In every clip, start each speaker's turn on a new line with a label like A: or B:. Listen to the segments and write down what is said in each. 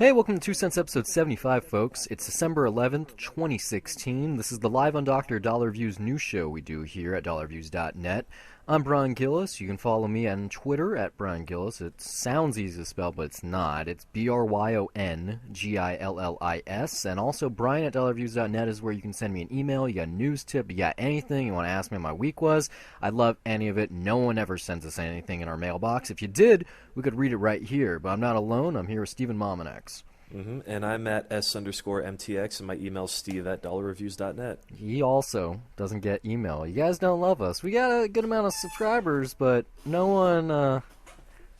A: Hey, welcome to 2 Cents episode 75, folks. It's December 11th, 2016. This is the live on Dr. Dollar Views news show we do here at dollarviews.net. I'm Brian Gillis. You can follow me on Twitter at Brian Gillis. It sounds easy to spell, but it's not. It's BRYONGILLIS. And also, Brian at dollarviews.net is where you can send me an email. You got a news tip, you got anything, you want to ask me how my week was. I'd love any of it. No one ever sends us anything in our mailbox. If you did, we could read it right here. But I'm not alone. I'm here with Stephen Mominex.
B: And I'm at S_MTX, and my email's Steve at dollarreviews.net.
A: He also doesn't get email. You guys don't love us. We got a good amount of subscribers, but no one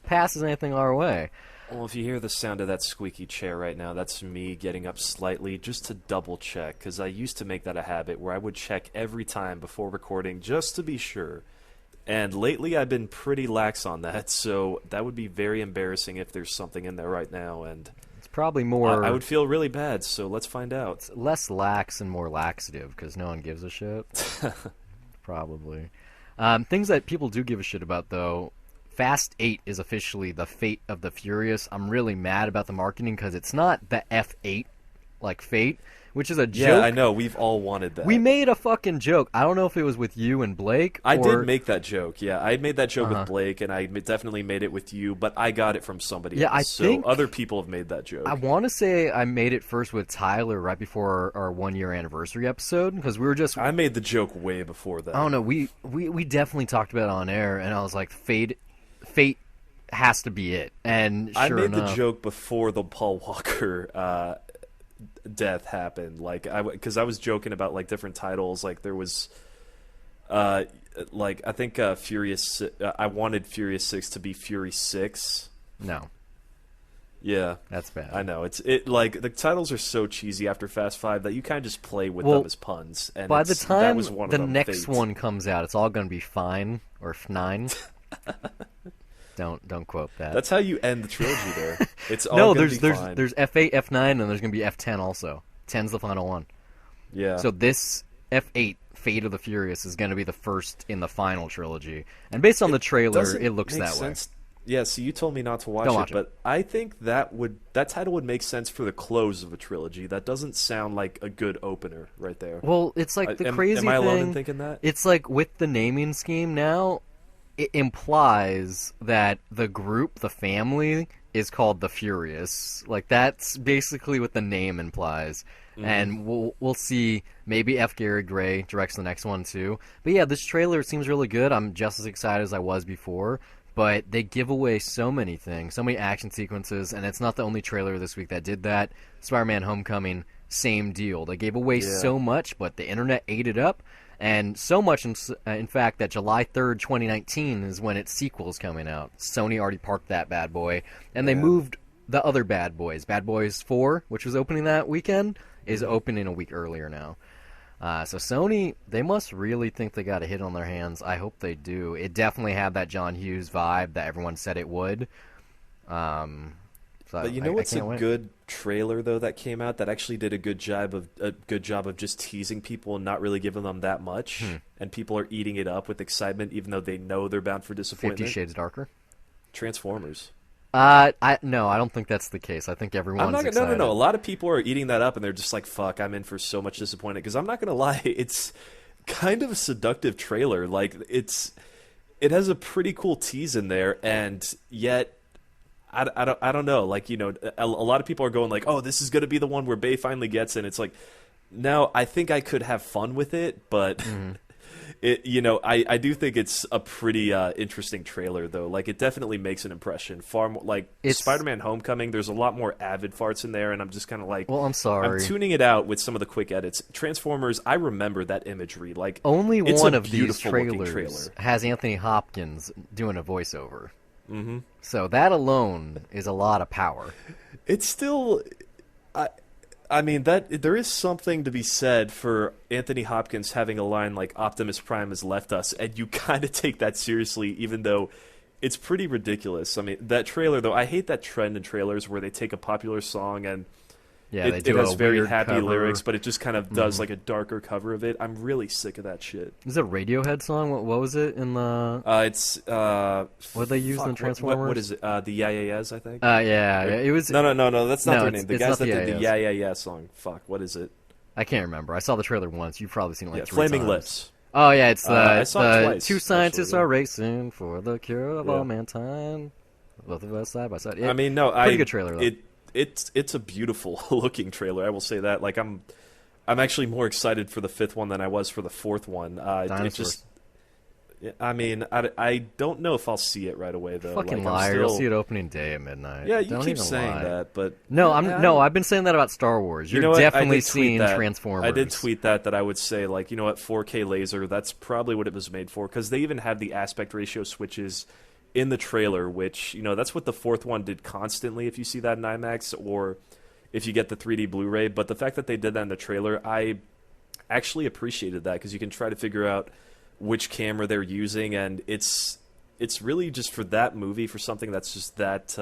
A: passes anything our way.
B: Well, if you hear the sound of that squeaky chair right now, that's me getting up slightly just to double check, because I used to make that a habit where I would check every time before recording just to be sure. And lately I've been pretty lax on that, so that would be very embarrassing if there's something in there right now, and
A: Probably more.
B: I would feel really bad, so let's find out.
A: It's less lax and more laxative because no one gives a shit. Probably. Things that people do give a shit about, though. Fast 8 is officially the Fate of the Furious. I'm really mad about the marketing because it's not the F8 like Fate, which is a joke.
B: Yeah, I know. We've all wanted that.
A: We made a fucking joke. I don't know if it was with you and Blake.
B: I did make that joke. Yeah, I made that joke with Blake, and I definitely made it with you, but I got it from somebody else.
A: I think
B: other people have made that joke.
A: I want to say I made it first with Tyler right before our 1 year anniversary episode because we were just.
B: I made the joke way before that.
A: I don't know. We definitely talked about it on air, and I was like, Fate has to be it. And sure
B: I made
A: enough,
B: the joke before the Paul Walker death happened, like because I was joking about like different titles, like there was like I think Furious I wanted Furious 6 to be Fury 6.
A: No.
B: Yeah,
A: that's bad.
B: I know. It's like the titles are so cheesy after Fast 5 that you kind of just play with them as puns, and
A: by the time
B: that was one of
A: the
B: them,
A: next
B: Fate.
A: one comes out, it's all going to be fine or F9. Don't quote that.
B: That's how you end the trilogy there. It's all
A: no,
B: gonna
A: there's
B: be fine.
A: there's F8, F9, and there's going to be F10 also. 10's the final one.
B: Yeah.
A: So this F8, Fate of the Furious, is going to be the first in the final trilogy. And based on the trailer, it looks that way.
B: Yeah, so you told me not to watch it, but I think that title would make sense for the close of a trilogy. That doesn't sound like a good opener right there.
A: Well, it's like the crazy thing.
B: Am I alone in thinking that?
A: It's like with the naming scheme now, it implies that the group, the family, is called the Furious. Like that's basically what the name implies. Mm-hmm. And we'll see. Maybe F. Gary Gray directs the next one too. But yeah, this trailer seems really good. I'm just as excited as I was before. But they give away so many things, so many action sequences, and it's not the only trailer this week that did that. Spider-Man Homecoming, same deal. They gave away so much, but the internet ate it up. And so much, in fact, that July 3rd, 2019 is when its sequel's coming out. Sony already parked that bad boy. And they moved the other Bad Boys. Bad Boys 4, which was opening that weekend, is opening a week earlier now. So Sony, they must really think they got a hit on their hands. I hope they do. It definitely had that John Hughes vibe that everyone said it would.
B: But you know what's a good trailer though that came out that actually did a good job of just teasing people and not really giving them that much, and people are eating it up with excitement even though they know they're bound for disappointment.
A: 50 Shades Darker.
B: Transformers.
A: I don't think that's the case. I think everyone's excited.
B: No. A lot of people are eating that up and they're just like, "Fuck, I'm in for so much disappointment." Because I'm not gonna lie, it's kind of a seductive trailer. Like it has a pretty cool tease in there, and yet. I don't know. Like, you know, a lot of people are going like, oh, this is going to be the one where Bay finally gets in. It's like, no, I think I could have fun with it, but I do think it's a pretty interesting trailer though. Like it definitely makes an impression. Far more like Spider-Man Homecoming. There's a lot more avid farts in there, and I'm just kind of like,
A: well, I'm sorry.
B: I'm tuning it out with some of the quick edits. Transformers. I remember that imagery. Like
A: only one of these trailers has Anthony Hopkins doing a voiceover.
B: Mm-hmm.
A: So that alone is a lot of power.
B: It's still, I mean that there is something to be said for Anthony Hopkins having a line like "Optimus Prime has left us," and you kind of take that seriously, even though it's pretty ridiculous. I mean that trailer though, I hate that trend in trailers where they take a popular song and
A: Yeah, they
B: It
A: do
B: has
A: a
B: very
A: weird
B: happy
A: cover.
B: lyrics, but it just kind of does like a darker cover of it. I'm really sick of that shit.
A: Is it a Radiohead song? What was it in the
B: It's
A: what they used in
B: fuck, what
A: Transformers?
B: is it? The Yeah Yeah Yeahs, I think.
A: Yeah,
B: Or,
A: it was.
B: no, that's not
A: No,
B: their name. The
A: it's
B: guys
A: not
B: that
A: the
B: did the
A: AIS.
B: Yeah Yeah Yeah song. Fuck, what is it?
A: I can't remember. I saw the trailer once. You've probably seen it like
B: Yeah,
A: three
B: Flaming
A: times.
B: Lips.
A: Oh yeah, it's
B: I saw it
A: the
B: twice.
A: two scientists
B: Actually,
A: are
B: yeah.
A: racing for the cure of
B: Yeah.
A: all mankind. Both of us side by side.
B: I mean, no,
A: Pretty good trailer though.
B: it's a beautiful looking trailer. I will say that. Like, I'm actually more excited for the fifth one than I was for the fourth one. It
A: Dinosaurs.
B: just, I mean, I don't know if I'll see it right away though.
A: Fucking
B: like,
A: liar!
B: I'm
A: You'll
B: still,
A: see it opening day at midnight.
B: Yeah, you
A: Don't
B: keep
A: even
B: saying
A: lie.
B: that, but
A: No,
B: yeah,
A: I've been saying that about Star Wars.
B: You
A: You're
B: know what? I
A: definitely
B: did tweet
A: seeing
B: that.
A: Transformers.
B: I did tweet that I would say, like, you know what, 4K laser, that's probably what it was made for, because they even have the aspect ratio switches in the trailer, which, you know, that's what the fourth one did constantly if you see that in IMAX or if you get the 3D Blu-ray. But the fact that they did that in the trailer, I actually appreciated that, because you can try to figure out which camera they're using, and it's really just for that movie, for something that's just that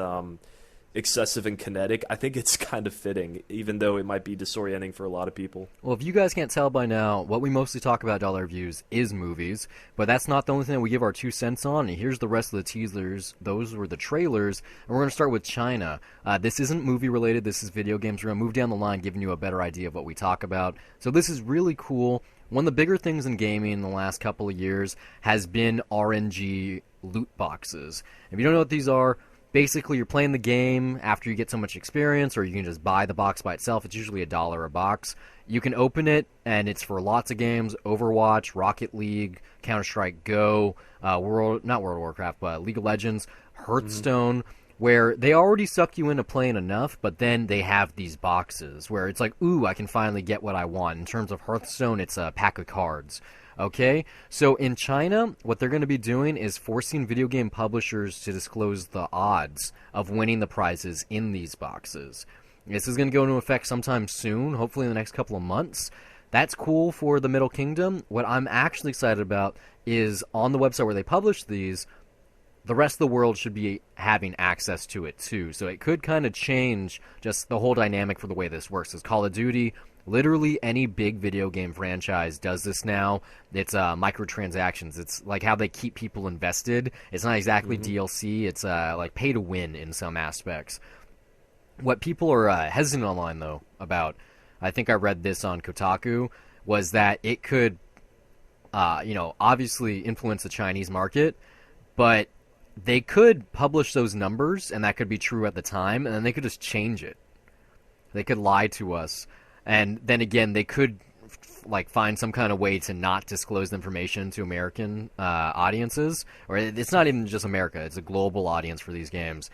B: excessive and kinetic. I think it's kind of fitting, even though it might be disorienting for a lot of people.
A: Well, if you guys can't tell by now, what we mostly talk about Dollar Reviews is movies, but that's not the only thing that we give our 2 cents on. And here's the rest of the teasers. Those were the trailers, and we're going to start with China. This isn't movie related. This is video games. We're going to move down the line, giving you a better idea of what we talk about. So this is really cool. One of the bigger things in gaming in the last couple of years has been RNG loot boxes. If you don't know what these are, basically you're playing the game after you get so much experience, or you can just buy the box by itself. It's usually $1 a box. You can open it, and it's for lots of games: Overwatch, Rocket League, Counter-Strike Go, not World of Warcraft, but League of Legends, Hearthstone, where they already suck you into playing enough, but then they have these boxes where it's like, ooh, I can finally get what I want. In terms of Hearthstone, it's a pack of cards. Okay, so in China, what they're going to be doing is forcing video game publishers to disclose the odds of winning the prizes in these boxes. This is going to go into effect sometime soon, hopefully in the next couple of months. That's cool for the Middle Kingdom. What I'm actually excited about is on the website where they publish these, the rest of the world should be having access to it too. So it could kind of change just the whole dynamic for the way this works. Because Call of Duty, literally any big video game franchise does this now. It's microtransactions. It's like how they keep people invested. It's not exactly DLC. It's like pay to win in some aspects. What people are hesitant online, though, about, I think I read this on Kotaku, was that it could, obviously influence the Chinese market, but they could publish those numbers, and that could be true at the time, and then they could just change it. They could lie to us. And then again, they could find some kind of way to not disclose the information to American audiences. Or it's not even just America, it's a global audience for these games.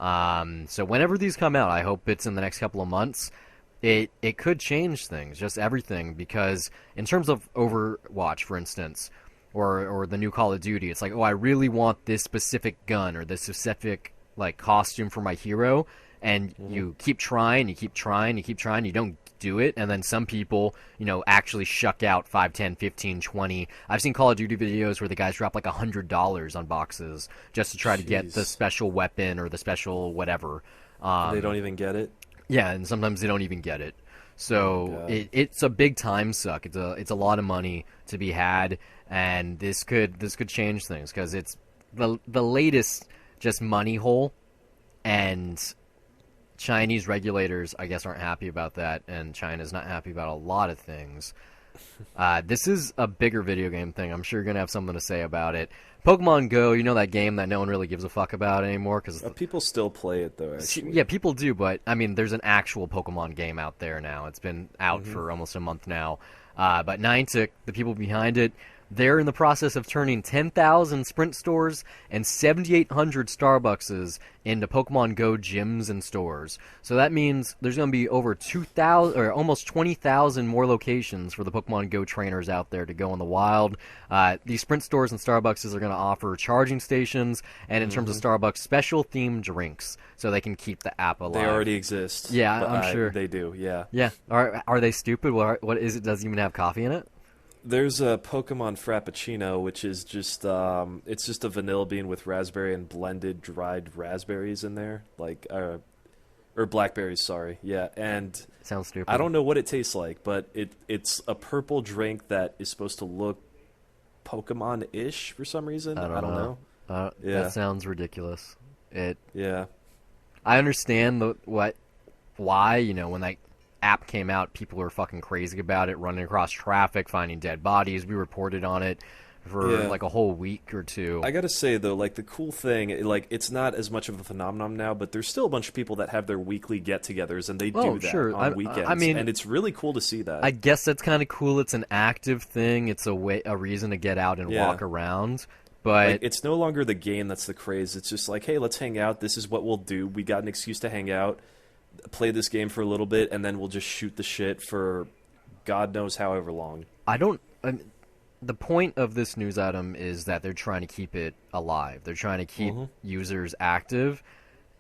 A: So whenever these come out, I hope it's in the next couple of months, it could change things, just everything. Because in terms of Overwatch, for instance, or the new Call of Duty, it's like, oh, I really want this specific gun or this specific costume for my hero, and you keep trying, you don't do it, and then some people, actually shuck out 5, 10, 15, 20. I've seen Call of Duty videos where the guys drop $100 on boxes just to try to get the special weapon or the special whatever.
B: They don't even get it?
A: Yeah, and sometimes they don't even get it. So it's a big time suck. It's a lot of money to be had, and this could change things, because it's the latest just money hole, and Chinese regulators, I guess, aren't happy about that, and China's not happy about a lot of things. This is a bigger video game thing. I'm sure you're going to have something to say about it. Pokemon Go, that game that no one really gives a fuck about anymore. Cause
B: people still play it, though, actually.
A: Yeah, people do, but, I mean, there's an actual Pokemon game out there now. It's been out for almost a month now. But Niantic, the people behind it, they're in the process of turning 10,000 Sprint stores and 7,800 Starbuckses into Pokemon Go gyms and stores. So that means there's going to be over 2,000 or almost 20,000 more locations for the Pokemon Go trainers out there to go in the wild. These Sprint stores and Starbucks are going to offer charging stations, and in terms of Starbucks, special themed drinks so they can keep the app alive.
B: They already exist.
A: Yeah, I'm sure
B: they do. Yeah.
A: Yeah. Are they stupid? What is it? Doesn't even have coffee in it?
B: There's a Pokemon Frappuccino, which is just it's just a vanilla bean with raspberry and blended dried raspberries in there, or or blackberries. Sorry, yeah, and
A: Sounds stupid.
B: I don't know what it tastes like, but it's a purple drink that is supposed to look Pokemon-ish for some reason.
A: I
B: I
A: don't
B: don't
A: know.
B: know.
A: That
B: Yeah,
A: sounds ridiculous. It.
B: yeah,
A: I understand why, when that app came out, people were fucking crazy about it, running across traffic, finding dead bodies. We reported on it for
B: yeah.
A: like a whole week or two.
B: I gotta say though, like the cool thing, like it's not as much of a phenomenon now, but there's still a bunch of people that have their weekly get-togethers, and they
A: Oh,
B: do that
A: sure.
B: on
A: I
B: weekends,
A: mean,
B: and it's really cool to see
A: I
B: that.
A: guess that's kind of cool. It's an active thing. It's a reason to get out and
B: Yeah,
A: walk around.
B: like
A: But
B: it's no longer the game that's the craze. It's just like, hey, let's hang out. This is what we'll do. We got an excuse to hang out, play this game for a little bit, and then we'll just shoot the shit for God knows however long.
A: I don't. The point of this news item is that they're trying to keep it alive. They're trying to keep users active,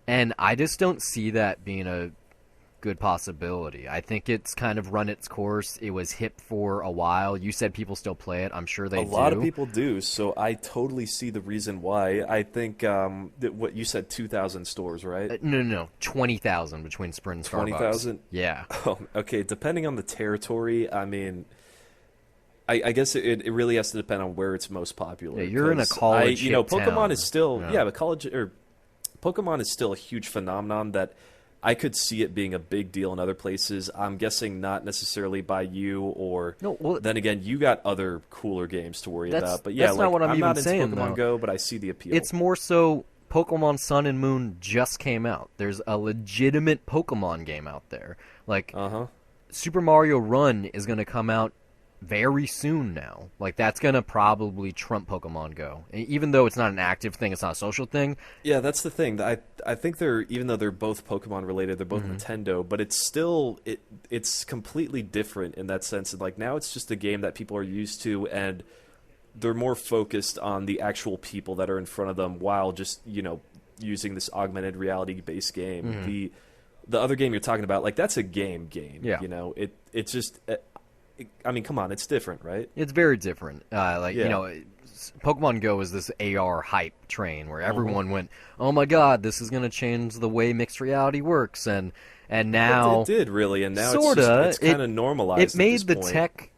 A: and I just don't see that being a good possibility. I think it's kind of run its course. It was hip for a while. You said people still play it. I'm sure
B: A
A: they
B: lot of
A: do.
B: people do, so I totally see the reason why. I think that what you said, 2,000 stores, right?
A: No. 20,000 between Sprint and Starbucks.
B: 20,000?
A: Yeah.
B: Oh, okay. Depending on the territory, I mean, I guess it really has to depend on where it's most popular.
A: Yeah, you're in a
B: 'cause
A: college hip
B: Pokemon
A: town.
B: is still,
A: Yeah.
B: yeah, but college or Pokemon is still a huge phenomenon that I could see it being a big deal in other places. I'm guessing not necessarily by you, or
A: No, well,
B: then again, you got other cooler games to worry
A: that's
B: about. But yeah,
A: that's not
B: like
A: what I'm even
B: not into
A: saying,
B: Pokemon
A: though.
B: Go, but I see the appeal.
A: It's more so Pokemon Sun and Moon just came out. There's a legitimate Pokemon game out there. Like
B: Uh-huh.
A: Super Mario Run is going to come out very soon now. Like that's going to probably trump Pokemon Go. Even though it's not an active thing, it's not a social thing.
B: Yeah, that's the thing. I think they're, even though they're both Pokemon related, they're both Nintendo, but it's still it's completely different in that sense. And like now it's just a game that people are used to, and they're more focused on the actual people that are in front of them while just, using this augmented reality based game. The other game you're talking about, like that's a game.
A: Yeah.
B: It's just I mean, come on, it's different, right?
A: It's very different.
B: Yeah.
A: Pokemon Go is this AR hype train where everyone went, "Oh my God, this is going to change the way mixed reality works," and now
B: It did really, and now
A: sorta
B: it's kind of normalized.
A: it made
B: at
A: the
B: this point.
A: tech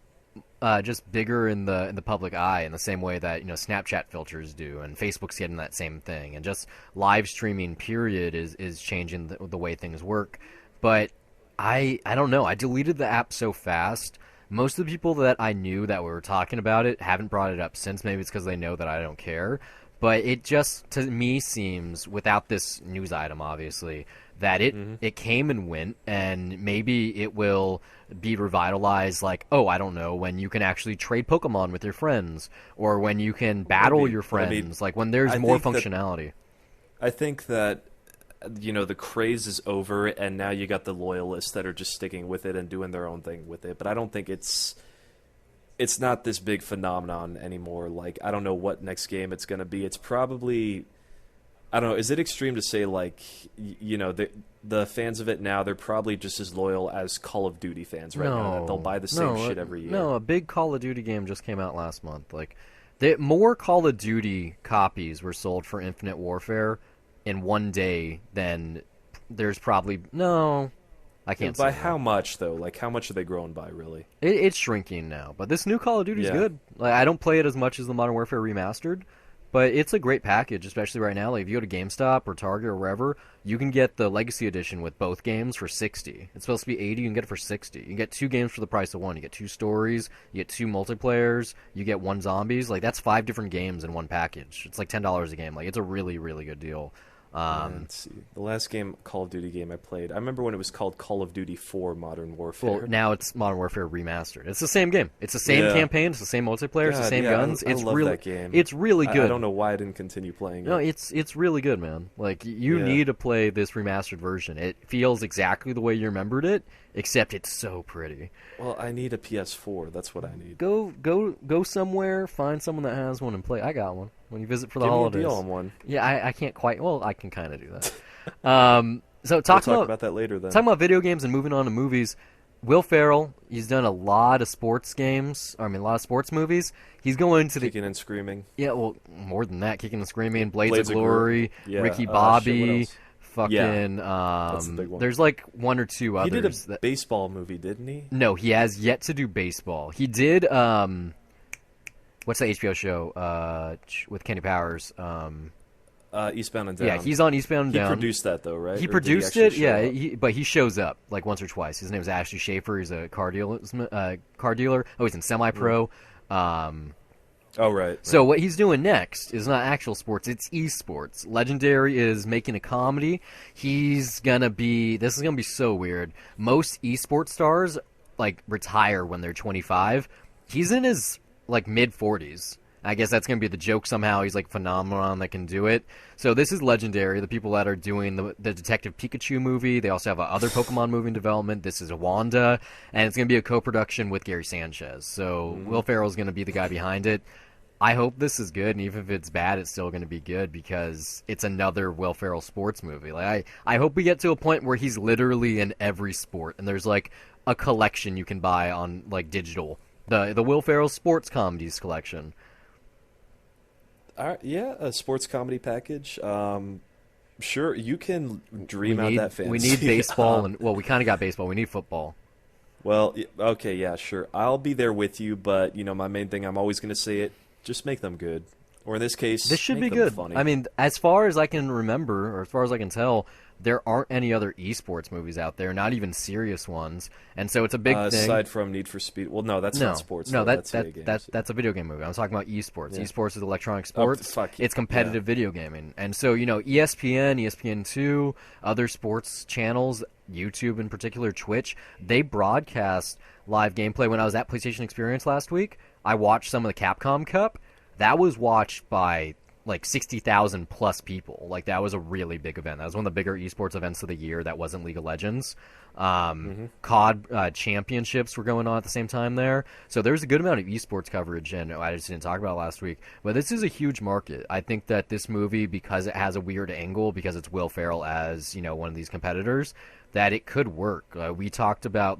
A: just bigger in the public eye in the same way that Snapchat filters do, and Facebook's getting that same thing, and just live streaming period is changing the way things work. But I don't know. I deleted the app so fast. Most of the people that I knew that were talking about it haven't brought it up since. Maybe it's because they know that I don't care. But it just, to me, seems, without this news item, obviously, that it came and went, and maybe it will be revitalized, like, oh, I don't know, when you can actually trade Pokemon with your friends, or when you can battle your
B: But I
A: friends,
B: mean,
A: like when there's
B: I
A: more
B: think that-
A: functionality.
B: I think that the craze is over, and now you got the loyalists that are just sticking with it and doing their own thing with it. But I don't think it's not this big phenomenon anymore. Like, I don't know what next game it's going to be. It's probably, I don't know, is it extreme to say, like, the fans of it now, they're probably just as loyal as Call of Duty fans right now, that they'll buy the same shit every year.
A: No, a big Call of Duty game just came out last month. Like, more Call of Duty copies were sold for Infinite Warfare in one day than there's probably I can't
B: By
A: say
B: how
A: that.
B: much, though? Like, how much are they growing by, really?
A: It's shrinking now, but this new Call of Duty is
B: Yeah.
A: good. Like, I don't play it as much as the Modern Warfare Remastered, but it's a great package, especially right now. Like if you go to GameStop or Target or wherever, you can get the Legacy Edition with both games for $60. It's supposed to be $80. You can get it for $60. You can get two games for the price of one. You get two stories. You get two multiplayers. You get one zombies. Like that's 5 different games in one package. It's like $10 a game. Like it's a really, really good deal.
B: Let's see. The last Call of Duty game I played, I remember when it was called Call of Duty 4 Modern Warfare.
A: Well, now it's Modern Warfare Remastered. It's the same game. It's the same campaign. It's the same multiplayer. It's the
B: God,
A: same
B: yeah,
A: guns.
B: I
A: It's
B: love
A: really,
B: that game.
A: It's really good.
B: I don't know why I didn't continue playing
A: No,
B: it.
A: it's really good, man. Like you
B: Yeah.
A: need to play this remastered version. It feels exactly the way you remembered it, except it's so pretty.
B: Well, I need a PS4. That's what I need.
A: Go somewhere, find someone that has one and play. I got one. When you visit for the
B: Give
A: holidays.
B: me a deal on one.
A: Yeah, I can't quite. Well, I can kind of do that. So
B: We'll
A: talking
B: talk about that later then.
A: talking about video games and moving on to movies. Will Ferrell, he's done a lot of sports games. I mean, a lot of sports movies. He's going to the
B: Kicking and screaming.
A: yeah, well, more than that, Kicking and Screaming, Blades
B: Blades
A: of
B: of
A: Glory,
B: Yeah.
A: Ricky
B: Shit, what
A: Bobby,
B: else? Yeah,
A: Fucking
B: that's the big one.
A: there's like one or two
B: He did a
A: others that
B: baseball movie, didn't he?
A: no, he has yet to do baseball. He did what's the HBO show with Kenny Powers?
B: Eastbound and
A: Yeah,
B: Down.
A: he's on Eastbound and
B: He
A: Down.
B: produced that though, right?
A: He
B: Or did
A: produced
B: actually
A: it,
B: show
A: yeah.
B: up?
A: But he shows up like once or twice. His name is Ashley Schaefer. He's a car dealer. Oh, he's in semi-pro.
B: Oh, right.
A: So what he's doing next is not actual sports; it's esports. Legendary is making a comedy. He's gonna be. This is gonna be so weird. Most esports stars like retire when they're 25. He's in his like mid 40s. I guess that's gonna be the joke somehow. He's like phenomenon that can do it. So this is Legendary, the people that are doing the Detective Pikachu movie. They also have a other Pokemon movie in development. This is Wanda, and it's gonna be a co-production with Gary Sanchez. So Will Ferrell's gonna be the guy behind it. I hope this is good, and even if it's bad, it's still going to be good because it's another Will Ferrell sports movie. Like I hope we get to a point where he's literally in every sport, and there's like a collection you can buy on like digital, the Will Ferrell sports comedies collection.
B: All right, yeah, a sports comedy package. Sure, you can dream out that fantasy.
A: We need baseball, and well, we kind of got baseball. We need football.
B: Well, okay, yeah, sure. I'll be there with you, but my main thing, I'm always going to say it. Just make them good, or in this case,
A: This should
B: make
A: be
B: them
A: good.
B: funny.
A: I mean, as far as I can remember, or as far as I can tell, there aren't any other esports movies out there, not even serious ones, and so it's a big thing.
B: Aside from Need for Speed, well, no, that's not sports.
A: No,
B: though.
A: that's
B: EA games.
A: that's a video game movie. I'm talking about esports.
B: Yeah.
A: Esports is electronic sports.
B: fuck,
A: It's competitive video gaming, and so ESPN, ESPN2, other sports channels, YouTube in particular, Twitch, they broadcast live gameplay. When I was at PlayStation Experience last week, I watched some of the Capcom Cup. That was watched by like 60,000 plus people. Like that was a really big event. That was one of the bigger esports events of the year. That wasn't League of Legends. COD championships were going on at the same time there. So there's a good amount of esports coverage, and I just didn't talk about it last week. But this is a huge market. I think that this movie, because it has a weird angle, because it's Will Ferrell as one of these competitors, that it could work. We talked about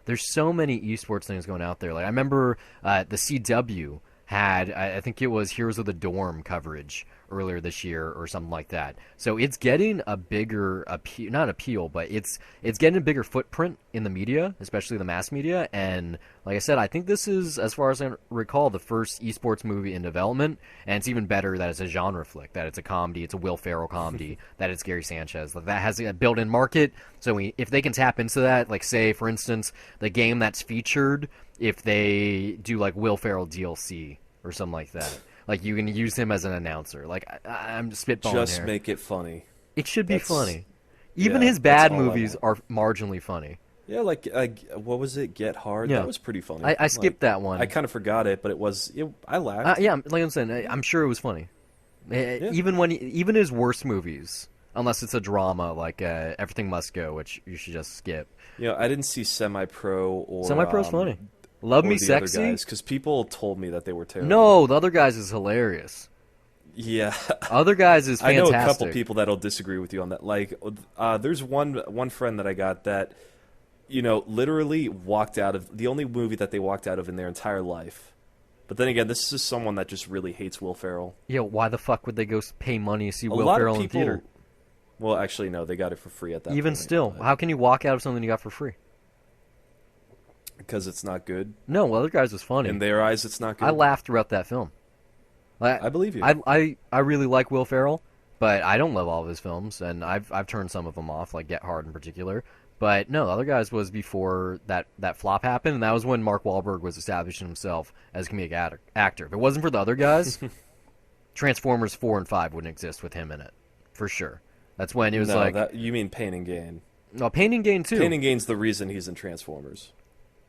A: there's so many esports things going out there. Like I remember the CW had, I think it was Heroes of the Dorm coverage earlier this year or something like that. So it's getting a bigger not appeal, but it's getting a bigger footprint in the media, especially the mass media. And like I said, I think this is, as far as I recall, the first esports movie in development. And it's even better that it's a genre flick, that it's a comedy, it's a Will Ferrell comedy, that it's Gary Sanchez. That has a built-in market. So if they can tap into that, like say, for instance, the game that's featured, if they do like Will Ferrell DLC or something like that, like you can use him as an announcer. Like I'm spitballing
B: Just
A: here.
B: make it funny.
A: It should be
B: That's-
A: funny. Even
B: yeah,
A: his bad
B: that's all I
A: movies
B: want.
A: are marginally funny.
B: Yeah, like what was it? Get Hard.
A: Yeah.
B: That was pretty funny.
A: I skipped that one.
B: I kind of forgot it, but I laughed.
A: Yeah, like I'm saying, I'm sure it was funny. Even his worst movies, unless it's a drama like Everything Must Go, which you should just skip.
B: I didn't see Semi Pro or
A: Semi-Pro's funny. Love
B: or
A: Me
B: the
A: Sexy?
B: other guys because people told me that they were terrible.
A: No, the other guys is hilarious.
B: Yeah,
A: Other guys is
B: I
A: fantastic.
B: know a couple people that'll disagree with you on that. Like, there's one friend that I got that, literally walked out of the only movie that they walked out of in their entire life. But then again, this is just someone that just really hates Will Ferrell.
A: Yeah, why the fuck would they go pay money to see
B: A
A: Will
B: lot
A: Ferrell
B: of
A: in
B: people.
A: theater?
B: Well, actually, no, they got it for free at that.
A: Even
B: point,
A: still,
B: but-
A: how can you walk out of something you got for free?
B: because it's not good.
A: No, Other Guys was funny.
B: In their eyes, it's not good.
A: I laughed throughout that film.
B: I believe you.
A: I really like Will Ferrell, but I don't love all of his films, and I've turned some of them off, like Get Hard in particular. But no, Other Guys was before that flop happened, and that was when Mark Wahlberg was establishing himself as a comedic actor. If it wasn't for the Other Guys, Transformers 4 and 5 wouldn't exist with him in it, for sure. That's when it was
B: you mean Pain and Gain.
A: No, Pain and Gain too.
B: Pain and Gain's the reason he's in Transformers.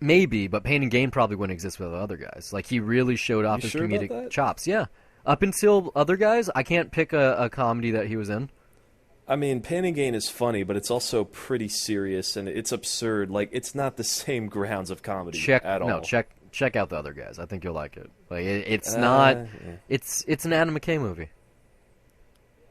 A: Maybe, but Pain and Gain probably wouldn't exist with the Other Guys. Like, he really showed off
B: You
A: his
B: sure about
A: comedic
B: that?
A: chops. Yeah. Up until Other Guys, I can't pick a comedy that he was in.
B: I mean, Pain and Gain is funny, but it's also pretty serious and it's absurd. Like, it's not the same grounds of comedy at all.
A: Check out the Other Guys. I think you'll like it. Like, it's not.
B: Yeah.
A: It's an Adam McKay movie.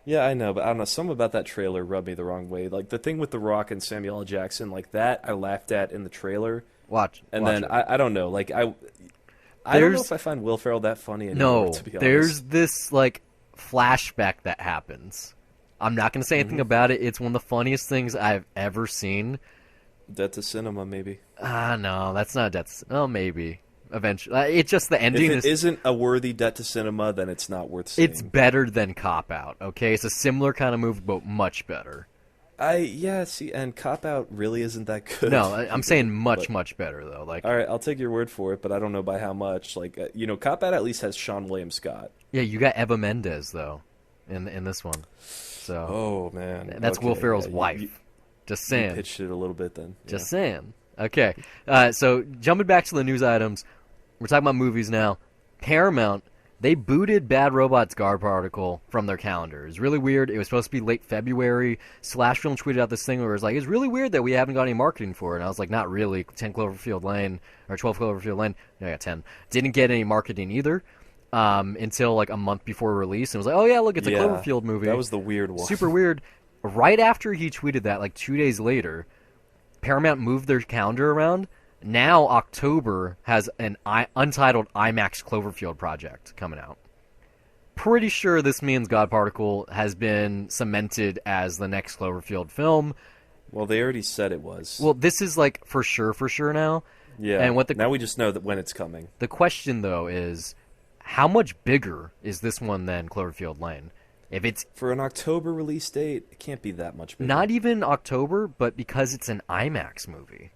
B: Yeah, I know, but I don't know. Something about that trailer rubbed me the wrong way. Like, the thing with The Rock and Samuel L. Jackson, like that, I laughed at in the trailer.
A: Watch.
B: And
A: watch
B: then
A: it.
B: I don't know. Like, I don't know if I find Will Ferrell that funny anymore.
A: No,
B: To be honest.
A: there's this like flashback that happens I'm not going to say anything about it. It's one of the funniest things I've ever seen.
B: Debt to Cinema, maybe.
A: No, that's not Death. Oh, maybe. Eventually. It's just the ending.
B: If it isn't a worthy Debt to Cinema, then it's not worth seeing.
A: It's better than Cop Out, okay? It's a similar kind of movie, but much better.
B: See, and Cop Out really isn't that good.
A: No, I'm saying much better, though. Like,
B: all right, I'll take your word for it, but I don't know by how much. Like, Cop Out at least has Sean William Scott.
A: yeah, you got Eva Mendes, though, in this one. So,
B: oh, man.
A: That's
B: okay,
A: Will Ferrell's
B: yeah,
A: wife. Just saying.
B: You pitched it a little bit then. Yeah.
A: Just saying. Okay, so jumping back to the news items, we're talking about movies now. Paramount, they booted Bad Robot's Guard Particle from their calendar. It's really weird. It was supposed to be late February. Slash Film tweeted out this thing where it was like, it's really weird that we haven't got any marketing for it. And I was like, not really. 10 Cloverfield Lane, or 12 Cloverfield Lane, no, I got 10. Didn't get any marketing either until like a month before release. And it was like, oh yeah, look, it's a Cloverfield movie.
B: That was the weird one.
A: Super weird. Right after he tweeted that, like 2 days later, Paramount moved their calendar around. Now October has an untitled IMAX Cloverfield project coming out. Pretty sure this means God Particle has been cemented as the next Cloverfield film.
B: Well, they already said it was.
A: Well, this is like for sure now.
B: Yeah. And now we just know that when it's coming.
A: The question though is, how much bigger is this one than Cloverfield Lane? If it's
B: for an October release date, it can't be that much bigger.
A: Not even October, but because it's an IMAX movie.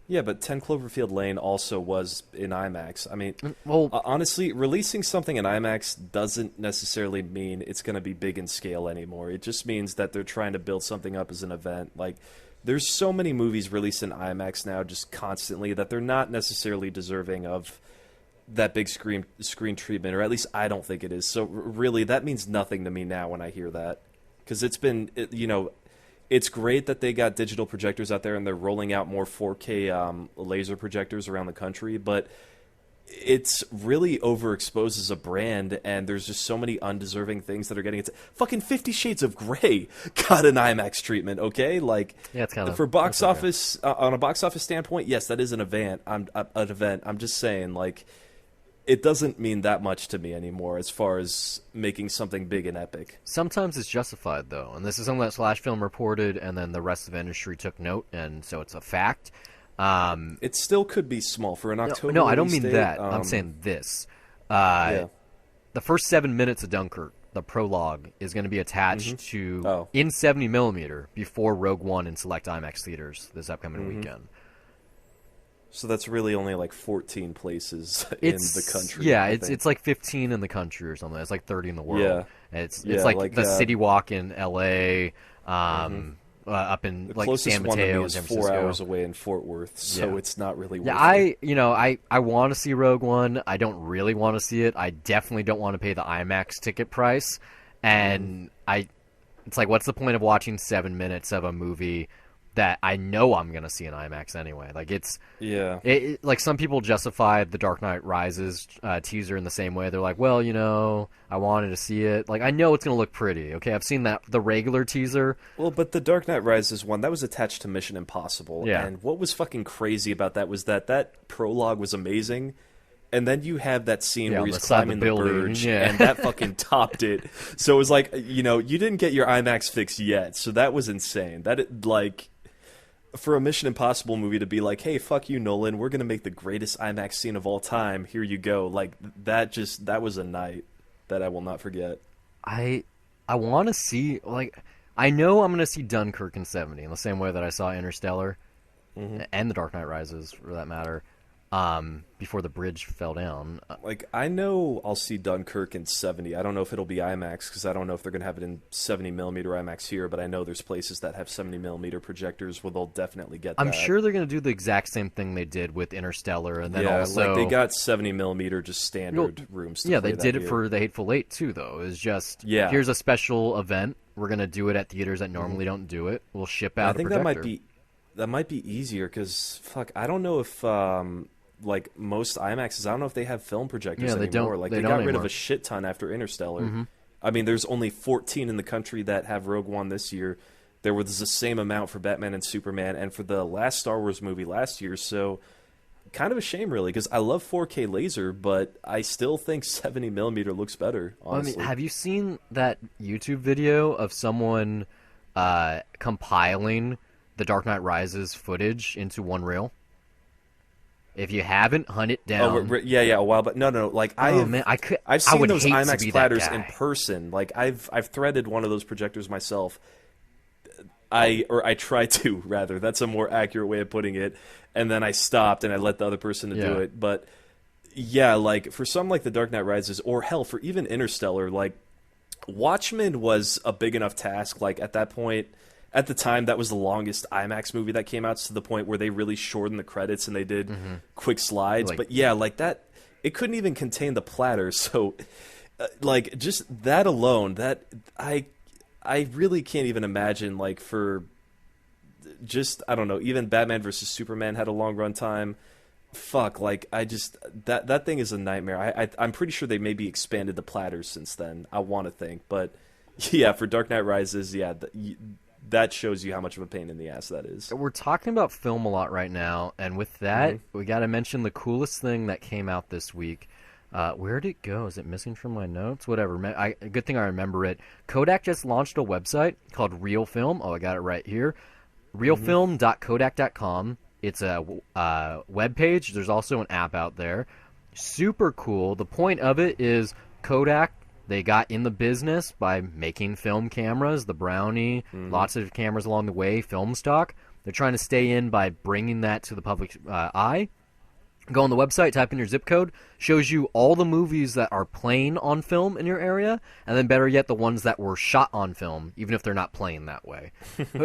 B: Yeah, but 10 Cloverfield Lane also was in IMAX. I mean,
A: well,
B: honestly, releasing something in IMAX doesn't necessarily mean it's going to be big in scale anymore. It just means that they're trying to build something up as an event. Like, there's so many movies released in IMAX now just constantly that they're not necessarily deserving of that big screen treatment, or at least I don't think it is. So really, that means nothing to me now when I hear that, because it's great that they got digital projectors out there and they're rolling out more 4K laser projectors around the country, but it's really overexposes a brand, and there's just so many undeserving things that are getting it. Fucking 50 Shades of Grey got an IMAX treatment, okay? Like,
A: yeah, it's kind of
B: for box office on a box office standpoint, yes, that is an event. I'm just saying, like, it doesn't mean that much to me anymore as far as making something big and epic.
A: Sometimes it's justified, though, and this is something that Slash Film reported, and then the rest of the industry took note, and so it's a fact.
B: It still could be small for an October.
A: No, I don't mean
B: date.
A: that. I'm saying this.
B: Yeah.
A: The first 7 minutes of Dunkirk, the prologue, is going to be attached to in 70mm before Rogue One in select IMAX theaters this upcoming weekend.
B: So that's really only like 14 places in the country.
A: Yeah, it's like 15 in the country or something. It's like 30 in the world.
B: Yeah.
A: It's like the City Walk in L.A., up in
B: the
A: like
B: closest
A: San Mateo,
B: one to me
A: and
B: is
A: San
B: 4
A: Francisco.
B: hours away in Fort Worth, so it's not really worth
A: it. I want to see Rogue One. I don't really want to see it. I definitely don't want to pay the IMAX ticket price. And it's like, what's the point of watching 7 minutes of a movie that I know I'm going to see in IMAX anyway? Like, like some people justify the Dark Knight Rises teaser in the same way. They're like, well, I wanted to see it. Like, I know it's going to look pretty. Okay, I've seen the regular teaser.
B: Well, but the Dark Knight Rises one, that was attached to Mission Impossible.
A: Yeah.
B: And what was fucking crazy about that was that prologue was amazing. And then you have that scene where he's climbing the Burj, and that fucking topped it. So it was like, you didn't get your IMAX fix yet. So that was insane. For a Mission Impossible movie to be like, hey, fuck you, Nolan, we're going to make the greatest IMAX scene of all time. Here you go. Like, that was a night that I will not forget.
A: I want to see, like, I know I'm going to see Dunkirk in 70 in the same way that I saw Interstellar and The Dark Knight Rises, for that matter, before the bridge fell down.
B: Like, I know I'll see Dunkirk in 70. I don't know if it'll be IMAX, because I don't know if they're going to have it in 70mm IMAX here, but I know there's places that have 70mm projectors where they'll definitely get that.
A: I'm sure they're going to do the exact same thing they did with Interstellar, and then also...
B: like, they got 70mm just standard rooms to
A: yeah,
B: play
A: they did
B: that
A: it for The Hateful Eight, too, though. It's just, here's a special event. We're going to do it at theaters that normally don't do it. We'll ship out a projector.
B: I think that might be easier, because, fuck, I don't know if... like most IMAXs, I don't know if they have film projectors anymore. They got rid of a shit ton after Interstellar. I mean, there's only 14 in the country that have Rogue One this year. There was the same amount for Batman and Superman and for the last Star Wars movie last year. So kind of a shame, really, because I love 4K laser, but I still think 70 millimeter looks better,
A: I mean,
B: honestly.
A: have you seen that YouTube video of someone compiling the Dark Knight Rises footage into one reel? If you haven't, hunt it
B: Oh,
A: down.
B: yeah, a while, but no. Like
A: Oh man,
B: I've
A: I
B: seen
A: would
B: those
A: hate to
B: IMAX
A: be that
B: platters in
A: guy.
B: person. Like I've threaded one of those projectors myself. I tried to rather. That's a more accurate way of putting it. And then I stopped and I let the other person to do
A: Yeah.
B: it. But yeah, like for some like The Dark Knight Rises, or hell, for even Interstellar, like Watchmen was a big enough task. Like at that point, at the time, that was the longest IMAX movie that came out, to the point where they really shortened the credits and they did quick slides.
A: Like
B: But yeah, like that, it couldn't even contain the platter. So, like just that alone, that I really can't even imagine. Like for just I don't know, even Batman versus Superman had a long run time. Fuck, like I just that thing is a nightmare. I'm pretty sure they maybe expanded the platters since then. I want to think, but yeah, for Dark Knight Rises, yeah, that shows you how much of a pain in the ass that is.
A: we're talking about film a lot right now, and with that, we got to mention the coolest thing that came out this week. Where'd it go? Is it missing from my notes? Whatever. Good thing I remember it. Kodak just launched a website called Real Film. Oh, I got it right here. Realfilm.kodak.com. It's a web page. There's also an app out there. Super cool. The point of it is Kodak, they got in the business by making film cameras, the Brownie, lots of cameras along the way, film stock. They're trying to stay in by bringing that to the public eye. Go on the website, type in your zip code, shows you all the movies that are playing on film in your area, and then better yet, the ones that were shot on film, even if they're not playing that way.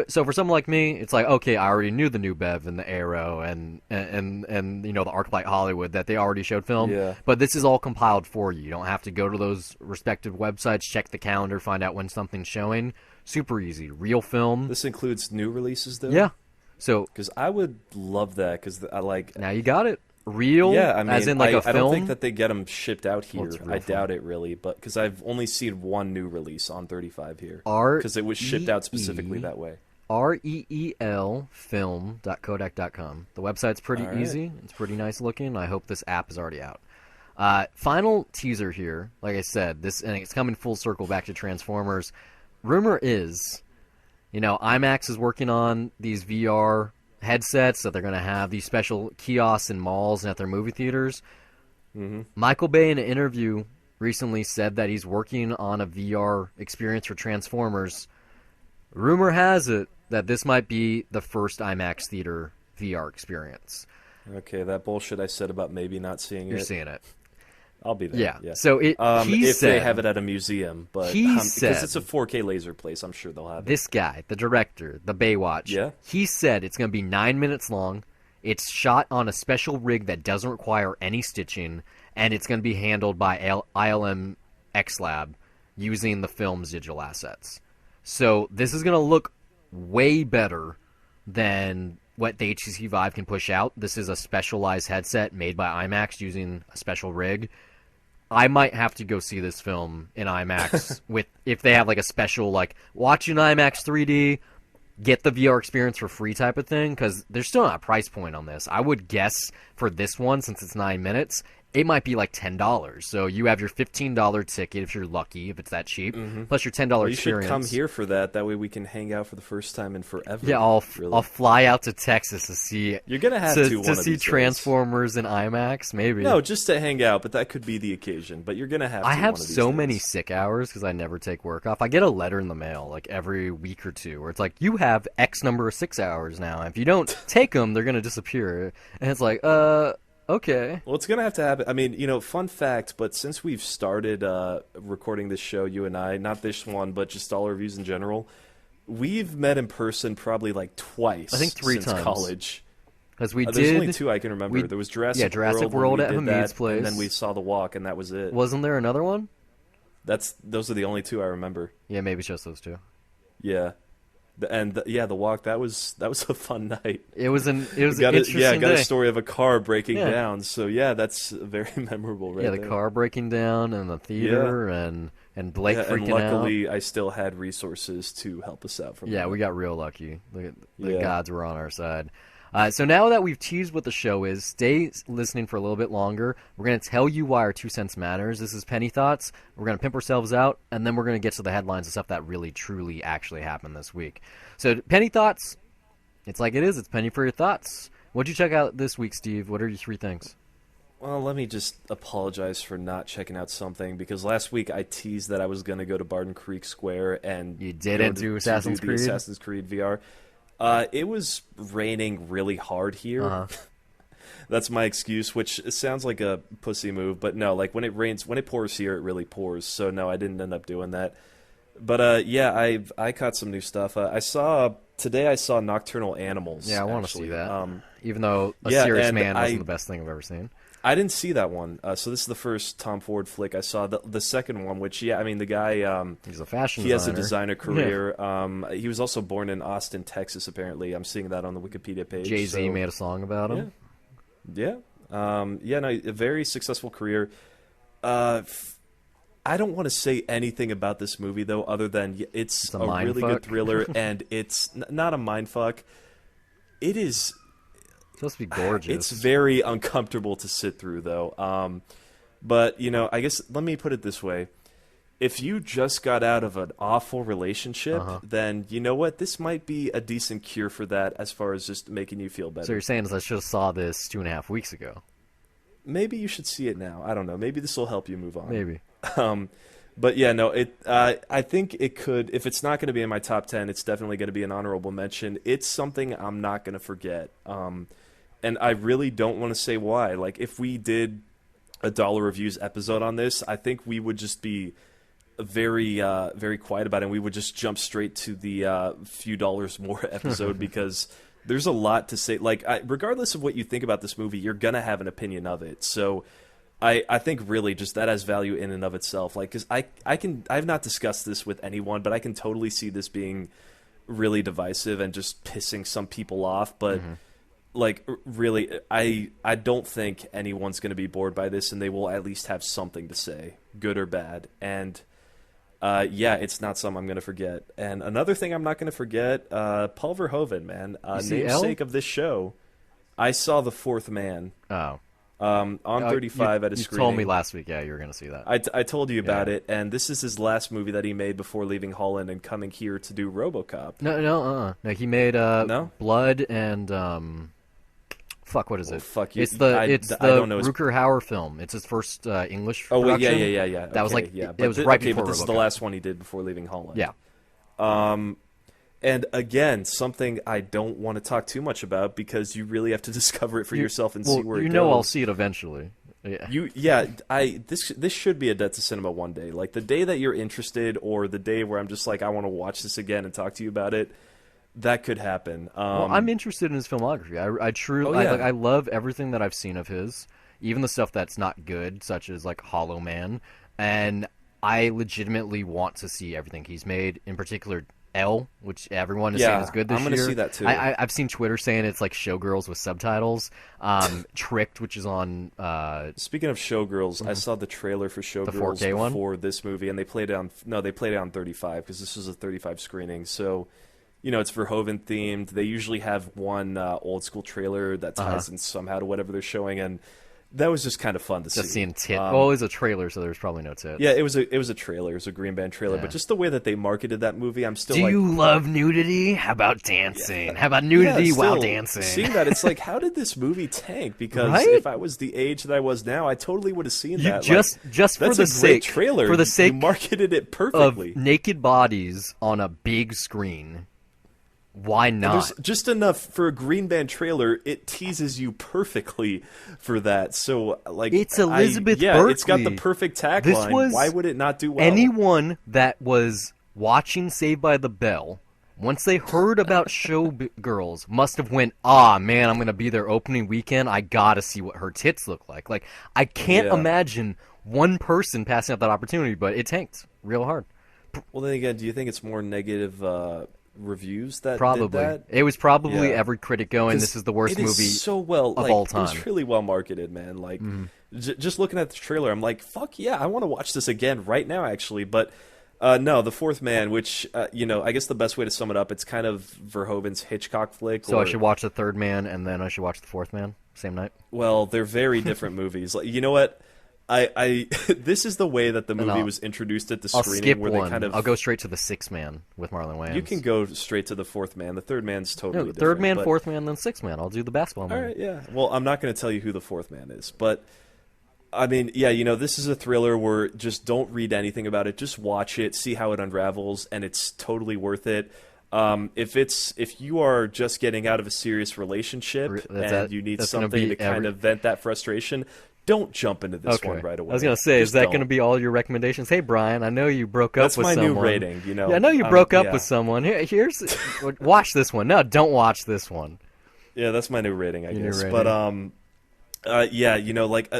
A: So for someone like me, it's like, okay, I already knew the New Bev and the Arrow and you know the ArcLight Hollywood that they already showed film,
B: Yeah.
A: but this is all compiled for you. You don't have to go to those respective websites, check the calendar, find out when something's showing. Super easy. Real Film.
B: This includes new releases, though.
A: Yeah. So
B: Because I would love that. Because I like.
A: now you got it. Real,
B: Yeah, I mean,
A: as in like a
B: I
A: film.
B: don't think that they get them shipped out here.
A: it's real
B: I
A: film.
B: doubt it really, but because I've only seen one new release on 35 here,
A: R
B: because it was shipped out specifically that way.
A: REEL film.kodak.com. The website's pretty
B: All right.
A: easy. It's pretty nice looking. I hope this app is already out. Final teaser here. Like I said, this and it's coming full circle back to Transformers. Rumor is, you know, IMAX is working on these VR headsets that they're going to have these special kiosks in malls and at their movie theaters. Michael Bay, in an interview, recently said that he's working on a VR experience for Transformers. Rumor has it that this might be the first IMAX theater VR experience.
B: Okay, that bullshit I said about maybe not seeing
A: You're
B: it,
A: seeing it.
B: I'll be there.
A: Yeah.
B: Yeah.
A: So he
B: if
A: said,
B: they have it at a museum, but
A: He
B: because
A: said-
B: it's a 4K laser place, I'm sure they'll have it.
A: this guy, the director, the Baywatch,
B: Yeah?
A: he said it's going to be 9 minutes long. It's shot on a special rig that doesn't require any stitching, and it's going to be handled by ILM X Lab using the film's digital assets. So this is going to look way better than what the HTC Vive can push out. This is a specialized headset made by IMAX using a special rig. I might have to go see this film in IMAX with if they have like a special like watch in IMAX 3D, get the VR experience for free type of thing, because there's still not a price point on this. I would guess for this one, since it's 9 minutes, it might be like $10. So you have your $15 ticket if you're lucky, if it's that cheap, plus your $10
B: Well, you should
A: experience.
B: come here for that. That way we can hang out for the first time in forever.
A: Yeah,
B: really.
A: I'll fly out to Texas to see
B: You're gonna have
A: to
B: to one of
A: see
B: these days.
A: Transformers in IMAX. Maybe
B: No, just to hang out, but that could be the occasion. But you're gonna have. To
A: I have
B: one of these
A: so
B: days.
A: many sick hours because I never take work off. I get a letter in the mail like every week or two where it's like, you have X number of 6 hours now. If you don't take them, they're gonna disappear. And it's like, okay.
B: Well, it's gonna have to happen. I mean, you know, fun fact. But since we've started recording this show, you and I, not this one, but just all our reviews in general, we've met in person probably like twice.
A: I think 3
B: since
A: times.
B: college.
A: Because we
B: There's
A: did.
B: only 2 I can remember. There was Jurassic
A: Jurassic
B: World when
A: World
B: we
A: at
B: did
A: Hamid's
B: that,
A: place.
B: and then we saw the walk, and that was it.
A: Wasn't there another one?
B: Those are the only 2 I remember.
A: Yeah, maybe it's just those two.
B: Yeah, the walk, that was a fun night.
A: It was an
B: Got
A: interesting
B: got
A: day.
B: a story of a car breaking
A: Yeah.
B: down. So yeah, that's very memorable, right?
A: Yeah, the
B: there.
A: car breaking down in the theater and Blake
B: Yeah,
A: freaking
B: and luckily,
A: out.
B: I still had resources to help us out from
A: Yeah,
B: that.
A: we got real lucky. The
B: Yeah.
A: gods were on our side. So now that we've teased what the show is, stay listening for a little bit longer. We're going to tell you why our 2 cents matters. This is Penny Thoughts. We're going to pimp ourselves out, and then we're going to get to the headlines and stuff that really, truly, actually happened this week. So Penny Thoughts, it's like it is. It's Penny for your thoughts. What'd you check out this week, Steve? What are your 3 things?
B: Well, let me just apologize for not checking out something, because last week I teased that I was going to go to Barton Creek Square and
A: You didn't do Assassin's Creed?
B: Assassin's Creed VR. It was raining really hard here.
A: Uh-huh.
B: That's my excuse, which sounds like a pussy move, but no, like when it rains, when it pours here, it really pours. So no, I didn't end up doing that. But yeah, I caught some new stuff. Today I saw Nocturnal Animals.
A: Yeah, I want to
B: actually.
A: see that. Even though A
B: yeah,
A: Serious
B: and
A: Man wasn't the best thing I've ever seen.
B: I didn't see that one. So this is the first Tom Ford flick I saw. The second one, which, yeah, I mean, the guy...
A: he's a fashion
B: He
A: designer.
B: has a designer career. Yeah. He was also born in Austin, Texas, apparently. I'm seeing that on the Wikipedia page.
A: Jay-Z made a song about him.
B: Yeah. Yeah, no, a very successful career. I don't want to say anything about this movie, though, other than it's a really good thriller, and it's not a mindfuck. It is...
A: It's supposed to be gorgeous.
B: It's very uncomfortable to sit through, though. But, you know, I guess, let me put it this way. If you just got out of an awful relationship, then, you know what? This might be a decent cure for that, as far as just making you feel better.
A: So you're saying is I should have saw this 2.5 weeks ago?
B: Maybe you should see it now. I don't know. Maybe this will help you move on.
A: Maybe.
B: But yeah, no, I think it could, if it's not going to be in my top 10, it's definitely going to be an honorable mention. It's something I'm not going to forget. And I really don't want to say why. Like, if we did a Dollar Reviews episode on this, I think we would just be very, very quiet about it, and we would just jump straight to the few dollars more episode, because there's a lot to say. Like, regardless of what you think about this movie, you're going to have an opinion of it. So I think really just that has value in and of itself. Like, because I've not discussed this with anyone, but I can totally see this being really divisive and just pissing some people off. But like, really, I don't think anyone's going to be bored by this, and they will at least have something to say, good or bad. And yeah, it's not something I'm going to forget. And another thing I'm not going to forget, Paul Verhoeven, man, namesake of this show. I saw The Fourth Man.
A: Oh.
B: On 35 at a screening.
A: You told me last week, yeah, you were going to see that.
B: I told you about it, and this is his last movie that he made before leaving Holland and coming here to do RoboCop.
A: No, he made Blood and fuck, what is it?
B: Fuck you.
A: It's the Rutger Hauer film. It's his first English production.
B: Oh, yeah.
A: That was like
B: yeah.
A: It was right before
B: but this
A: RoboCop.
B: is the last one he did before leaving Holland.
A: Yeah.
B: And again, something I don't want to talk too much about, because you really have to discover it for yourself and see where it goes.
A: You know, I'll see it eventually. Yeah.
B: This should be a Debt to Cinema one day. Like, the day that you're interested, or the day where I'm just like, I want to watch this again and talk to you about it, that could happen.
A: Well, I'm interested in his filmography. I truly, I love everything that I've seen of his, even the stuff that's not good, such as like Hollow Man, and I legitimately want to see everything he's made. In particular, L, which everyone is saying is good this year.
B: I'm going to see that too.
A: I've seen Twitter saying it's like Showgirls with subtitles. Tricked, which is on...
B: Speaking of Showgirls, I saw the trailer for Showgirls before this movie, and they played it on 35, because this was a 35 screening. So, you know, it's Verhoeven themed. They usually have one old school trailer that ties in somehow to whatever they're showing, and that was just kind of fun to see.
A: Just seeing tit. Well, it was a trailer, so there's probably no tit.
B: Yeah, it was a trailer. It was a Green Band trailer. Yeah. But just the way that they marketed that movie, I'm still like...
A: Do you love nudity? How about dancing? How about nudity while dancing?
B: Seeing that, it's like, how did this movie tank? Because if I was the age that I was now, I totally would have seen that.
A: Just for the sake...
B: trailer.
A: For the sake
B: you marketed it perfectly.
A: Of naked bodies on a big screen. Why not?
B: There's just enough for a Green Band trailer. It teases you perfectly for that. So, like,
A: it's Elizabeth Berkley.
B: It's got the perfect tagline. Why would it not do well?
A: Anyone that was watching Saved by the Bell, once they heard about Showgirls, must have went, man, I'm going to be there opening weekend. I got to see what her tits look like. Like, I can't imagine one person passing up that opportunity, but it tanked real hard.
B: Well, then again, do you think it's more negative reviews that
A: probably
B: did that?
A: It was probably every critic going, this is the worst movie
B: so well,
A: of all time.
B: It was really well marketed, man. Like, just looking at the trailer, I'm like, fuck yeah, I want to watch this again right now, actually. But No, The Fourth Man, which I guess the best way to sum it up, it's kind of Verhoeven's Hitchcock flick.
A: So I
B: Or
A: should watch The Third Man and then I should watch The Fourth Man same night.
B: well, they're very different movies. Like, you know what? I this is the way that the
A: And
B: movie was introduced at the
A: I'll
B: screening,
A: skip
B: where
A: one.
B: they kind of
A: I'll go straight to The Sixth Man with Marlon Wayans.
B: you can go straight to The Fourth Man. The Third Man's totally
A: No,
B: different.
A: Third Man,
B: but-
A: Fourth Man, then Sixth Man. I'll do the basketball
B: All
A: movie.
B: right, yeah. Well, I'm not going to tell you who the Fourth Man is, but I mean, yeah, this is a thriller where just don't read anything about it. Just watch it, see how it unravels, and it's totally worth it. If you are just getting out of a serious relationship and you need
A: that's gonna
B: something
A: be
B: to kind of vent that frustration, don't jump into this one right away.
A: I was gonna say, is
B: Just
A: that
B: don't.
A: gonna be all your recommendations? Hey, Brian, I know you broke up
B: That's
A: with
B: my
A: someone.
B: new rating.
A: Yeah, I know you broke up
B: yeah.
A: with someone. Here's watch this one. No, don't watch this one.
B: Yeah, that's my new rating, I
A: Your new
B: guess.
A: rating.
B: But yeah,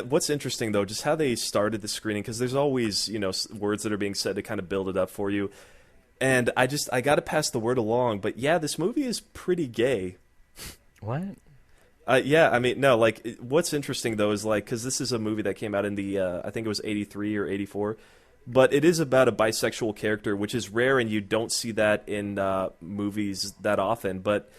B: what's interesting though, just how they started the screening, because there's always words that are being said to kind of build it up for you, and I got to pass the word along. But yeah, this movie is pretty gay.
A: What?
B: Yeah, I mean, no, like what's interesting though is like, because this is a movie that came out in the I think it was 83 or 84. But it is about a bisexual character, which is rare, and you don't see that in movies that often. But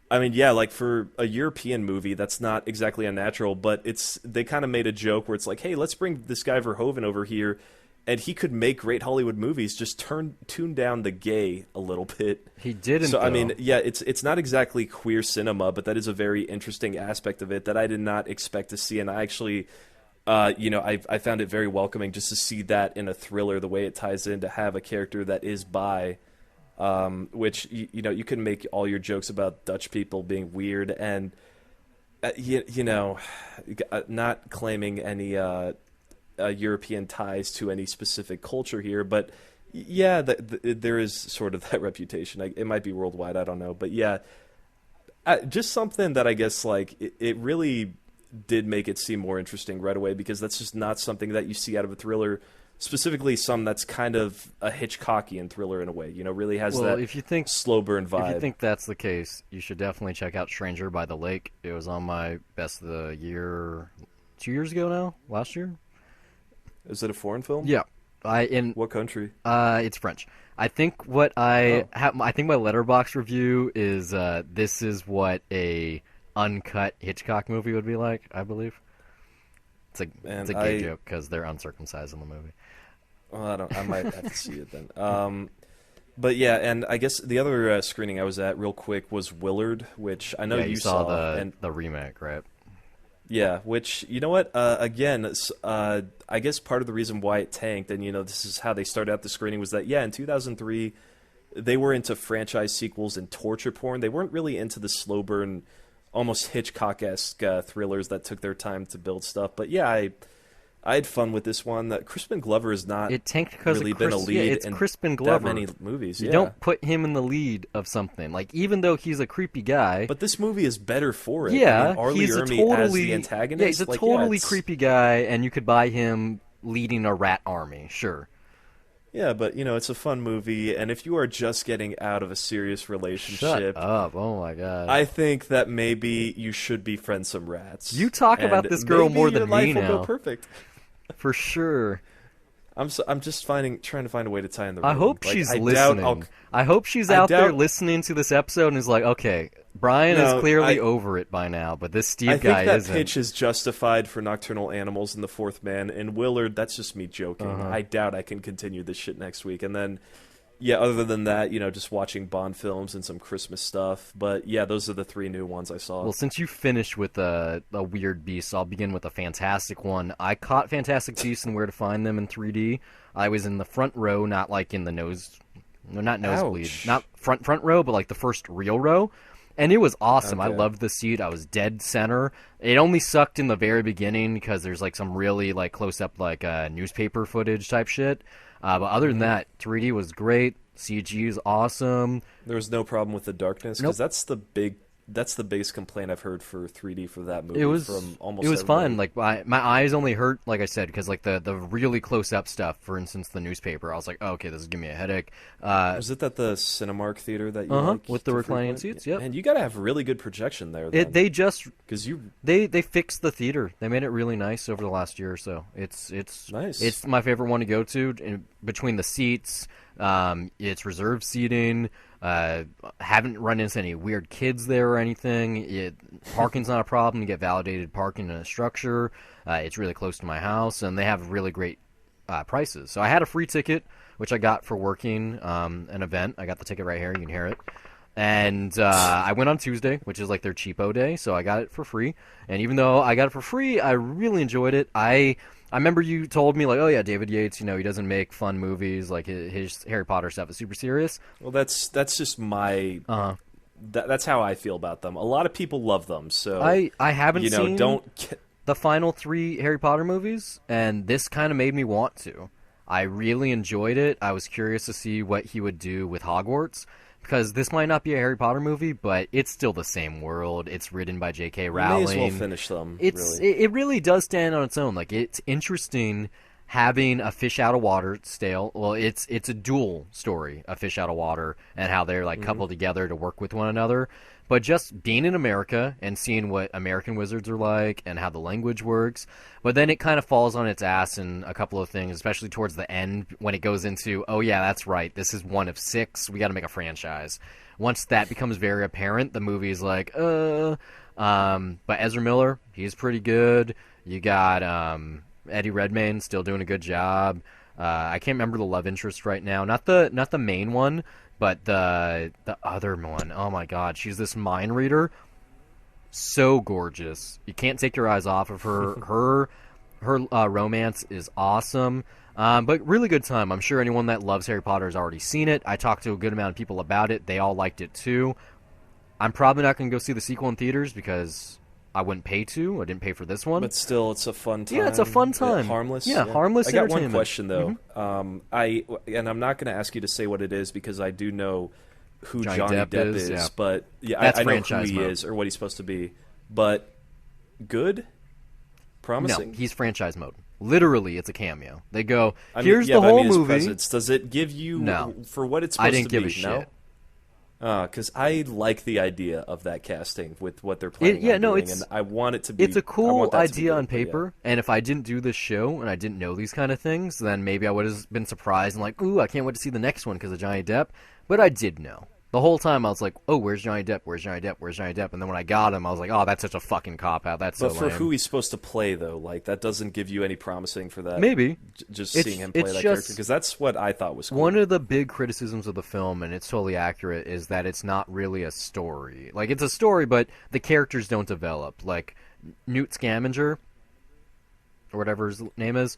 B: I mean, yeah, like for a European movie, that's not exactly unnatural, but they kind of made a joke where it's like, hey, let's bring this guy Verhoeven over here, and he could make great Hollywood movies. Just tune down the gay a little bit.
A: He didn't.
B: So I
A: though.
B: mean, yeah, it's not exactly queer cinema, but that is a very interesting aspect of it that I did not expect to see, and I actually, I found it very welcoming just to see that in a thriller, the way it ties in to have a character that is bi. Which you can make all your jokes about Dutch people being weird and not claiming any European ties to any specific culture here, but yeah, there is sort of that reputation. It might be worldwide, I don't know, but yeah, just something that I guess like it really did make it seem more interesting right away, because that's just not something that you see out of a thriller. Specifically, some that's kind of a Hitchcockian thriller in a way. Really has that
A: if you think
B: slow burn vibe.
A: If you think that's the case, you should definitely check out Stranger by the Lake. It was on my best of the year 2 years ago now, last year.
B: Is it a foreign film?
A: Yeah,
B: What country?
A: It's French. I think what I think my Letterboxd review is this is what a uncut Hitchcock movie would be like. I believe it's a gay joke because they're uncircumcised in the movie.
B: Well, I might have to see it then. But yeah, and I guess the other screening I was at real quick was Willard, which I know you
A: saw
B: and
A: the remake, right?
B: yeah, which you know what? Again, I guess part of the reason why it tanked, and this is how they started out the screening, was that in 2003 they were into franchise sequels and torture porn. They weren't really into the slow burn, almost Hitchcock-esque thrillers that took their time to build stuff. But yeah, I had fun with this one. That Crispin Glover has not
A: It tanked because
B: really
A: of
B: been a lead
A: it's
B: in
A: Crispin Glover.
B: that many movies.
A: You
B: Yeah.
A: don't put him in the lead of something. Like, even though he's a creepy guy.
B: But this movie is better for it.
A: Yeah,
B: I mean, R. Lee
A: he's a
B: Ermey
A: totally
B: as the antagonist.
A: Yeah, he's a
B: like,
A: totally
B: it's-
A: creepy guy, and you could buy him leading a rat army. Sure.
B: Yeah, but it's a fun movie, and if you are just getting out of a serious relationship,
A: Shut up! Oh my god.
B: I think that maybe you should befriend some rats.
A: You talk about
B: And
A: this girl
B: maybe
A: more than
B: your life
A: me
B: will
A: now.
B: go perfect.
A: For sure.
B: I'm just trying to find a way to tie in the.
A: I
B: ring.
A: hope
B: Like,
A: she's
B: I doubt
A: listening. I hope she's
B: I
A: out there
B: doubt-
A: listening to this episode and is like, okay, Brian
B: No,
A: is clearly
B: I-
A: over it by now, but this Steve
B: I think
A: guy
B: that
A: isn't.
B: pitch is justified for Nocturnal Animals and The Fourth Man. And Willard, that's just me joking. I doubt I can continue this shit next week. And then, yeah, other than that, just watching Bond films and some Christmas stuff. But yeah, those are the three new ones I saw.
A: Well, since you finished with a weird beast, I'll begin with a fantastic one. I caught Fantastic Beasts and Where to Find Them in 3D. I was in the front row, not like in the nose, no, not nosebleed,
B: Ouch.
A: not front row, but like the first real row. And it was awesome. I
B: Okay.
A: loved the seat. I was dead center. It only sucked in the very beginning because there's like some really like close up like newspaper footage type shit. But other than that, 3D was great. CG is awesome.
B: There was no problem with the darkness,
A: Nope.
B: because that's the big that's the biggest complaint I've heard for 3D for that
A: It
B: movie
A: was
B: from
A: it
B: almost
A: was
B: everybody.
A: fun. Like my eyes only hurt, like I said, because like the really close up stuff. For instance, the newspaper. I was like, oh, okay, this is giving me a headache.
B: Was it at the Cinemark theater that you like
A: With the
B: to
A: reclining
B: frequent?
A: seats. Yep.
B: Man, you got to have really good projection there
A: It
B: then,
A: they just
B: because you
A: they fixed the theater. They made it really nice over the last year or so.
B: nice.
A: It's my favorite one to go to. In between the seats, it's reserved seating. Haven't run into any weird kids there or anything. Parking's not a problem. You get validated parking in a structure. It's really close to my house, and they have really great prices. So I had a free ticket, which I got for working an event. I got the ticket right here. You can hear it. And I went on Tuesday, which is like their cheapo day, so I got it for free. And even though I got it for free, I really enjoyed it. I remember you told me like, oh yeah, David Yates, he doesn't make fun movies. Like his Harry Potter stuff is super serious.
B: Well, that's just my that's how I feel about them. A lot of people love them, so
A: I haven't seen
B: don't.
A: the final 3 Harry Potter movies, and this kind of made me want to. I really enjoyed it. I was curious to see what he would do with Hogwarts. Because this might not be a Harry Potter movie, but it's still the same world. It's written by J.K. Rowling.
B: May as well finish them.
A: It really does stand on its own. Like it's interesting having a fish out of water tale. Well, it's a dual story, a fish out of water, and how they're like coupled together to work with one another. But just being in America and seeing what American wizards are like and how the language works. But then it kind of falls on its ass in a couple of things, especially towards the end when it goes into, oh yeah, that's right, this is one of 6, we got to make a franchise. Once that becomes very apparent, the movie's like, but Ezra Miller, he's pretty good. You got Eddie Redmayne still doing a good job. I can't remember the love interest right now. Not the main one, but the other one. Oh my god, she's this mind reader. So gorgeous. You can't take your eyes off of her. Her romance is awesome. But really good time. I'm sure anyone that loves Harry Potter has already seen it. I talked to a good amount of people about it. They all liked it too. I'm probably not going to go see the sequel in theaters because I wouldn't pay to. I didn't pay for this one.
B: But still, it's a fun time.
A: Yeah, it's a fun time.
B: Harmless.
A: Yeah, harmless
B: I got one
A: entertainment.
B: question though. And I'm not going to ask you to say what it is because I do know who Johnny Depp is.
A: Yeah.
B: But yeah,
A: That's
B: I know who
A: franchise
B: he
A: mode.
B: is or what he's supposed to be. But good,
A: No,
B: promising.
A: he's franchise mode. Literally, it's a cameo. They go,
B: I mean,
A: here's
B: yeah,
A: the
B: but I
A: whole
B: mean his
A: movie.
B: presence. Does it give you
A: No.
B: for what it's supposed
A: I didn't
B: to
A: give
B: be?
A: a shit.
B: No. Because I like the idea of that casting with what they're planning on doing, and I want it to be.
A: It's a
B: I
A: cool
B: want that to be
A: idea
B: good,
A: on
B: but yeah.
A: paper, and if I didn't do this show and I didn't know these kind of things, then maybe I would have been surprised and like, ooh, I can't wait to see the next one because of Johnny Depp. But I did know. The whole time I was like, oh, where's Johnny Depp? Where's Johnny Depp? Where's Johnny Depp? And then when I got him, I was like, oh, that's such a fucking cop-out. That's so
B: But for
A: lame.
B: who he's supposed to play, though, like that doesn't give you any promising for that.
A: Maybe.
B: Just
A: It's-
B: seeing him play
A: it's
B: that
A: just-
B: character, because that's what I thought was cool.
A: One of the big criticisms of the film, and it's totally accurate, is that it's not really a story. Like, it's a story, but the characters don't develop. Like, Newt Scamander, or whatever his name is,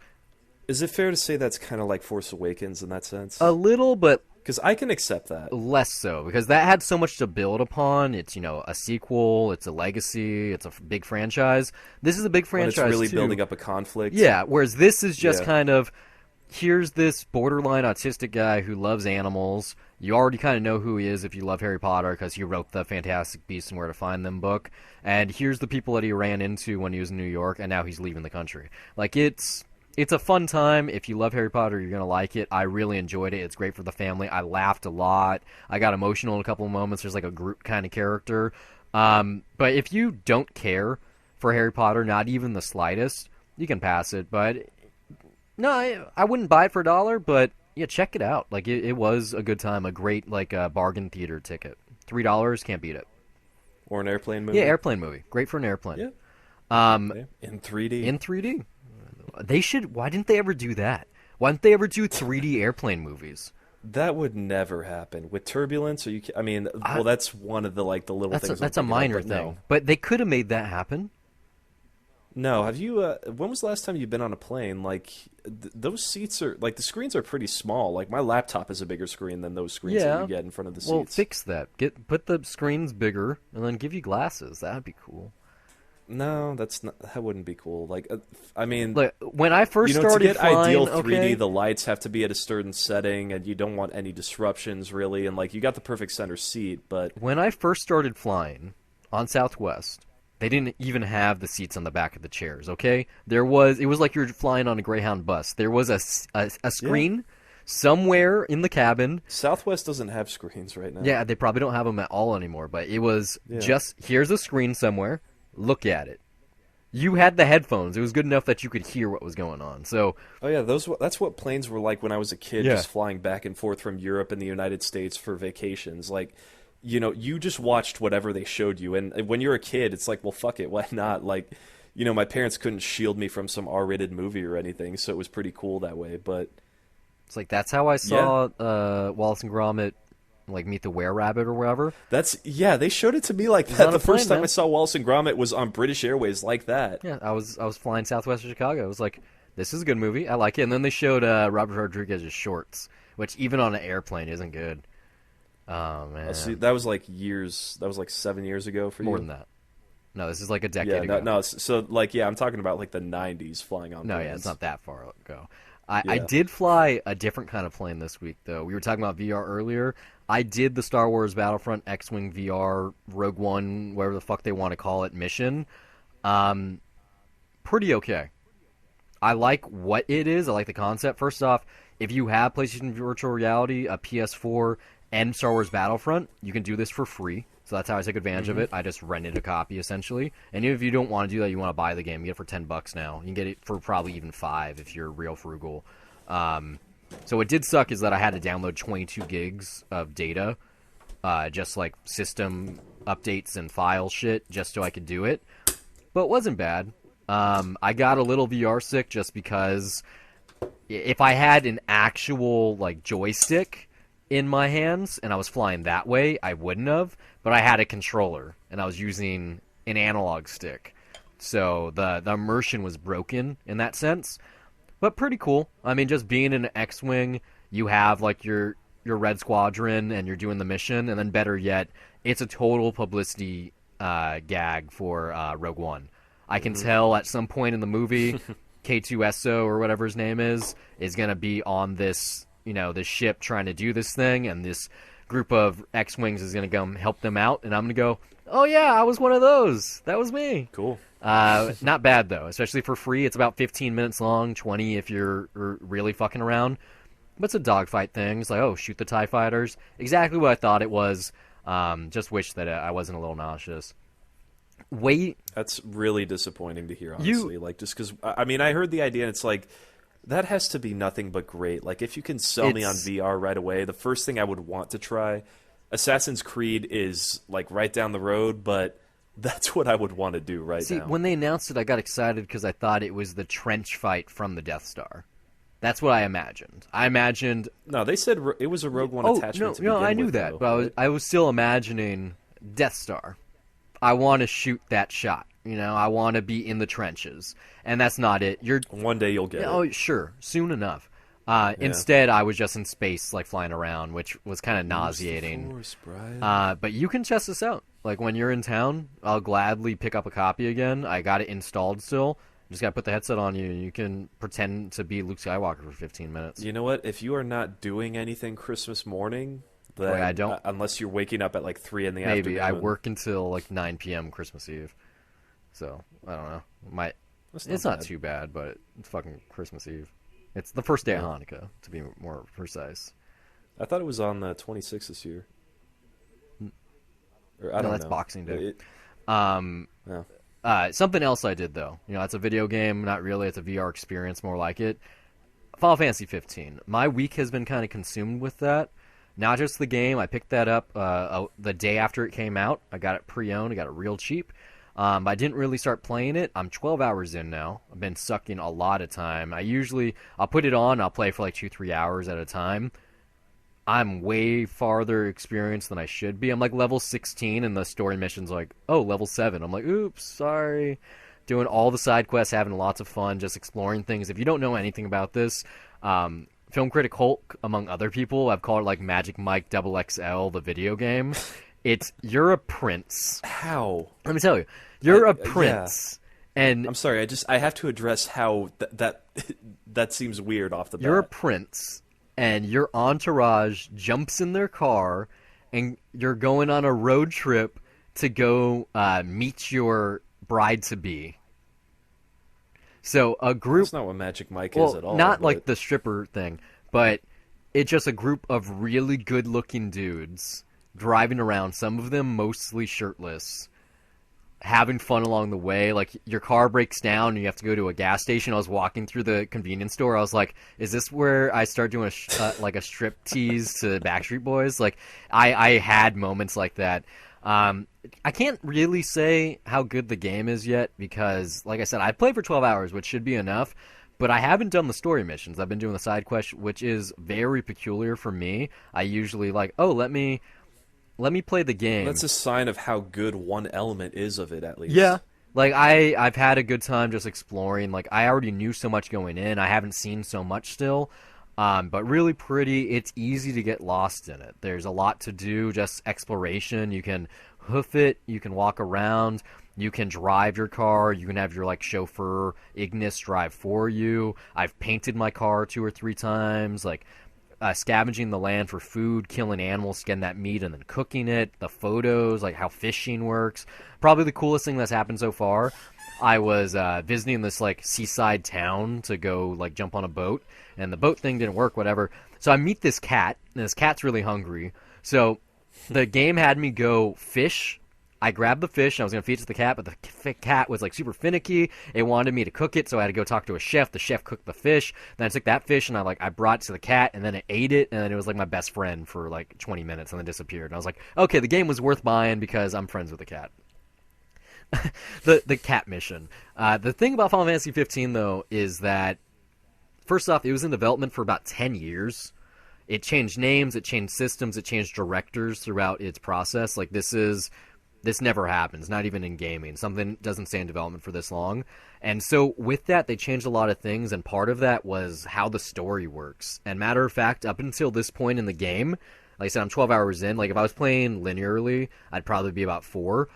B: Is it fair to say that's kind of like Force Awakens in that sense?
A: a little, but
B: Because I can accept that.
A: less so, because that had so much to build upon. It's, a sequel, it's a legacy, it's a big franchise. This is a big
B: When
A: franchise,
B: it's really
A: too.
B: building up a conflict.
A: Yeah, whereas this is just
B: Yeah.
A: kind of, here's this borderline autistic guy who loves animals. You already kind of know who he is if you love Harry Potter because he wrote the Fantastic Beasts and Where to Find Them book. And here's the people that he ran into when he was in New York, and now he's leaving the country. Like, it's a fun time. If you love Harry Potter, you're going to like it. I really enjoyed it. It's great for the family. I laughed a lot. I got emotional in a couple of moments. There's like a group kind of character. But if you don't care for Harry Potter, not even the slightest, you can pass it. But no, I wouldn't buy it for $1, but yeah, check it out. Like, it was a good time. A great, like, bargain theater ticket. $3, can't beat it.
B: Or an airplane movie.
A: Yeah, airplane movie. Great for an airplane.
B: Yeah. Yeah. In 3D.
A: In 3D. They should. Why didn't they ever do that? Why didn't they ever do 3D airplane movies?
B: That would never happen with turbulence. Or you? I mean, well, that's one of the the little things.
A: That's a minor thing.
B: No.
A: But they could have made that happen.
B: No, have you? When was the last time you've been on a plane? Like those seats are the screens are pretty small. Like my laptop is a bigger screen than those screens that
A: Yeah.
B: you get in front of the seats.
A: Well, fix that. Put the screens bigger, and then give you glasses. That'd be cool.
B: No, that wouldn't be cool. Like, I mean,
A: Like when I first
B: to
A: started
B: get
A: flying,
B: ideal 3D,
A: okay,
B: the lights have to be at a certain setting, and you don't want any disruptions really. And like, you got the perfect center seat, but
A: when I first started flying, on Southwest, they didn't even have the seats on the back of the chairs, okay? It was like you're flying on a Greyhound bus. There was a
B: Yeah.
A: screen somewhere in the cabin.
B: Southwest doesn't have screens right now.
A: Yeah, they probably don't have them at all anymore, but it was
B: Yeah.
A: just, here's a screen somewhere, look at it. You had the headphones. It was good enough that you could hear what was going on. So,
B: Oh yeah, that's what planes were like when I was a kid,
A: yeah.
B: just flying back and forth from Europe and the United States for vacations. Like, you just watched whatever they showed you, and when you're a kid, it's like, well, fuck it, why not? Like, my parents couldn't shield me from some R-rated movie or anything, so it was pretty cool that way. But
A: it's like that's how I
B: yeah,
A: saw Wallace and Gromit, like Meet the Were-Rabbit or whatever.
B: they showed it to me like
A: was
B: that.
A: on
B: The
A: a plane,
B: first time
A: man.
B: I saw Wallace and Gromit was on British Airways like that.
A: Yeah, I was flying Southwest of Chicago. I was like, this is a good movie. I like it. And then they showed Robert Rodriguez's shorts, which even on an airplane isn't good. Oh man,
B: See, that was like years. That was like 7 years ago for
A: more
B: you.
A: than that. No, this is like a decade
B: Yeah,
A: ago.
B: no. So like, yeah, I'm talking about like the '90s flying on
A: No,
B: planes.
A: yeah, it's not that far ago. I
B: Yeah.
A: did fly a different kind of plane this week, though. We were talking about VR earlier. I did the Star Wars Battlefront X-Wing VR Rogue One, whatever the fuck they want to call it, mission. Pretty okay. I like what it is. I like the concept. First off, if you have PlayStation Virtual Reality, a PS4, and Star Wars Battlefront, you can do this for free. So that's how I took advantage of it. I just rented a copy essentially. And even if you don't want to do that, you want to buy the game, you get it for $10 now. You can get it for probably even $5 if you're real frugal. So what did suck is that I had to download 22 gigs of data, just like system updates and file shit, just so I could do it. But it wasn't bad. I got a little VR sick just because if I had an actual like joystick in my hands and I was flying that way, I wouldn't have. But I had a controller and I was using an analog stick, so the immersion was broken in that sense. But pretty cool. I mean, just being in an X-wing, you have like your Red Squadron and you're doing the mission, and then better yet, it's a total publicity gag for Rogue One. I can tell at some point in the movie, K2SO or whatever his name is going to be on this, this ship trying to do this thing, and this group of X-Wings is going to come help them out, and I'm going to go, oh yeah, I was one of those. That was me.
B: Cool.
A: Not bad, though, especially for free. It's about 15 minutes long, 20 if you're really fucking around. But it's a dogfight thing. It's like, oh, shoot the TIE fighters. Exactly what I thought it was. Just wish that I wasn't a little nauseous. Wait.
B: That's really disappointing to hear, honestly. Like, just because, I mean, I heard the idea, and it's like, that has to be nothing but great. Like, if you can sell me on VR right away, the first thing I would want to try, Assassin's Creed is, like, right down the road, but that's what I would want to do right now.
A: See, when they announced it, I got excited because I thought it was the trench fight from the Death Star. That's what I imagined.
B: No, they said it was a Rogue One attachment to begin
A: I knew
B: with,
A: that,
B: though,
A: but
B: right?
A: I was still imagining Death Star. I want to shoot that shot. I want to be in the trenches, and that's not it.
B: One day you'll get it.
A: Oh, sure, soon enough. Instead, I was just in space, like flying around, which was kind of nauseating.
B: Force, Brian.
A: But you can test this out. Like when you're in town, I'll gladly pick up a copy again. I got it installed still. You just gotta put the headset on you, and you can pretend to be Luke Skywalker for 15 minutes.
B: You know what? If you are not doing anything Christmas morning, then
A: Wait, I don't.
B: Unless you're waking up at like 3 in the
A: Maybe
B: afternoon.
A: I work until like 9 p.m. Christmas Eve, so I don't know. It's not
B: bad.
A: too bad, but it's fucking Christmas Eve. It's the first day of Hanukkah, to be more precise.
B: I thought it was on the 26th this year. Or, I don't
A: that's
B: know.
A: Boxing Day.
B: Yeah.
A: Something else I did though. It's a video game, not really. It's a VR experience, more like it. Final Fantasy 15. My week has been kind of consumed with that. Not just the game. I picked that up the day after it came out. I got it pre-owned. I got it real cheap. I didn't really start playing it. I'm 12 hours in now. I've been sucking a lot of time. I'll put it on. I'll play for like 2-3 hours at a time. I'm way farther experienced than I should be. I'm like level 16, and the story mission's like, oh, level 7. I'm like, oops, sorry. Doing all the side quests, having lots of fun, just exploring things. If you don't know anything about this, Film Critic Hulk, among other people, I've called it like Magic Mike XXL, the video game. You're a prince.
B: How?
A: Let me tell you. You're a prince.
B: Yeah.
A: And
B: I'm sorry, I have to address how that seems weird off the bat.
A: you're a prince, and your entourage jumps in their car, and you're going on a road trip to go meet your bride to be. So a group,
B: That's not what Magic Mike is
A: well,
B: at all.
A: not
B: But
A: like the stripper thing, but it's just a group of really good-looking dudes driving around. Some of them mostly shirtless, having fun along the way. Like your car breaks down and you have to go to a gas station. I was walking through the convenience store. I was like, "Is this where I start doing like a strip tease to Backstreet Boys?" Like I had moments like that. I can't really say how good the game is yet because, like I said, I played for 12 hours, which should be enough. But I haven't done the story missions. I've been doing the side quest, which is very peculiar for me. I usually like, oh, let me play the game.
B: that's a sign of how good one element is of it, at least.
A: Yeah. Like I've had a good time just exploring. Like I already knew so much going in. I haven't seen so much still. But really pretty. It's easy to get lost in it. There's a lot to do, just exploration. You can hoof it, you can walk around, you can drive your car, you can have your like chauffeur Ignis drive for you. I've painted my car 2 or 3 times, like scavenging the land for food, killing animals, getting that meat, and then cooking it. The photos, like how fishing works. Probably the coolest thing that's happened so far. I was visiting this like seaside town to go like jump on a boat, and the boat thing didn't work. Whatever. So I meet this cat, and this cat's really hungry. So the game had me go fish. I grabbed the fish and I was going to feed it to the cat, but the cat was like super finicky. It wanted me to cook it, so I had to go talk to a chef. The chef cooked the fish. Then I took that fish and I brought it to the cat, and then it ate it, and then it was like my best friend for like 20 minutes and then disappeared. And I was like, okay, the game was worth buying because I'm friends with the cat. the cat mission. The thing about Final Fantasy 15 though is that first off, it was in development for about 10 years. It changed names, it changed systems, it changed directors throughout its process. Like this never happens, not even in gaming. Something doesn't stay in development for this long. And so with that, they changed a lot of things, and part of that was how the story works. And matter of fact, up until this point in the game, like I said, I'm 12 hours in. Like if I was playing linearly, I'd probably be about 4.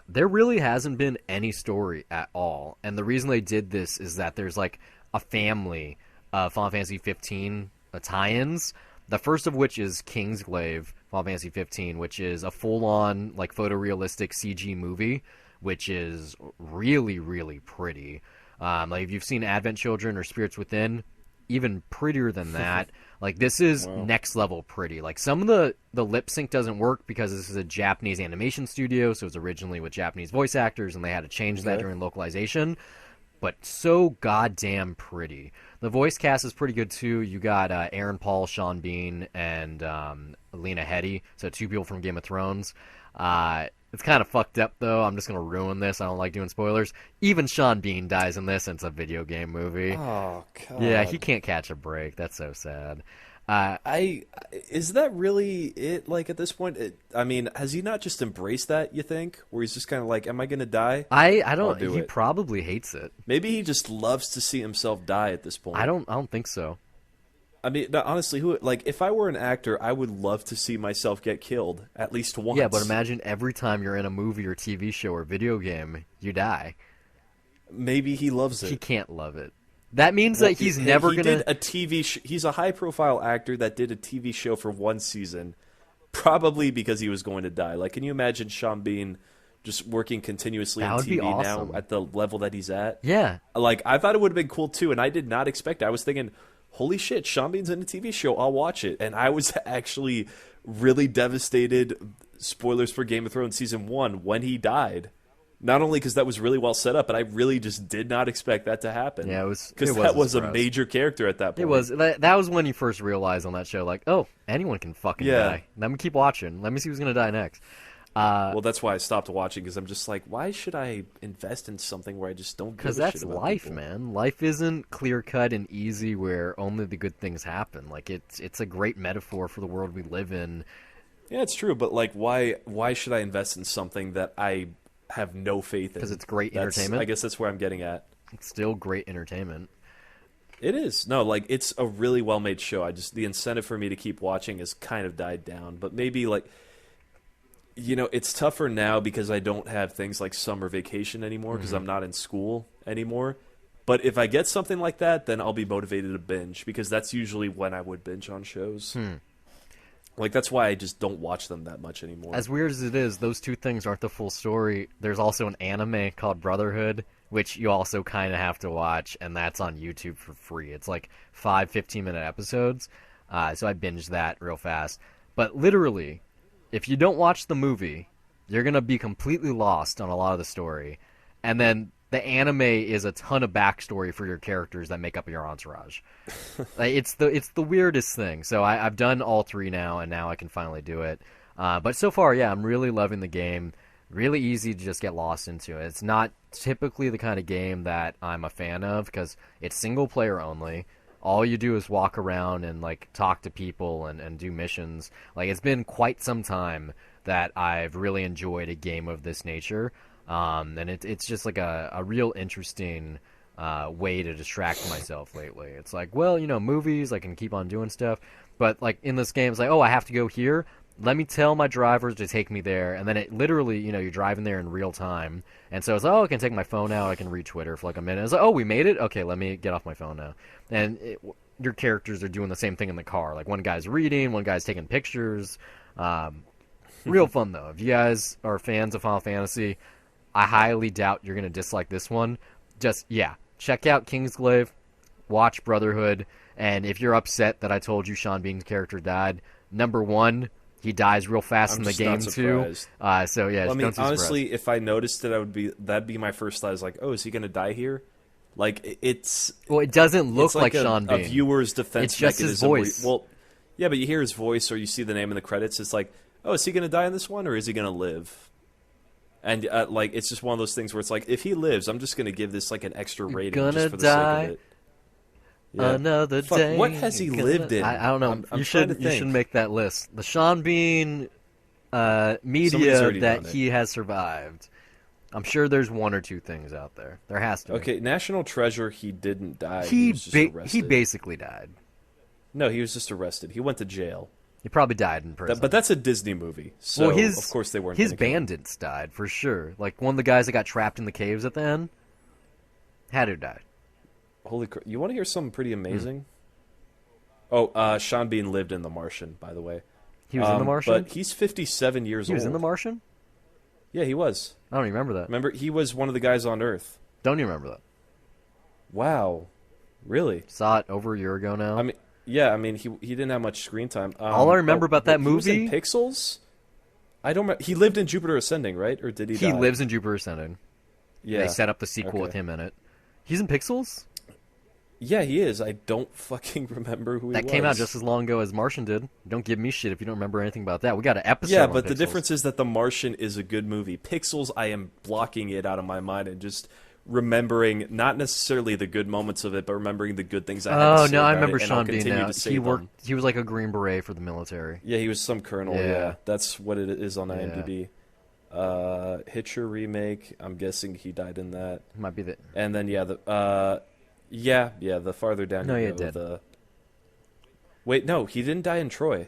A: There really hasn't been any story at all. And the reason they did this is that there's like a family of Final Fantasy 15 tie-ins. The first of which is Kingsglaive, Final Fantasy 15, which is a full-on like photorealistic CG movie, which is really, really pretty. Like if you've seen Advent Children or Spirits Within, even prettier than that. Like this is next level pretty. Like some of the lip sync doesn't work because this is a Japanese animation studio, so it was originally with Japanese voice actors, and they had to change that during localization. But so goddamn pretty. The voice cast is pretty good too. You got Aaron Paul, Sean Bean, and Lena Headey, so 2 people from Game of Thrones. It's kind of fucked up though. I'm just gonna ruin this. I don't like doing spoilers. Even Sean Bean dies in this, and it's a video game movie.
B: Oh god.
A: Yeah, he can't catch a break. That's so sad.
B: Is that really it? Like at this point, I mean, has he not just embraced that? You think, where he's just kind of like, "Am I going to die?"
A: I don't.
B: Do
A: He
B: it.
A: probably hates it.
B: Maybe he just loves to see himself die at this point.
A: I don't think so.
B: I mean, no, honestly, if I were an actor, I would love to see myself get killed at least once.
A: Yeah, but imagine every time you're in a movie or TV show or video game, you die.
B: Maybe he loves it.
A: He can't love it. That means that he's never
B: he
A: gonna.
B: Did a TV. He's a high-profile actor that did a TV show for 1 season, probably because he was going to die. Like, can you imagine Sean Bean just working continuously
A: That
B: on
A: would be
B: TV
A: awesome.
B: now at the level that he's at?
A: Yeah.
B: Like, I thought it would have been cool too, and I did not expect it. I was thinking, holy shit, Sean Bean's in a TV show. I'll watch it. And I was actually really devastated. Spoilers for Game of Thrones season 1 when he died. Not only because that was really well set up, but I really just did not expect that to happen.
A: Yeah, it was
B: because that was a major character at that point.
A: It was that was when you first realized on that show, like, oh, anyone can fucking die. Let me keep watching. Let me see who's gonna die next.
B: Well, that's why I stopped watching, because I'm just like, why should I invest in something where I just don't?
A: Because that's life, man. Life isn't clear cut and easy where only the good things happen. Like it's a great metaphor for the world we live in.
B: Yeah, it's true, but like, why should I invest in something that I have no faith in?
A: Because it's great entertainment.
B: I guess that's where I'm getting at.
A: It's still great entertainment.
B: It is. No, like, it's a really well-made show. The incentive for me to keep watching has kind of died down. But maybe, like, you know, it's tougher now because I don't have things like summer vacation anymore because I'm not in school anymore. But if I get something like that, then I'll be motivated to binge, because that's usually when I would binge on shows. Like that's why I just don't watch them that much anymore.
A: As weird as it is, those two things aren't the full story. There's also an anime called Brotherhood, which you also kind of have to watch, and that's on YouTube for free. It's like 15-minute episodes, so I binged that real fast. But literally, if you don't watch the movie, you're going to be completely lost on a lot of the story. And then the anime is a ton of backstory for your characters that make up your entourage. Like, it's the weirdest thing. So I've done all three now, and now I can finally do it. But so far, yeah, I'm really loving the game. Really easy to just get lost into it. It's not typically the kind of game that I'm a fan of because it's single player only. All you do is walk around and like talk to people and do missions. Like it's been quite some time that I've really enjoyed a game of this nature. And it's just like a real interesting way to distract myself lately. It's like, well, movies, I can keep on doing stuff. But like in this game, it's like, oh, I have to go here. Let me tell my drivers to take me there. And then it literally, you're driving there in real time. And so it's, oh, I can take my phone out. I can read Twitter for like a minute. It's like, oh, we made it? Okay, let me get off my phone now. And your characters are doing the same thing in the car. Like one guy's reading, one guy's taking pictures. Real fun, though. If you guys are fans of Final Fantasy, I highly doubt you're going to dislike this one. Just, yeah, check out Kingsglaive, watch Brotherhood, and if you're upset that I told you Sean Bean's character died, number one, he dies real fast in the game too. So yeah,
B: well, I mean,
A: don't
B: honestly, if I noticed it, that'd be my first thought. Is like, oh, is he going to die here? Like it's
A: it doesn't look like Sean Bean.
B: A viewer's defense
A: it's just
B: mechanism.
A: His voice.
B: Well, yeah, but you hear his voice or you see the name in the credits. It's like, oh, is he going to die in this one or is he going to live? And like it's just one of those things where it's like, if he lives, I'm just going to give this like an extra rating just for the sake of it.
A: Yeah. Another day.
B: What has he lived in?
A: I don't know.
B: I'm
A: you should make that list. The Sean Bean media that he has survived. I'm sure there's one or two things out there. There has to be.
B: Okay, National Treasure, he didn't die. He was just arrested.
A: He basically died.
B: No, he was just arrested. He went to jail.
A: He probably died in prison.
B: But that's a Disney movie, so of course they weren't.
A: His bandits died for sure. Like one of the guys that got trapped in the caves at the end had to die.
B: Holy crap! You want to hear something pretty amazing? Oh, Sean Bean lived in The Martian, by the way.
A: He was in The Martian?
B: But he's 57 years old.
A: He was in The Martian?
B: Yeah, he was.
A: I don't even remember that.
B: Remember, he was one of the guys on Earth.
A: Don't even remember that.
B: Wow. Really?
A: Saw it over a year ago now.
B: I mean, he didn't have much screen time.
A: All I remember about that movie...
B: He was in Pixels? I don't remember. He lived in Jupiter Ascending, right? Or did he die?
A: He lives in Jupiter Ascending.
B: Yeah.
A: They set up the sequel with him in it. He's in Pixels?
B: Yeah, he is. I don't fucking remember who he was.
A: That came out just as long ago as Martian did. Don't give me shit if you don't remember anything about that. We got an episode
B: Yeah,
A: on
B: but
A: Pixels.
B: the difference is that The Martian is a good movie. Pixels, I am blocking it out of my mind and just remembering not necessarily the good moments of it, but remembering the good things I had to say
A: I
B: about
A: remember
B: it,
A: Sean Bean now.
B: He worked.
A: He was like a Green Beret for the military.
B: Yeah, he was some colonel. Yeah, that's what it is on IMDb.
A: Yeah.
B: Hitcher remake. I'm guessing he died in that.
A: Might be the.
B: And then the farther down.
A: No,
B: you
A: he
B: go,
A: did.
B: Wait, no, he didn't die in Troy.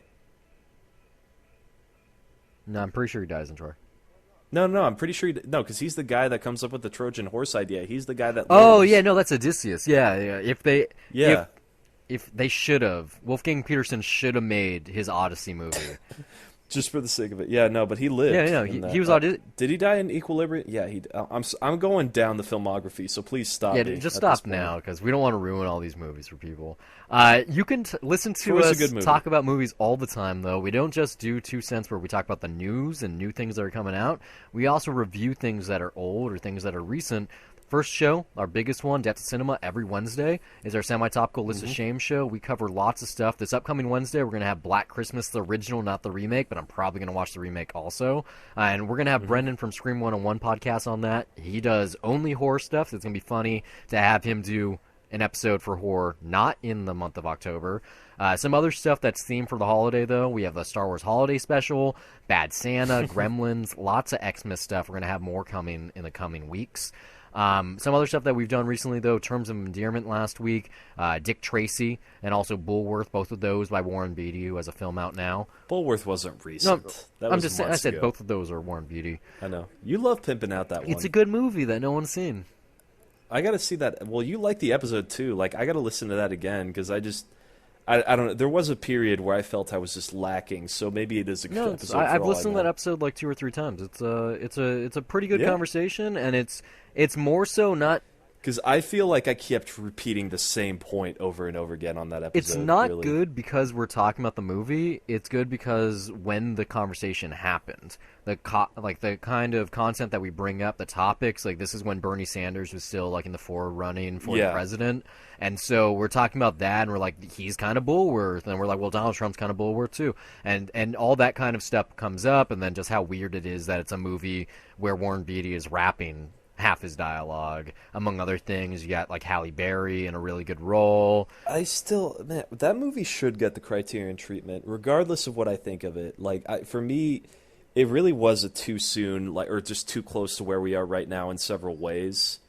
A: No, I'm pretty sure he dies in Troy.
B: No, I'm pretty sure because he's the guy that comes up with the Trojan horse idea. He's the guy that.
A: Oh
B: lives.
A: yeah, no, that's Odysseus. Yeah. If they should have, Wolfgang Peterson should have made his Odyssey movie.
B: Just for the sake of it. Yeah, no, but he lived.
A: Yeah, he was
B: Did he die in Equilibrium? Yeah, I'm going down the filmography, so please stop.
A: Yeah, just stop now because we don't want to ruin all these movies for people. You can listen to us talk about movies all the time, though. We don't just do 2 cents where we talk about the news and new things that are coming out. We also review things that are old or things that are recent. First show, our biggest one, Death to Cinema, every Wednesday, is our semi-topical List of Shame show. We cover lots of stuff. This upcoming Wednesday, we're going to have Black Christmas, the original, not the remake, but I'm probably going to watch the remake also. And we're going to have Brendan from Scream 101 podcast on that. He does only horror stuff, so it's going to be funny to have him do an episode for horror, not in the month of October. Some other stuff that's themed for the holiday, though. We have a Star Wars Holiday Special, Bad Santa, Gremlins, lots of Xmas stuff. We're going to have more coming in the coming weeks. Some other stuff that we've done recently, though, Terms of Endearment last week, Dick Tracy, and also Bulworth, both of those by Warren Beatty, who has a film out now.
B: Bulworth wasn't recent.
A: No,
B: that
A: I'm
B: was
A: just saying, I said
B: ago.
A: both of those are Warren Beatty.
B: I know. You love pimping out that one.
A: It's a good movie that no one's seen.
B: I got to see that. Well, you like the episode, too. Like, I got to listen to that again, because I don't know. There was a period where I felt I was just lacking, so maybe it is a good
A: No,
B: episode for
A: I've
B: all I
A: listened to that
B: know.
A: episode like 2 or 3 times. It's a pretty good
B: Yeah,
A: conversation, and it's more so not.
B: because I feel like I kept repeating the same point over and over again on that
A: It's
B: episode.
A: not
B: Really.
A: good because we're talking about the movie. It's good because when the conversation happened, like the kind of content that we bring up, the topics, like this is when Bernie Sanders was still like in the forerunning for the
B: Yeah.
A: president, and so we're talking about that, and we're like, he's kind of Bulworth, and we're like, well, Donald Trump's kind of Bulworth too, and all that kind of stuff comes up, and then just how weird it is that it's a movie where Warren Beatty is rapping half his dialogue. Among other things, you got like Halle Berry in a really good role.
B: I still, man, that movie should get the Criterion treatment, regardless of what I think of it. Like, for me, it really was a too soon, like, or just too close to where we are right now in several ways.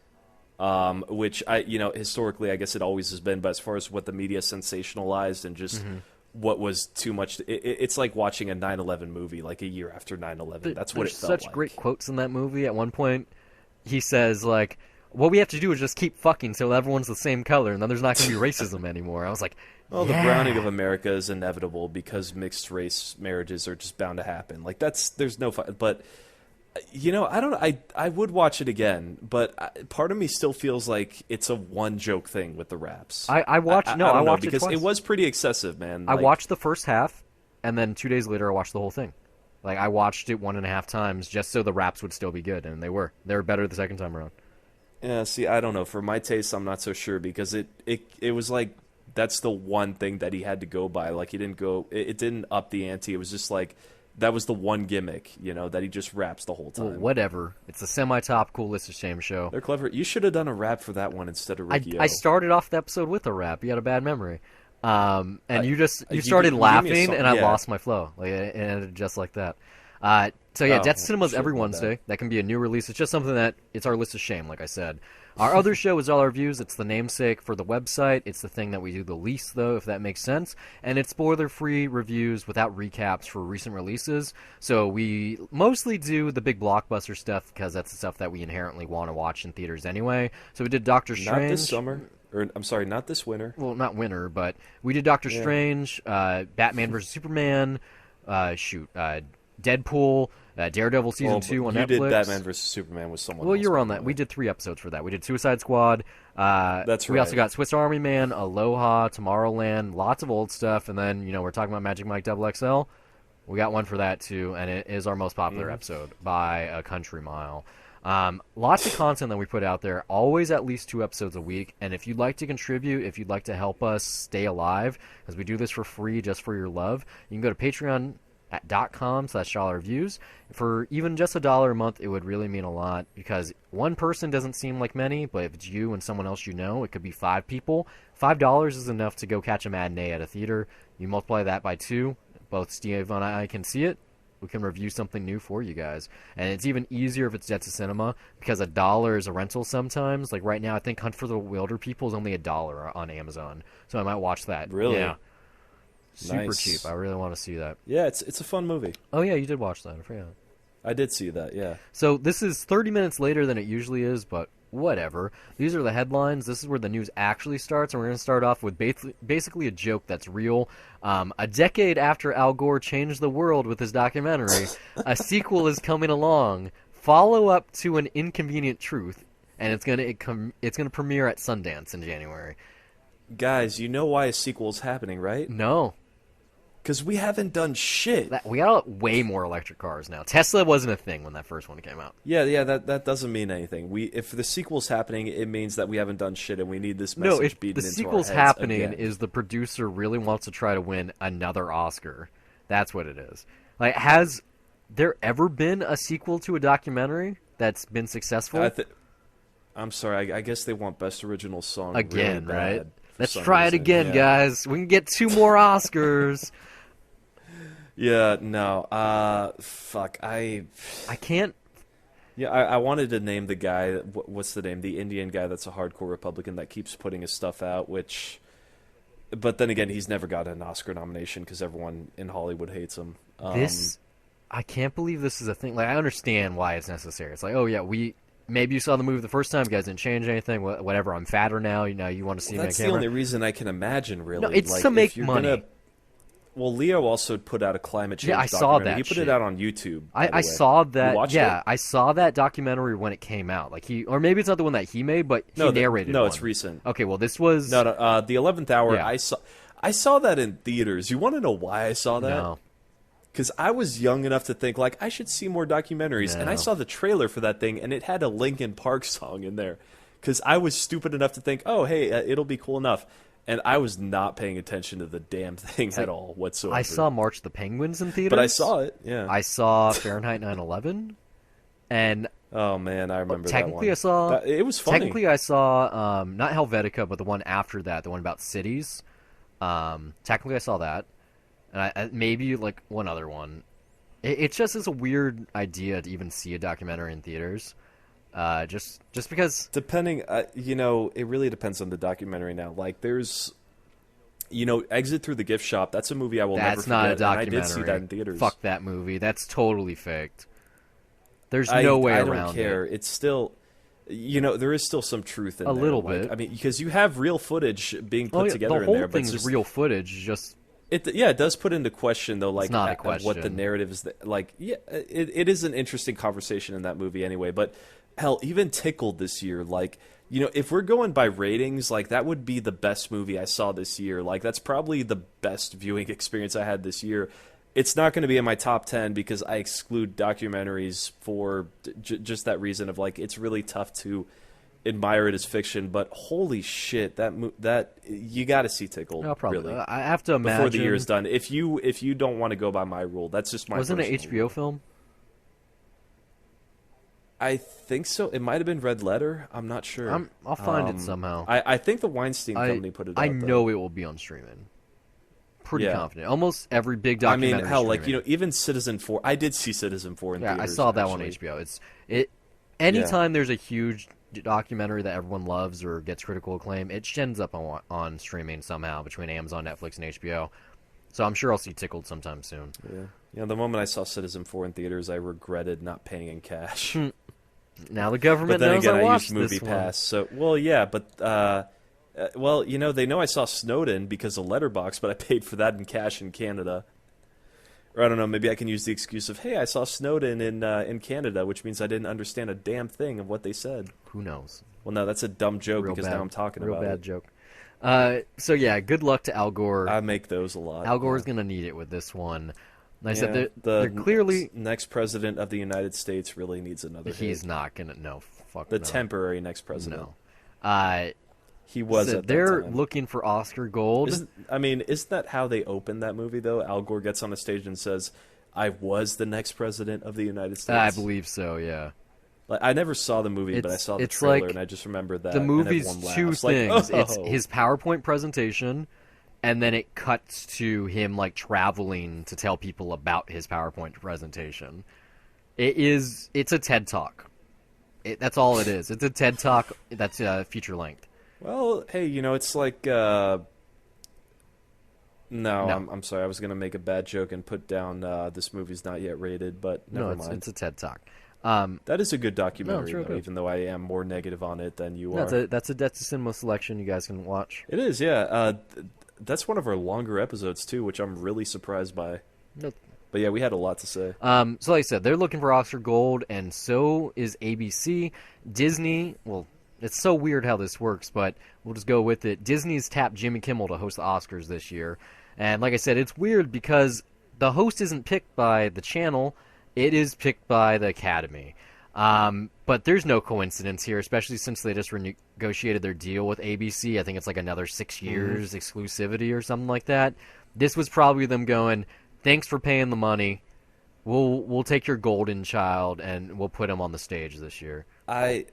B: Which historically, I guess it always has been. But as far as what the media sensationalized and just what was too much, it's like watching a 9/11 movie, like a year after 9/11. That's what it
A: There's
B: felt
A: such
B: like.
A: great quotes in that movie. At one point, he says like, "What we have to do is just keep fucking till everyone's the same color, and then there's not going to be racism anymore." I was like,
B: Well, the
A: yeah.
B: browning of America is inevitable because mixed race marriages are just bound to happen. Like there's no fun. But I don't know. I would watch it again, but part of me still feels like it's a one joke thing with the raps.
A: I watched
B: I
A: no,
B: don't
A: I
B: know,
A: watched it
B: because
A: twice.
B: it was pretty excessive, man.
A: I
B: Like,
A: watched the first half, and then 2 days later, I watched the whole thing. Like I watched it 1.5 times just so the raps would still be good, and they were. They were better the second time around.
B: Yeah, see, I don't know. For my taste, I'm not so sure because it was like that's the one thing that he had to go by. Like he didn't go, it didn't up the ante. It was just like that was the one gimmick, that he just raps the whole
A: Well,
B: time.
A: whatever. It's a semi-topical list of shame show.
B: They're clever. You should have done a rap for that one instead of Ricky O.
A: I started off the episode with a rap. You had a bad memory. And you
B: you
A: started
B: give me a
A: laughing,
B: song-
A: and I
B: yeah.
A: lost my flow. Like it ended just like that. So yeah,
B: Oh,
A: Death Cinema's
B: shit,
A: every
B: my
A: Wednesday.
B: bad.
A: That can be a new release. It's just something that it's our list of shame, like I said. Our other show is All Our Views. It's the namesake for the website. It's the thing that we do the least, though, if that makes sense. And it's spoiler-free reviews without recaps for recent releases. So we mostly do the big blockbuster stuff because that's the stuff that we inherently want to watch in theaters anyway. So we did Doctor Strange.
B: Not this summer. Or I'm sorry, not this winter.
A: Well, not winter, but we did Doctor Strange, Batman vs Superman, Deadpool, Daredevil season 2 on
B: you
A: Netflix.
B: did Batman versus Superman with someone
A: Well,
B: else.
A: you were on
B: by
A: that.
B: the
A: We
B: way.
A: did 3 episodes for that. We did Suicide Squad.
B: That's
A: We also
B: right.
A: got Swiss Army Man, Aloha, Tomorrowland, lots of old stuff, and then we're talking about Magic Mike XXL. We got one for that too, and it is our most popular episode by a country mile. Lots of content that we put out there, always at least 2 episodes a week. And if you'd like to contribute, if you'd like to help us stay alive, because we do this for free just for your love, you can go to patreon.com/dollarviews. For even just $1 a month, it would really mean a lot because one person doesn't seem like many, but if it's you and someone else it could be 5 people. $5 is enough to go catch a matinee at a theater. You multiply that by 2, both Steve and I can see it. We can review something new for you guys. And it's even easier if it's Dead to Cinema because $1 is a rental sometimes. Like right now, I think Hunt for the Wilder People is only $1 on Amazon. So I might watch that.
B: Really?
A: Yeah. Super
B: Nice.
A: cheap. I really want to see that.
B: Yeah, it's a fun movie.
A: Oh, yeah, you did watch that. I forgot.
B: I did see that. Yeah.
A: So this is 30 minutes later than it usually is, but whatever. These are the headlines. This is where the news actually starts, and we're going to start off with basically a joke that's real. A decade after Al Gore changed the world with his documentary, a sequel is coming along. Follow up to An Inconvenient Truth, and it's going to premiere at Sundance in January.
B: Guys, you know why a sequel is happening, right?
A: No.
B: Because we haven't done shit.
A: We got way more electric cars now. Tesla wasn't a thing when that first one came out.
B: Yeah, that doesn't mean anything. If the sequel's happening, it means that we haven't done shit, and we need this message
A: No, if
B: beaten
A: the
B: into
A: sequel's
B: our heads
A: happening
B: again.
A: is the producer really wants to try to win another Oscar. That's what it is. Like, has there ever been a sequel to a documentary that's been successful?
B: I'm sorry. I guess they want best original song
A: Again,
B: really
A: right?
B: bad for
A: Let's
B: some
A: try it
B: reason.
A: again,
B: Yeah.
A: guys. We can get 2 more Oscars.
B: Yeah, no. Fuck. I
A: can't.
B: Yeah, I wanted to name the guy. What's the name? The Indian guy that's a hardcore Republican that keeps putting his stuff out. But then again, he's never got an Oscar nomination because everyone in Hollywood hates him.
A: I can't believe this is a thing. Like, I understand why it's necessary. It's like, oh yeah, maybe you saw the movie the first time, you guys didn't change anything, whatever. I'm fatter now. You want to see
B: Well,
A: me on
B: that's the
A: camera.
B: only reason I can imagine,
A: No,
B: really.
A: it's
B: Like,
A: to make
B: if you're
A: money.
B: gonna. Well, Leo also put out a climate change
A: Yeah, I saw
B: documentary.
A: that
B: He put
A: shit.
B: it out on YouTube. By the
A: I
B: way.
A: saw
B: You
A: that.
B: watched
A: Yeah,
B: it?
A: I saw that documentary when it came out. Like or maybe it's not the one that he made, but he
B: No,
A: narrated
B: no,
A: one.
B: it's recent.
A: Okay, well, this was
B: No, no, the 11th hour.
A: Yeah.
B: I saw that in theaters. You want to know why I saw that?
A: no,
B: Because I was young enough to think like I should see more documentaries, and I
A: No.
B: saw the trailer for that thing, and it had a Linkin Park song in there. Because I was stupid enough to think, oh, hey, it'll be cool enough, and I was not paying attention to the damn thing at all whatsoever.
A: I saw March of the Penguins in theaters.
B: but I saw it. Yeah.
A: I saw Fahrenheit 9/11, and
B: Oh man, I remember
A: technically
B: that one.
A: I saw.
B: It was funny.
A: Technically, I saw not Helvetica, but the one after that, the one about cities. Technically, I saw that, and maybe like one other one. It just is a weird idea to even see a documentary in theaters. Just because.
B: Depending, it really depends on the documentary now. Like, there's, Exit Through the Gift Shop. That's a movie I will never
A: That's
B: forget.
A: not a
B: And
A: documentary.
B: I did see that in theaters.
A: Fuck that movie. That's totally faked. There's no way
B: I
A: around
B: don't care.
A: it.
B: It's still, there is still some truth in
A: A
B: there.
A: little
B: Like,
A: bit.
B: I mean, because you have real footage being
A: Oh,
B: put
A: yeah,
B: together
A: the
B: in there,
A: whole
B: but
A: thing's
B: it's just,
A: real footage. Just
B: it does put into question though, like
A: not a
B: what the
A: question.
B: narrative is. Like, yeah, it is an interesting conversation in that movie anyway. But hell, even Tickled this year, like. If we're going by ratings, like that would be the best movie I saw this year. Like that's probably the best viewing experience I had this year. It's not going to be in my top 10 because I exclude documentaries for just that reason of like it's really tough to admire it as fiction. But holy shit, that you got to see Tickled.
A: no, probably.
B: Really
A: I have to imagine
B: before the year is done. If you don't want to go by my rule, that's just my.
A: Wasn't it an
B: personal
A: HBO
B: rule.
A: film?
B: I think so. It might have been Red Letter. I'm not sure.
A: I'll find it somehow.
B: I think the Weinstein Company put it out.
A: I
B: though.
A: know it will be on streaming. Pretty
B: Yeah.
A: confident. Almost every big
B: I
A: documentary.
B: mean, hell, like
A: streaming.
B: even Citizen 4. I did see Citizen 4 in
A: Yeah,
B: theaters.
A: I saw that one on
B: actually.
A: HBO. Anytime there's a huge documentary that everyone loves or gets critical acclaim, it ends up on streaming somehow between Amazon, Netflix, and HBO. So I'm sure I'll see Tickled sometime soon.
B: Yeah. The moment I saw Citizen 4 in theaters, I regretted not paying in cash.
A: Now the
B: But
A: government
B: then
A: knows
B: again,
A: I
B: I
A: watched
B: used Movie
A: this one.
B: Pass. So, well, yeah, but they know I saw Snowden because of Letterboxd, but I paid for that in cash in Canada. Or I don't know, maybe I can use the excuse of, hey, I saw Snowden in Canada, which means I didn't understand a damn thing of what they said.
A: Who knows?
B: Well, no, that's a dumb joke
A: Real
B: because
A: bad,
B: now I'm talking
A: real
B: about
A: bad
B: it.
A: joke. So yeah, good luck to Al Gore.
B: I make those a lot.
A: Al Gore's
B: yeah.
A: gonna need it with this one. Like I
B: Yeah,
A: said, they're clearly
B: next president of the United States really needs another.
A: he's
B: hit.
A: not gonna fuck
B: The
A: no.
B: temporary next president.
A: No.
B: He was
A: So
B: at that
A: they're
B: time.
A: looking for Oscar Gold.
B: Isn't that how they opened that movie though? Al Gore gets on a stage and says, "I was the next president of the United States."
A: I believe so. Yeah.
B: Like, I never saw the movie, but I
A: It's-
B: saw the
A: it's
B: trailer,
A: like
B: and I just remember that.
A: The
B: and
A: movie's
B: everyone
A: two
B: laughs. Like,
A: things. It's
B: oh.
A: his PowerPoint presentation, and then it cuts to him like traveling to tell people about his PowerPoint presentation. It's a TED Talk. That's all it is. It's a TED Talk that's feature length.
B: Well, hey, it's like. No,
A: No.
B: I'm sorry. I was gonna make a bad joke and put down this movie's not yet rated, but never
A: No,
B: mind.
A: it's a TED Talk.
B: That is a good documentary,
A: real
B: though,
A: good.
B: even though I am more negative on it than you
A: No,
B: are.
A: that's a cinema selection you guys can watch.
B: It is, yeah. That's one of our longer episodes too, which I'm really surprised by.
A: No.
B: But yeah, we had a lot to say.
A: So like I said, they're looking for Oscar Gold, and so is ABC. Disney, well, it's so weird how this works, but we'll just go with it. Disney's tapped Jimmy Kimmel to host the Oscars this year. And like I said, it's weird because the host isn't picked by the channel, it is picked by the Academy. But there's no coincidence here, especially since they just renegotiated their deal with ABC. I think it's like another 6 years exclusivity or something like that. This was probably them going, thanks for paying the money. We'll take your golden child and we'll put him on the stage this year.
B: I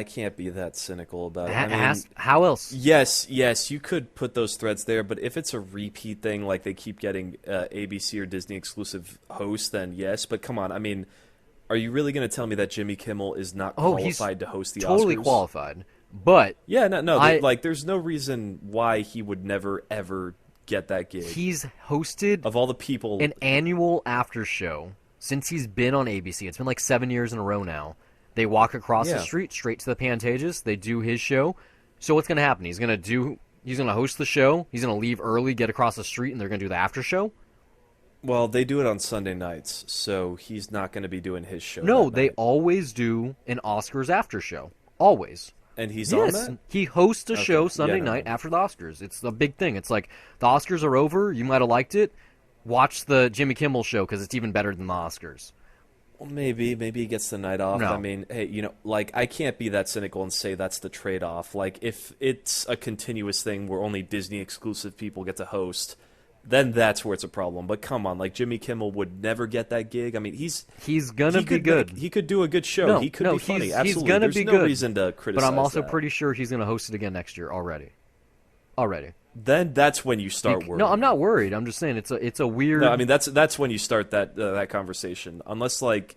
B: can't be that cynical about it. I mean,
A: How else?
B: yes, you could put those threads there, but if it's a repeat thing, like they keep getting ABC or Disney exclusive hosts, then yes. But come on, I mean, are you really going to tell me that Jimmy Kimmel is not qualified to host the
A: totally
B: Oscars?
A: qualified. But
B: Yeah, no, like there's no reason why he would never ever get that gig.
A: he's hosted
B: Of all the people,
A: an annual after show since he's been on ABC. It's been like 7 years in a row now. They walk across the
B: Yeah.
A: street straight to the Pantages. They do his show. So what's going to happen? He's going to host the show. He's going to leave early, get across the street, and they're going to do the after show.
B: Well, they do it on Sunday nights, so he's not going to be doing his show.
A: No,
B: that
A: they
B: night.
A: always do an Oscars after show. Always.
B: And he's on
A: Yes,
B: that?
A: he hosts a show
B: Yeah,
A: Sunday
B: no,
A: night
B: no.
A: after the Oscars. It's a big thing. It's like the Oscars are over. You might have liked it. Watch the Jimmy Kimmel show because it's even better than the Oscars.
B: Well, maybe he gets the night off.
A: No.
B: I mean, hey, like I can't be that cynical and say that's the trade-off. Like if it's a continuous thing where only Disney exclusive people get to host, then that's where it's a problem. But come on, like Jimmy Kimmel would never get that gig. I mean,
A: He's gonna be good.
B: He could do a good show.
A: No,
B: He could
A: no,
B: be funny.
A: he's
B: Absolutely.
A: gonna
B: There's
A: be
B: no
A: good.
B: reason to
A: But
B: criticize
A: I'm also
B: that.
A: pretty sure he's going to host it again next year already. Already.
B: Then that's when you start worrying.
A: No, I'm not worried. I'm just saying it's a weird.
B: No, I mean that's when you start that conversation. Unless like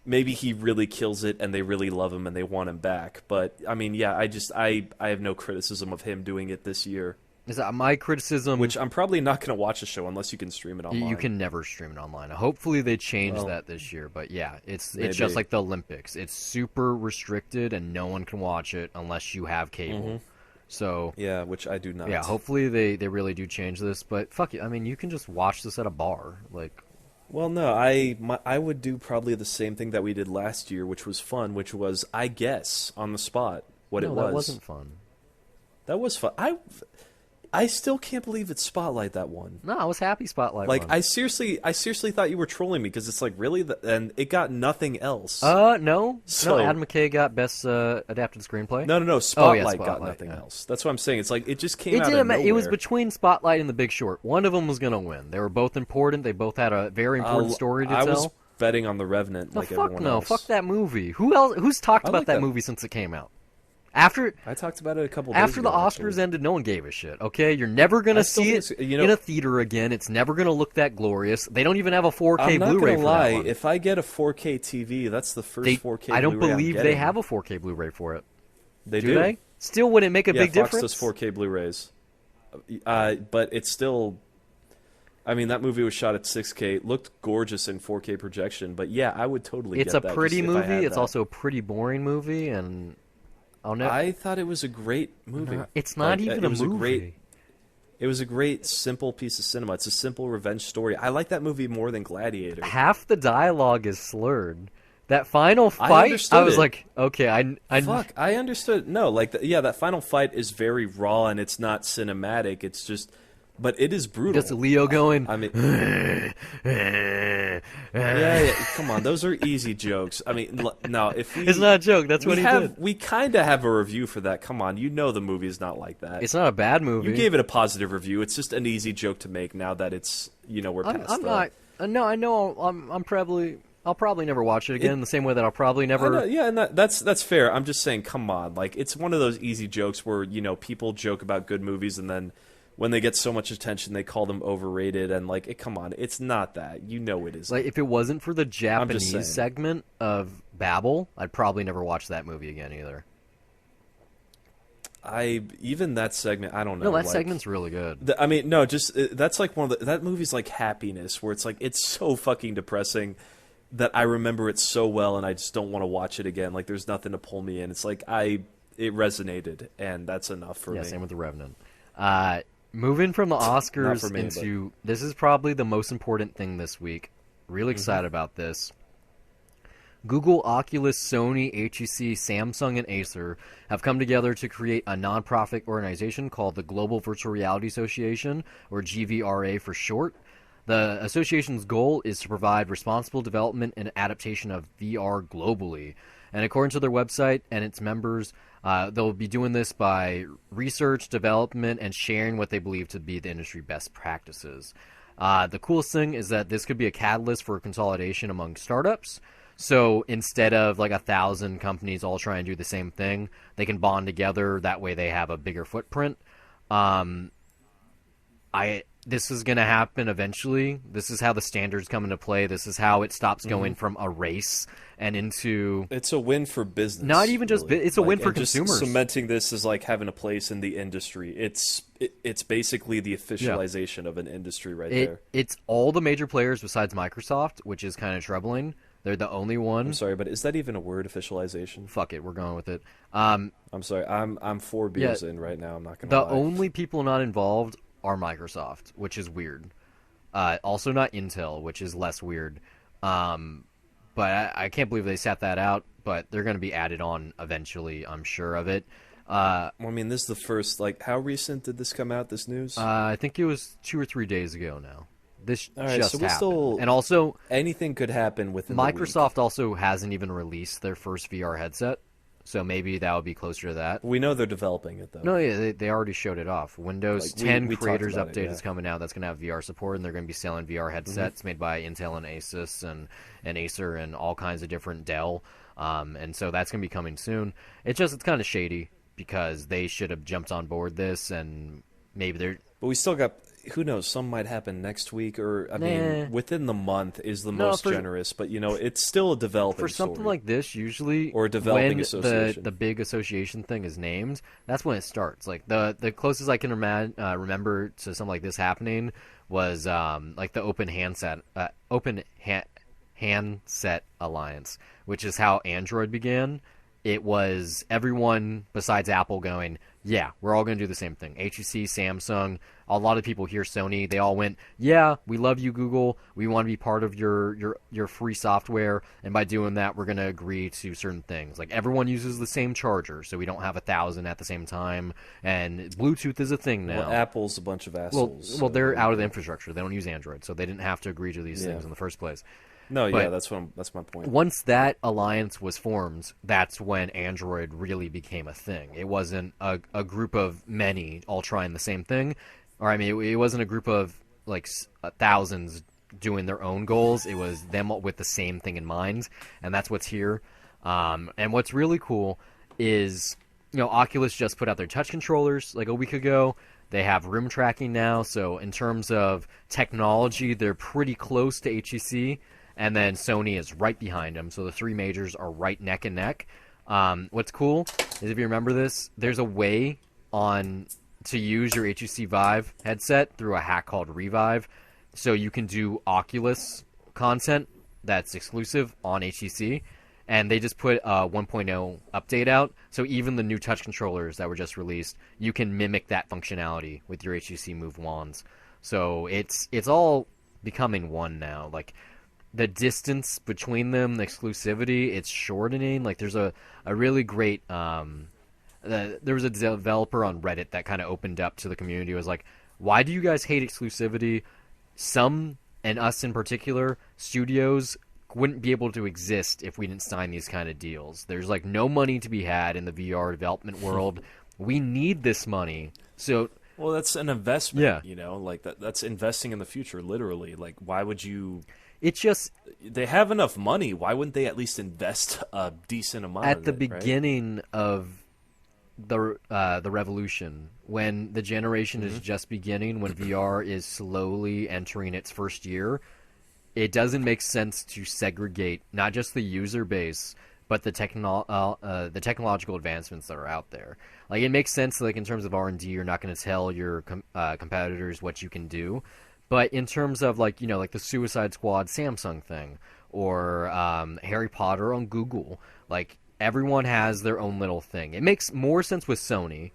B: maybe he really kills it and they really love him and they want him back. But I mean, yeah, I have no criticism of him doing it this year.
A: Is that my criticism?
B: Which I'm probably not going to watch the show unless you can stream it online.
A: You can never stream it online. Hopefully they change
B: Well,
A: that this year. But yeah, it's
B: maybe.
A: just like the Olympics. It's super restricted and no one can watch it unless you have cable. So
B: Yeah, which I do not.
A: yeah, hopefully they really do change this. But fuck it. I mean, you can just watch this at a bar. Like,
B: Well, no, I would do probably the same thing that we did last year, which was fun, which was I guess on the spot what
A: no,
B: it was.
A: that wasn't fun.
B: That was fun. I still can't believe it's Spotlight that one.
A: No, I was happy Spotlight
B: Like
A: won.
B: I seriously thought you were trolling me because it's like really, and it got nothing else.
A: No,
B: So-
A: no. Adam McKay got best adapted screenplay.
B: No. Spotlight, got
A: Spotlight,
B: nothing
A: yeah.
B: else. That's what I'm saying. It's like it just came
A: It
B: out
A: didn't
B: of
A: matter.
B: nowhere.
A: It was between Spotlight and The Big Short. One of them was going to win. They were both important. They both had a very important story to
B: I
A: tell.
B: was betting on The Revenant
A: No,
B: like
A: fuck
B: everyone
A: no.
B: else.
A: Fuck that movie. Who else? Who's talked
B: I
A: about
B: like
A: that
B: that.
A: movie since it came out? After
B: I talked about it a couple days
A: after the
B: ago,
A: Oscars
B: actually.
A: ended, no one gave a shit. Okay, you're never gonna
B: I still
A: see
B: think
A: it
B: it's- you know-
A: in a theater again. It's never gonna look that glorious. They don't even have a 4K
B: I'm not
A: Blu-ray
B: gonna
A: for
B: lie.
A: that one.
B: If I get a 4K TV, that's the first 4K.
A: I don't
B: Blu-ray I'm
A: believe they
B: getting.
A: have a 4K Blu-ray for it.
B: They
A: Do they? Still wouldn't make a
B: Yeah,
A: big
B: Fox
A: difference.
B: does 4K Blu-rays, but it's still. I mean, that movie was shot at 6K. It looked gorgeous in 4K projection, but yeah, I would totally.
A: It's
B: get
A: a
B: that
A: pretty
B: just if I
A: movie.
B: had
A: It's
B: that.
A: also a pretty boring movie, and I'll never.
B: I thought it was a great movie.
A: It's not
B: Like,
A: even
B: it
A: a
B: was
A: movie.
B: It was a great, simple piece of cinema. It's a simple revenge story. I like that movie more than Gladiator.
A: Half the dialogue is slurred. That final
B: I
A: fight,
B: understood
A: I was
B: it.
A: like, okay, I
B: Fuck, I understood. No, like, that final fight is very raw and it's not cinematic. It's just, but it is brutal.
A: just Leo going.
B: I mean, yeah, come on, those are easy jokes. I mean, no, if we,
A: It's not a joke. That's what he did.
B: we kind of have a review for that. Come on, you know the movie is not like that.
A: It's not a bad movie.
B: You gave it a positive review. It's just an easy joke to make now that it's we're past.
A: I'm not. No, I know. I'm probably. I'll probably never watch it again. The same way that I'll probably
B: I
A: never.
B: know, yeah, and that's fair. I'm just saying, come on, like it's one of those easy jokes where people joke about good movies and then when they get so much attention, they call them overrated and like, come on, it's not that. It is.
A: Like if it wasn't for the Japanese
B: saying.
A: segment of Babel, I'd probably never watch that movie again either.
B: Even that segment, I don't know.
A: No, that
B: like,
A: segment's really good.
B: I mean, no, just that's like one of that movie's like Happiness, where it's like it's so fucking depressing that I remember it so well, and I just don't want to watch it again. Like, there's nothing to pull me in. It's like it resonated, and that's enough for
A: Yeah,
B: me.
A: same with The Revenant. Moving from the Oscars
B: for me,
A: into this is probably the most important thing this week. Really excited about this. Google, Oculus, Sony, HTC, Samsung, and Acer have come together to create a nonprofit organization called the Global Virtual Reality Association, or GVRA for short. The association's goal is to provide responsible development and adaptation of VR globally. And according to their website and its members, they'll be doing this by research, development, and sharing what they believe to be the industry best practices. The coolest thing is that this could be a catalyst for consolidation among startups. So instead of like 1,000 companies all trying to do the same thing, they can bond together. That way they have a bigger footprint. This is going to happen eventually. This is how the standards come into play. This is how it stops going from a race and into...
B: It's a win for business.
A: Not even just
B: really.
A: it's a win
B: Like,
A: for
B: and just
A: consumers.
B: cementing this as like having a place in the industry. It's basically the officialization of an industry right there.
A: It's all the major players besides Microsoft, which is kind of troubling. They're the only
B: I'm
A: one.
B: sorry, but is that even a word, officialization?
A: Fuck it, we're going with it.
B: I'm sorry. I'm four
A: Yeah,
B: beers in right now. I'm not gonna
A: the
B: lie.
A: only people not involved are Microsoft, which is weird. Also not Intel, which is less weird. Um, but I can't believe they sat that out. But they're going to be added on eventually. I'm sure of it.
B: Well, I mean, this is the first. Like, how recent did this come out? This news?
A: I think it was 2 or 3 days ago now. This
B: All right, so
A: just
B: we'll
A: happened.
B: still.
A: And also,
B: Anything could happen within the week.
A: Microsoft also hasn't even released their first VR headset. So maybe that would be closer to that.
B: We know they're developing it though.
A: No, yeah, they already showed it off. Windows
B: Like
A: 10
B: we talked
A: Creators
B: about it,
A: Update
B: yeah.
A: is coming out. That's going to have VR support, and they're going to be selling VR headsets made by Intel and Asus and Acer and all kinds of different Dell. And so that's going to be coming soon. It's kind of shady because they should have jumped on board this, and maybe they're
B: But we still got. Who knows? Some might happen next week, or I mean, within the month is the
A: No,
B: most
A: for-
B: generous. But it's still a developing
A: for something
B: story.
A: like this. Usually,
B: Or a developing
A: when
B: association.
A: the big association thing is named, that's when it starts. Like the closest I can remember to something like this happening was like the Handset Alliance, which is how Android began. It was everyone besides Apple going, yeah, we're all going to do the same thing. HTC, Samsung, a lot of people here, Sony, they all went, yeah, we love you, Google. We want to be part of your free software, and by doing that, we're going to agree to certain things. Like everyone uses the same charger, so we don't have 1,000 at the same time, and Bluetooth is a thing now.
B: Well, Apple's a bunch of assholes.
A: Well, they're
B: so-
A: out of the infrastructure. They don't use Android, so they didn't have to agree to these
B: Yeah.
A: things in the first place.
B: No,
A: but-
B: yeah, that's my point.
A: Once that alliance was formed, that's when Android really became a thing. It wasn't a group of many all trying the same thing, or I mean, it wasn't a group of like thousands doing their own goals. It was them with the same thing in mind, and that's what's here. And what's really cool is, Oculus just put out their touch controllers like a week ago. They have room tracking now, so in terms of technology, they're pretty close to HTC. And then Sony is right behind them, so the three majors are right neck and neck. What's cool is, if you remember this, there's a way to use your HTC Vive headset through a hack called Revive, so you can do Oculus content that's exclusive on HTC, and they just put a 1.0 update out, so even the new touch controllers that were just released, you can mimic that functionality with your HTC Move wands. So it's all becoming one now. Like, the distance between them, the exclusivity, it's shortening. Like, there's a really great there was a developer on Reddit that kind of opened up to the community. It was like, why do you guys hate exclusivity? Some, and us in particular, studios wouldn't be able to exist if we didn't sign these kind of deals. There's like no money to be had in the VR development world. We need this money. So
B: Well, that's an investment.
A: Yeah.
B: Like that's investing in the future, literally. Like, why would you?
A: it's just
B: They have enough money. Why wouldn't they at least invest a decent amount
A: at
B: of
A: the
B: it, right?
A: beginning of the revolution, when the generation is just beginning, when VR is slowly entering its first year, it doesn't make sense to segregate not just the user base, but the technological advancements that are out there. Like, it makes sense, like, in terms of R&D, you're not going to tell your competitors what you can do. But in terms of, like, like the Suicide Squad Samsung thing, or Harry Potter on Google, like, everyone has their own little thing. It makes more sense with Sony,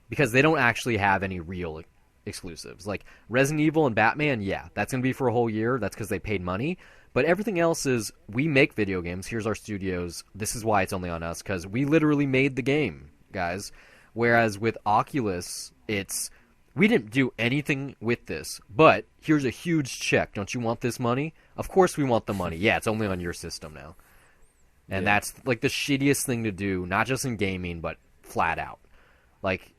A: because they don't actually have any real exclusives. Like, Resident Evil and Batman, yeah, that's going to be for a whole year. That's because they paid money. But everything else is, we make video games. Here's our studios. This is why it's only on us, because we literally made the game, guys. Whereas with Oculus, it's, we didn't do anything with this, but here's a huge check. Don't you want this money? Of course we want the money. Yeah, it's only on your system now. And
B: Yeah.
A: that's, like, the shittiest thing to do, not just in gaming, but flat out. Like,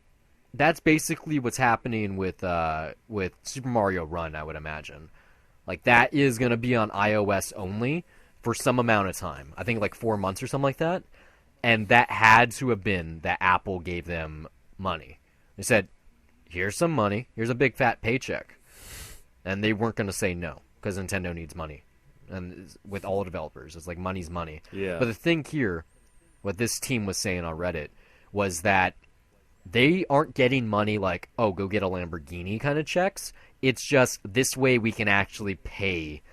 A: that's basically what's happening with Super Mario Run, I would imagine. Like, that is going to be on iOS only for some amount of time. I think like 4 months or something like that. And that had to have been that Apple gave them money. They said, here's some money. Here's a big fat paycheck. And they weren't going to say no, because Nintendo needs money. And with all developers, it's like money's money.
B: Yeah.
A: But the thing here, what this team was saying on Reddit, was that they aren't getting money like, oh, go get a Lamborghini kind of checks. It's just, this way we can actually pay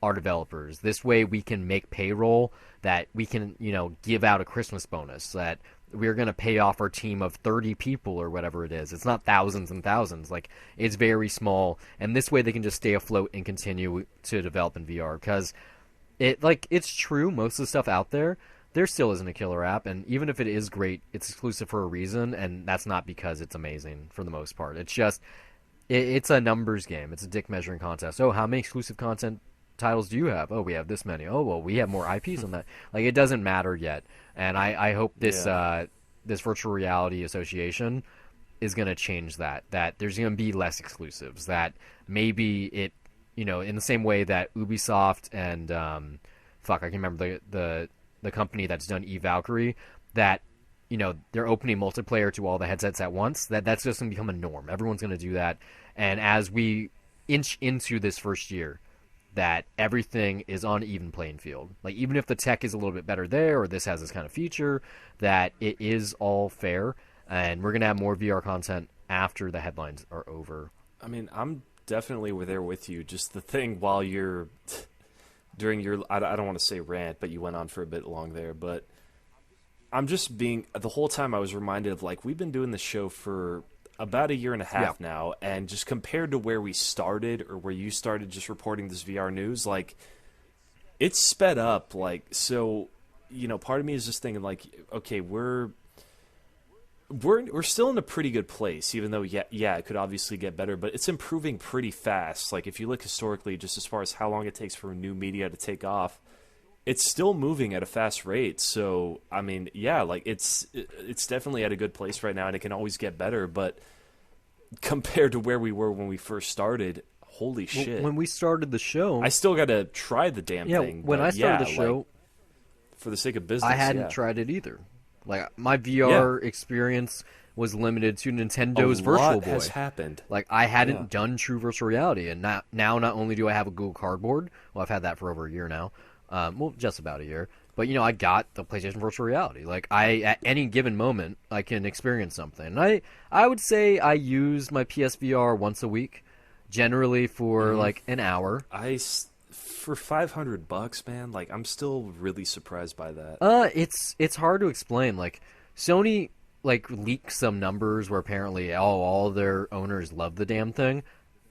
A: our developers. This way we can make payroll, that we can, give out a Christmas bonus, that we're going to pay off our team of 30 people or whatever it is. It's not thousands and thousands. Like, it's very small. And this way they can just stay afloat and continue to develop in VR. Because it's true, most of the stuff out there still isn't a killer app. And even if it is great, it's exclusive for a reason. And that's not because it's amazing for the most part. It's just, it's a numbers game. It's a dick measuring contest. Oh, how many exclusive content titles do you have? Oh, we have this many. Oh, well, we have more IPs on that. Like, it doesn't matter yet. And I hope this this virtual reality association is going to change that. That there's going to be less exclusives. That maybe it, in the same way that Ubisoft and I can remember the company that's done Valkyrie, that they're opening multiplayer to all the headsets at once. That's just going to become a norm. Everyone's going to do that. And as we inch into this first year, that everything is on even playing field. Like, even if the tech is a little bit better there, or this has this kind of feature, that it is all fair, and we're going to have more VR content after the headlines are over.
B: I mean, I'm definitely there with you. Just the thing while you're during your, I don't want to say rant, but you went on for a bit long there, but I'm just the whole time I was reminded of, like, we've been doing this show for about a year and a half now, and just compared to where we started, or where you started just reporting this VR news, like, it's sped up. Like, so, part of me is just thinking, like, okay, we're still in a pretty good place, even though it could obviously get better, but it's improving pretty fast. Like, if you look historically, just as far as how long it takes for new media to take off, it's still moving at a fast rate. So, I mean, like, it's definitely at a good place right now, and it can always get better. But compared to where we were when we first started, holy shit!
A: When we started the show,
B: I still got to try the damn thing.
A: When I started the show,
B: like, for the sake of business,
A: I hadn't tried it either. Like, my VR experience was limited to Nintendo's Virtual Boy.
B: Has happened.
A: Like, I hadn't done true virtual reality, and now not only do I have a Google Cardboard, well, I've had that for over a year now. Well, just about a year. But, I got the PlayStation Virtual Reality. Like, at any given moment, I can experience something. And I would say I use my PSVR once a week, generally for, like, an hour.
B: For $500, man, like, I'm still really surprised by that.
A: It's hard to explain. Like, Sony, like, leaked some numbers where apparently all their owners love the damn thing.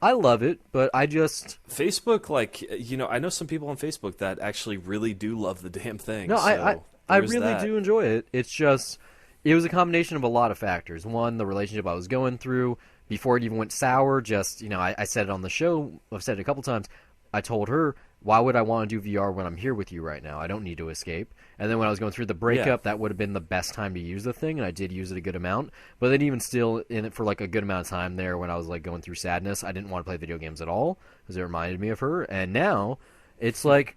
A: I love it, but I just...
B: Facebook, like, I know some people on Facebook that actually really do love the damn thing.
A: No,
B: so
A: I really do enjoy it. It's just, it was a combination of a lot of factors. One, the relationship I was going through before it even went sour. Just, I said it on the show. I've said it a couple times. I told her, why would I want to do VR when I'm here with you right now? I don't need to escape. And then when I was going through the breakup, that would have been the best time to use the thing, and I did use it a good amount. But then even still, in it for like a good amount of time there, when I was like going through sadness, I didn't want to play video games at all because it reminded me of her. And now, it's like,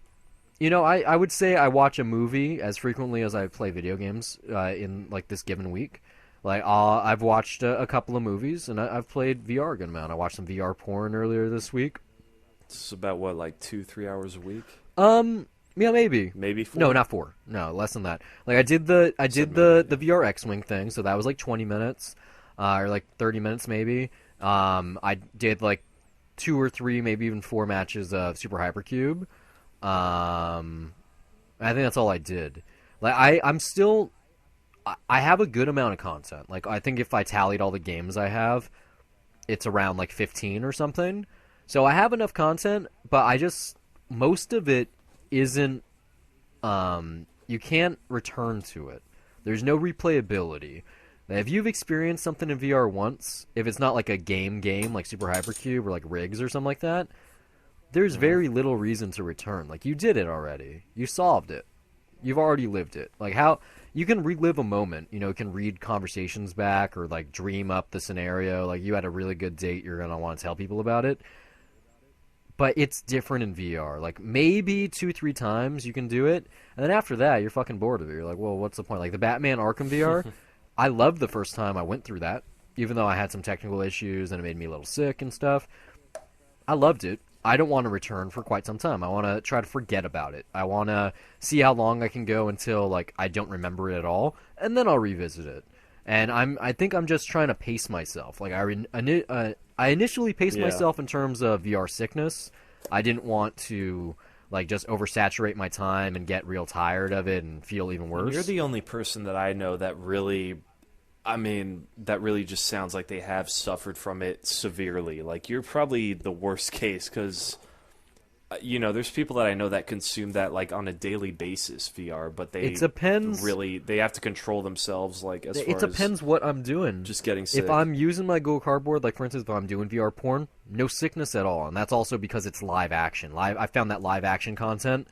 A: I would say I watch a movie as frequently as I play video games in like this given week. Like, I've watched a couple of movies, and I've played VR a good amount. I watched some VR porn earlier this week.
B: It's about, what, like 2-3 hours a week?
A: Yeah, maybe.
B: Maybe 4?
A: No, not 4. No, less than that. Like, I did the VR X-Wing thing, so that was like 20 minutes, or like 30 minutes maybe. I did like 2 or 3, maybe even 4 matches of Super Hypercube. I think that's all I did. Like, I'm still... I have a good amount of content. Like, I think if I tallied all the games I have, it's around like 15 or something. So I have enough content, but most of it isn't, you can't return to it. There's no replayability. If you've experienced something in VR once, if it's not like a game like Super Hypercube or like Riggs or something like that, there's very little reason to return. Like, you did it already. You solved it. You've already lived it. Like, how you can relive a moment, you can read conversations back or like dream up the scenario. Like, you had a really good date, you're going to want to tell people about it. But it's different in VR. Like, maybe 2-3 times you can do it, and then after that, you're fucking bored of it. You're like, well, what's the point? Like, the Batman Arkham VR, I loved the first time I went through that, even though I had some technical issues and it made me a little sick and stuff. I loved it. I don't want to return for quite some time. I want to try to forget about it. I want to see how long I can go until, like, I don't remember it at all, and then I'll revisit it. And I think I'm just trying to pace myself. Like, I initially paced myself in terms of VR sickness. I didn't want to like just oversaturate my time and get real tired of it and feel even
B: And you're
A: worse.
B: the only person that I know that really, I mean, that really just sounds like they have suffered from it severely. Like, you're probably the worst case because, you know, there's people that I know that consume that, like, on a daily basis, VR, but
A: It
B: they
A: depends.
B: really, they have to control themselves, like, as
A: It
B: far as
A: depends what I'm doing.
B: just getting
A: If
B: sick.
A: I'm using my Google Cardboard, like for instance, if I'm doing VR porn, no sickness at all, and that's also because it's live action. I found that live action content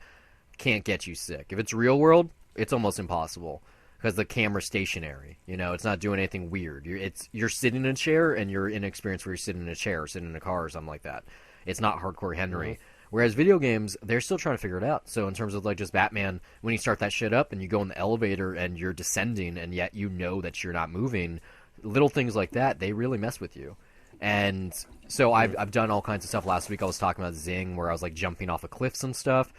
A: can't get you sick. If it's real world, it's almost impossible because the camera's stationary. You know, it's not doing anything weird. You're sitting in a chair and you're in an experience where you're sitting in a chair, or sitting in a car, or something like that. It's not hardcore Henry. Whereas video games, they're still trying to figure it out. So in terms of like just Batman, when you start that shit up and you go in the elevator and you're descending and yet you know that you're not moving, little things like that, they really mess with you. And so I've done all kinds of stuff. Last week I was talking about Zing, where I was like jumping off of cliffs and stuff.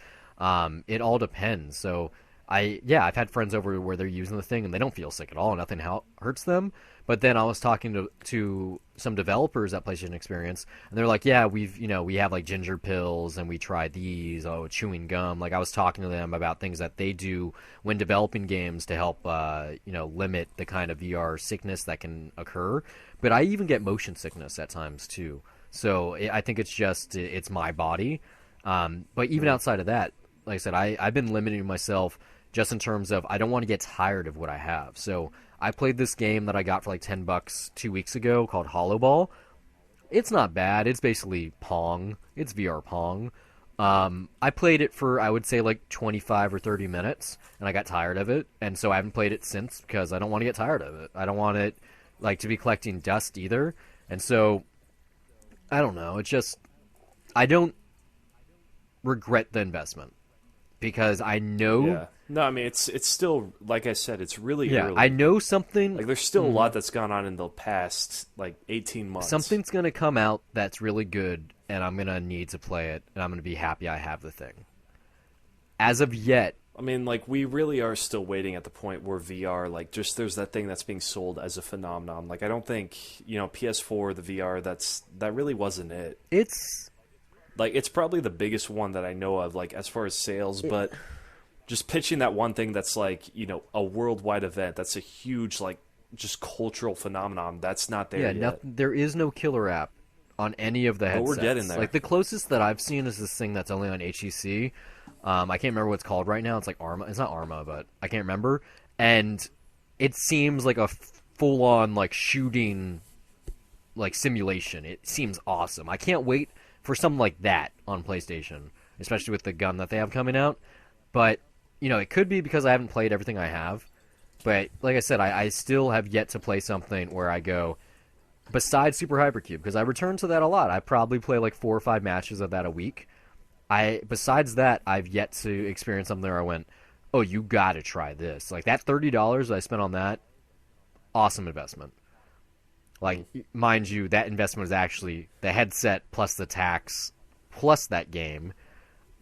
A: It all depends. So I've had friends over where they're using the thing and they don't feel sick at all. Nothing hurts them. But then I was talking to some developers at PlayStation Experience, and they're like, yeah, we have like ginger pills and we tried these, chewing gum. Like I was talking to them about things that they do when developing games to help, limit the kind of VR sickness that can occur. But I even get motion sickness at times too. So I think it's my body. But even outside of that, like I said, I've been limiting myself just in terms of I don't want to get tired of what I have. So I played this game that I got for like $10 2 weeks ago called Hollow Ball. It's not bad. It's basically Pong. It's VR Pong. I played it for, I would say, like 25 or 30 minutes, and I got tired of it. And so I haven't played it since because I don't want to get tired of it. I don't want it like to be collecting dust either. And so I don't know. It's just I don't regret the investment because I know.
B: Yeah. No, I mean it's still, like I said, it's really
A: Yeah,
B: early.
A: I know something.
B: Like there's still a lot that's gone on in the past like 18 months.
A: Something's gonna come out that's really good, and I'm gonna need to play it, and I'm gonna be happy I have the thing. As of yet,
B: I mean, like we really are still waiting at the point where VR, like just there's that thing that's being sold as a phenomenon. Like I don't think, PS4, the VR, that really wasn't it.
A: it's
B: Like it's probably the biggest one that I know of, like as far as sales, but just pitching that one thing that's like, a worldwide event, that's a huge like just cultural phenomenon. That's not there yet.
A: there is no killer app on any of the
B: But
A: headsets.
B: we're getting there.
A: Like the closest that I've seen is this thing that's only on HTC. I can't remember what it's called right now. It's like Arma. It's not Arma, but I can't remember. And it seems like a full-on like shooting like simulation. It seems awesome. I can't wait for something like that on PlayStation, especially with the gun that they have coming out. But it could be because I haven't played everything I have. But like I said, I still have yet to play something where I go, besides Super Hypercube, because I return to that a lot. I probably play like 4 or 5 matches of that a week. Besides that, I've yet to experience something where I went, oh, you got to try this. Like that $30 I spent on that, awesome investment. Like, mind you, that investment is actually the headset plus the tax plus that game.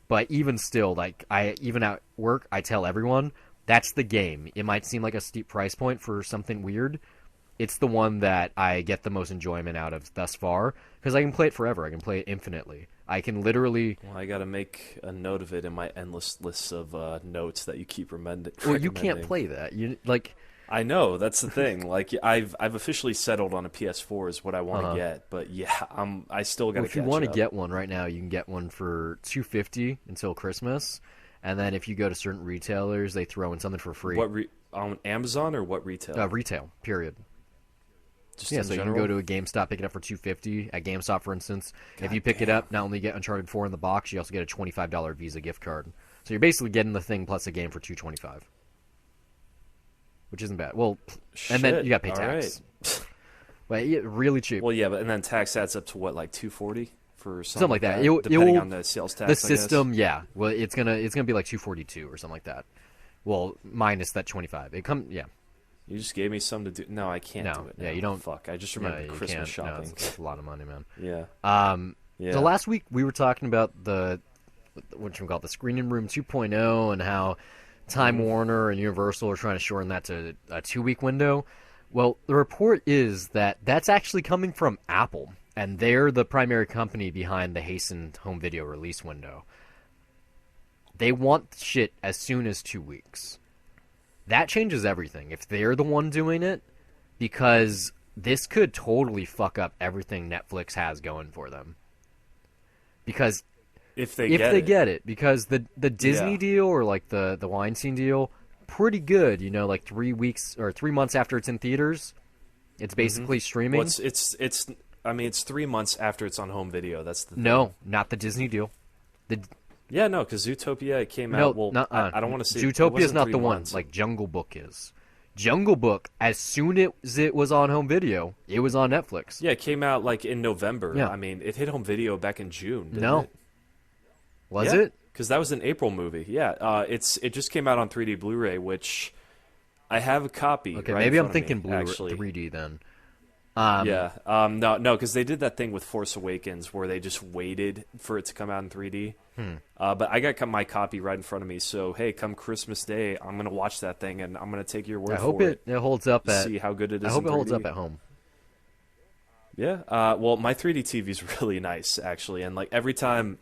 A: But even still, like even at work, I tell everyone that's the game. It might seem like a steep price point for something weird. It's the one that I get the most enjoyment out of thus far because I can play it forever. I can play it infinitely. I can literally.
B: Well, I got to make a note of it in my endless lists of notes that you keep recommending.
A: Well, you can't play that. You like.
B: I know that's the thing. Like I've officially settled on a PS4 is what I want to get, but yeah, I still got to.
A: Well, if you want to get one right now, you can get one for $250 until Christmas, and then if you go to certain retailers, they throw in something for free.
B: On Amazon or what retail?
A: Retail, period.
B: Just
A: Yeah,
B: in
A: so
B: general?
A: you can go to a GameStop, pick it up for $250 at GameStop, for instance. If you pick it up, not only get Uncharted 4 in the box, you also get a $25 Visa gift card. So you're basically getting the thing plus a game for $225, which isn't bad. Well, and then you got to pay tax.
B: Right.
A: But yeah, really cheap.
B: Well, yeah, but and then tax adds up to what, like $240 for
A: Something like that.
B: depending on the sales tax.
A: The
B: I
A: system,
B: guess.
A: yeah. Well, it's gonna be like $242 or something like that. Well, minus that 25. Yeah.
B: You just gave me some to do. No, I can't
A: No,
B: do it.
A: yeah,
B: now.
A: you don't.
B: Fuck, I just
A: No,
B: remember
A: you
B: Christmas
A: can't.
B: shopping.
A: No, it's a lot of money, man.
B: Yeah. Yeah.
A: The last week we were talking about the the Screening Room 2.0 and how Time Warner and Universal are trying to shorten that to a 2-week window. Well, the report is that that's actually coming from Apple, and they're the primary company behind the hastened home video release window. They want shit as soon as 2 weeks. That changes everything if they're the one doing it, because this could totally fuck up everything Netflix has going for them. Because
B: if they
A: get it, because the Disney deal or like the Weinstein deal, pretty good. You know, like 3 weeks or 3 months after it's in theaters, it's basically streaming.
B: Well, it's I mean, it's 3 months after it's on home video. That's the thing.
A: No, not the Disney deal.
B: Yeah, no, because Zootopia came out. Well, I don't want to say
A: Zootopia is not the one.
B: months.
A: Like Jungle Book is. Jungle Book, as soon as it was on home video, it was on Netflix.
B: Yeah, it came out like in November.
A: Yeah.
B: I mean, it hit home video back in June. Didn't
A: No,
B: it?
A: was it?
B: Because that was an April movie. Yeah, it just came out on 3D Blu-ray, which I have a copy.
A: Okay,
B: right
A: maybe
B: in
A: I'm
B: front of me,
A: thinking Blu-ray
B: actually.
A: 3D then.
B: No, because they did that thing with Force Awakens where they just waited for it to come out in 3D. But I got my copy right in front of me, so hey, come Christmas Day, I'm gonna watch that thing and I'm gonna take your word
A: I hope
B: for
A: it holds up
B: to
A: at.
B: see how good it is.
A: I hope
B: in
A: it holds
B: 3D.
A: up at home.
B: Yeah. Well, my 3D TV is really nice actually, and like every time.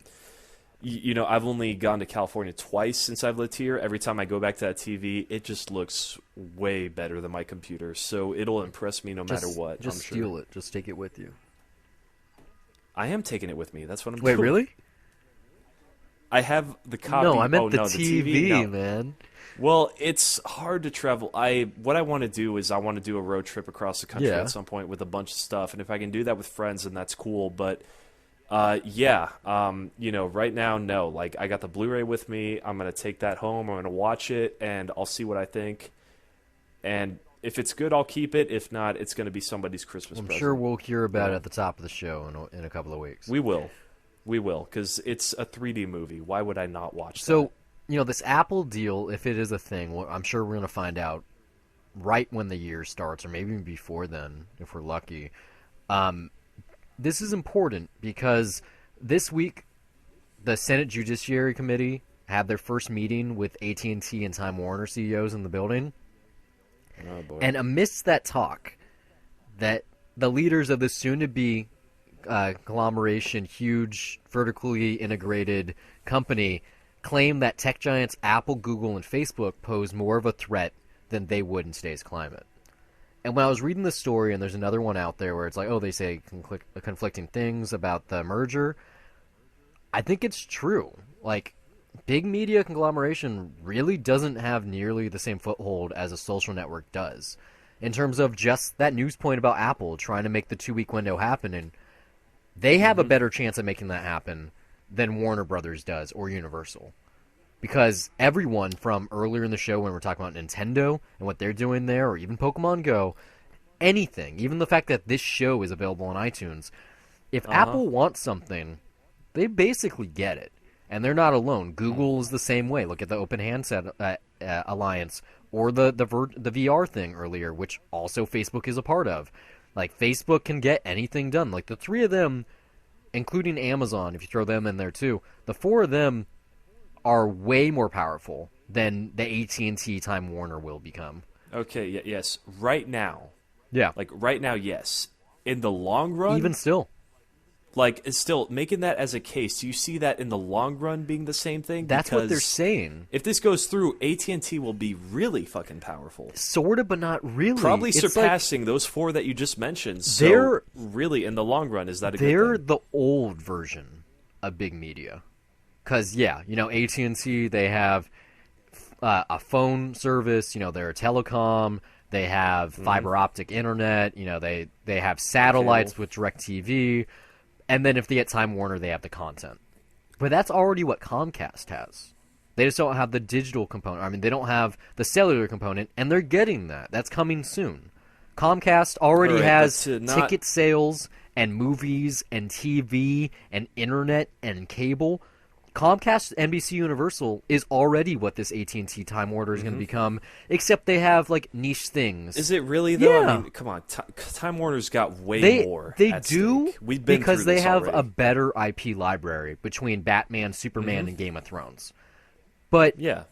B: You know, I've only gone to California twice since I've lived here. Every time I go back to that TV, it just looks way better than my computer. So it'll impress me no matter what.
A: Just
B: I'm
A: steal
B: sure.
A: it. Just take it with you.
B: I am taking it with me. That's what I'm
A: Wait,
B: doing.
A: really?
B: I have the copy.
A: No, I meant the
B: no,
A: TV,
B: the TV? No.
A: man.
B: Well, it's hard to travel. What I want to do is I want to do a road trip across the country
A: Yeah.
B: at some point with a bunch of stuff, and if I can do that with friends, then that's cool. But you know, right now, no. Like, I got the Blu-ray with me. I'm gonna take that home. I'm gonna watch it, and I'll see what I think. And if it's good, I'll keep it. If not, it's gonna be somebody's Christmas
A: I'm
B: present.
A: sure we'll hear about it at the top of the show in a couple of weeks.
B: We will, because it's a 3D movie. Why would I not watch
A: So,
B: that?
A: you know, this Apple deal, if it is a thing, well, I'm sure we're going to find out right when the year starts, or maybe even before then, if we're lucky. This is important because this week, the Senate Judiciary Committee had their first meeting with at&t and Time Warner CEOs in the building.
B: Oh boy.
A: And amidst that talk, that the leaders of this soon-to-be conglomeration, huge, vertically integrated company claim that tech giants Apple, Google, and Facebook pose more of a threat than they would in today's climate. And when I was reading the story, and there's another one out there where it's like, oh, they say conflicting things about the merger, I think it's true. Like, big media conglomeration really doesn't have nearly the same foothold as a social network does. In terms of just that news point about Apple trying to make the 2-week window happen, and they have a better chance of making that happen than Warner Brothers does or Universal. Because everyone from earlier in the show when we're talking about Nintendo and what they're doing there, or even Pokemon Go, anything, even the fact that this show is available on iTunes, if Apple wants something, they basically get it. And they're not alone. Google is the same way. Look at the Open Handset Alliance or the VR thing earlier, which also Facebook is a part of. Like, Facebook can get anything done. Like, the three of them, including Amazon, if you throw them in there too, the four of them are way more powerful than the at&t Time Warner will become.
B: Okay, yes. Right now.
A: Yeah.
B: Like, right now, yes. In the long run?
A: Even still.
B: Like, it's still, making that as a case, do you see that in the long run being the same thing?
A: That's what they're
B: Because
A: saying.
B: if this goes through, AT&T will be really fucking powerful.
A: Sort of, but not really.
B: Probably
A: It's
B: surpassing those four that you just mentioned. So,
A: They're-
B: really, in the long run, is that a good
A: they're
B: thing?
A: the old version of big media. Because, yeah, you know, AT&T, they have a phone service, you know, they're a telecom, they have fiber optic internet, you know, they have satellites with DirecTV, and then if they get Time Warner, they have the content. But that's already what Comcast has. They just don't have the digital component. I mean, they don't have the cellular component, and they're getting that. That's coming soon. Comcast already
B: All right,
A: has
B: but to not-
A: ticket sales and movies and TV and internet and cable. Comcast NBC Universal is already what this AT&T Time Warner is going to become, except they have like niche things.
B: Is it really, though?
A: Yeah.
B: I mean, come on. Time Warner's got way more.
A: They
B: at
A: do
B: stake. We've been
A: because
B: through
A: they
B: this
A: have
B: already.
A: a better IP library between Batman, Superman, and Game of Thrones. But
B: Yeah.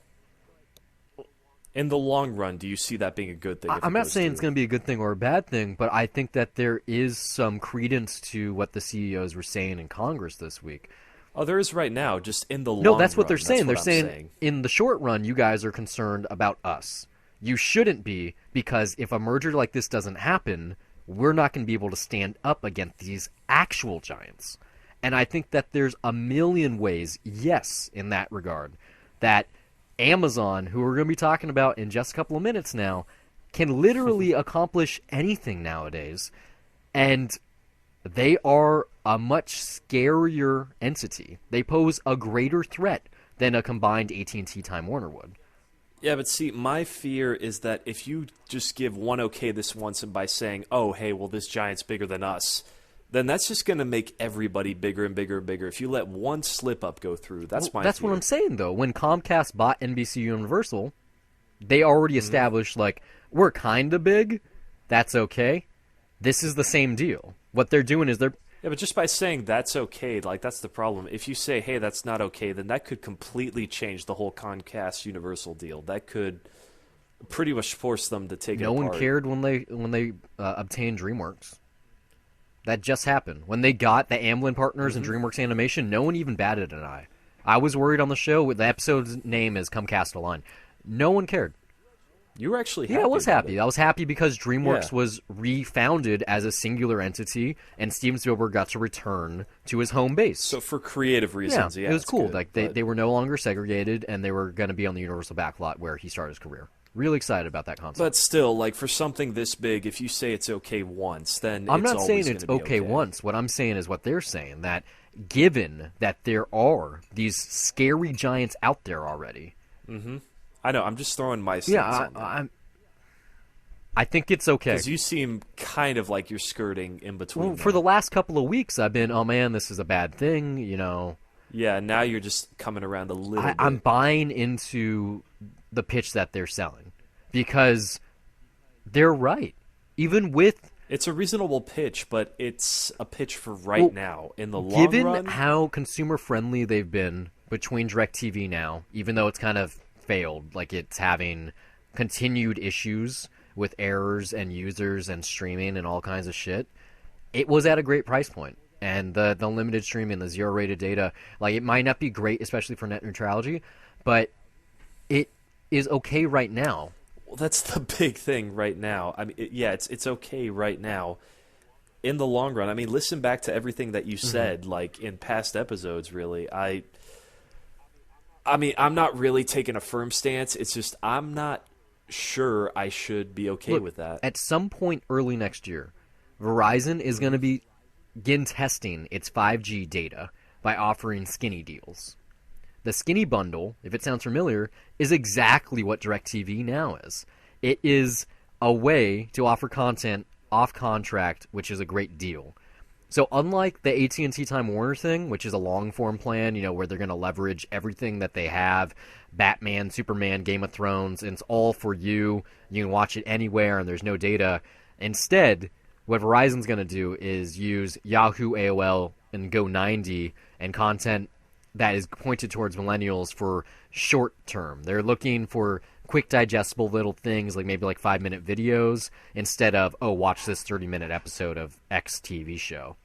B: In the long run, do you see that being a good thing?
A: I'm not saying it's going to be a good thing or a bad thing, but I think that there is some credence to what the CEOs were saying in Congress this week.
B: Oh, there is right now, just in the
A: No,
B: long
A: that's what they're
B: run. That's
A: saying. They're
B: what I'm
A: saying
B: saying.
A: in the short run, you guys are concerned about us. You shouldn't be, because if a merger like this doesn't happen, we're not going to be able to stand up against these actual giants. And I think that there's a million ways, yes, in that regard, that Amazon, who we're going to be talking about in just a couple of minutes now, can literally accomplish anything nowadays. And they are a much scarier entity. They pose a greater threat than a combined AT&T Time Warner would.
B: Yeah, but see, my fear is that if you just give one okay this once and by saying, oh, hey, well, this giant's bigger than us, then that's just going to make everybody bigger and bigger and bigger. If you let one slip up go through, that's my
A: That's
B: fear.
A: what I'm saying, though. When Comcast bought NBC Universal, they already established, like, we're kind of big. That's okay. This is the same deal. What they're doing is they're...
B: Yeah, but just by saying that's okay, like, that's the problem. If you say, hey, that's not okay, then that could completely change the whole Comcast Universal deal. That could pretty much force them to take it
A: No
B: apart.
A: one cared when they obtained DreamWorks. That just happened. When they got the Amblin partners and DreamWorks Animation, no one even batted an eye. I was worried on the show. The episode's name is Comcast Align. No one cared.
B: You were actually happy.
A: Yeah, I was
B: about
A: happy.
B: it.
A: I was happy because DreamWorks
B: Yeah.
A: was refounded as a singular entity, and Steven Spielberg got to return to his home base.
B: So for creative reasons, yeah,
A: it was
B: it's
A: cool.
B: good,
A: Like
B: but-
A: they were no longer segregated, and they were going to be on the Universal backlot where he started his career. Really excited about that concept.
B: But still, like, for something this big, if you say it's okay once, then
A: I'm
B: it's
A: not saying
B: always
A: it's
B: gonna be
A: okay once. What I'm saying is what they're saying, that given that there are these scary giants out there already.
B: I know. I'm just throwing my stance
A: Yeah,
B: on that.
A: I think it's okay.
B: Because you seem kind of like you're skirting in between.
A: Well, for the last couple of weeks, I've been, oh man, this is a bad thing, you know.
B: Yeah, now you're just coming around a little bit.
A: I'm buying into the pitch that they're selling because they're right. Even with
B: It's a reasonable pitch, but it's a pitch for right now. In the long
A: given
B: run,
A: how consumer friendly they've been between DirecTV now, even though it's kind of failed, like it's having continued issues with errors and users and streaming and all kinds of shit, it was at a great price point. And the limited streaming, the zero rated data, like it might not be great, especially for net neutrality, but it is okay right now.
B: well, that's the big thing right now. I mean, it's okay right now. In the long run, I mean, listen back to everything that you said, like in past episodes. Really, I mean, I'm not really taking a firm stance. It's just I'm not sure I should be okay
A: Look,
B: with that.
A: At some point early next year, Verizon is going to begin testing its 5G data by offering skinny deals. The skinny bundle, if it sounds familiar, is exactly what DirecTV now is. It is a way to offer content off contract, which is a great deal. So unlike the AT&T Time Warner thing, which is a long-form plan, you know, where they're going to leverage everything that they have, Batman, Superman, Game of Thrones, and it's all for you. You can watch it anywhere, and there's no data. Instead, what Verizon's going to do is use Yahoo, AOL, and Go90 and content that is pointed towards millennials for short term. They're looking for quick digestible little things like maybe like 5-minute videos instead of, oh, watch this 30-minute episode of X TV show.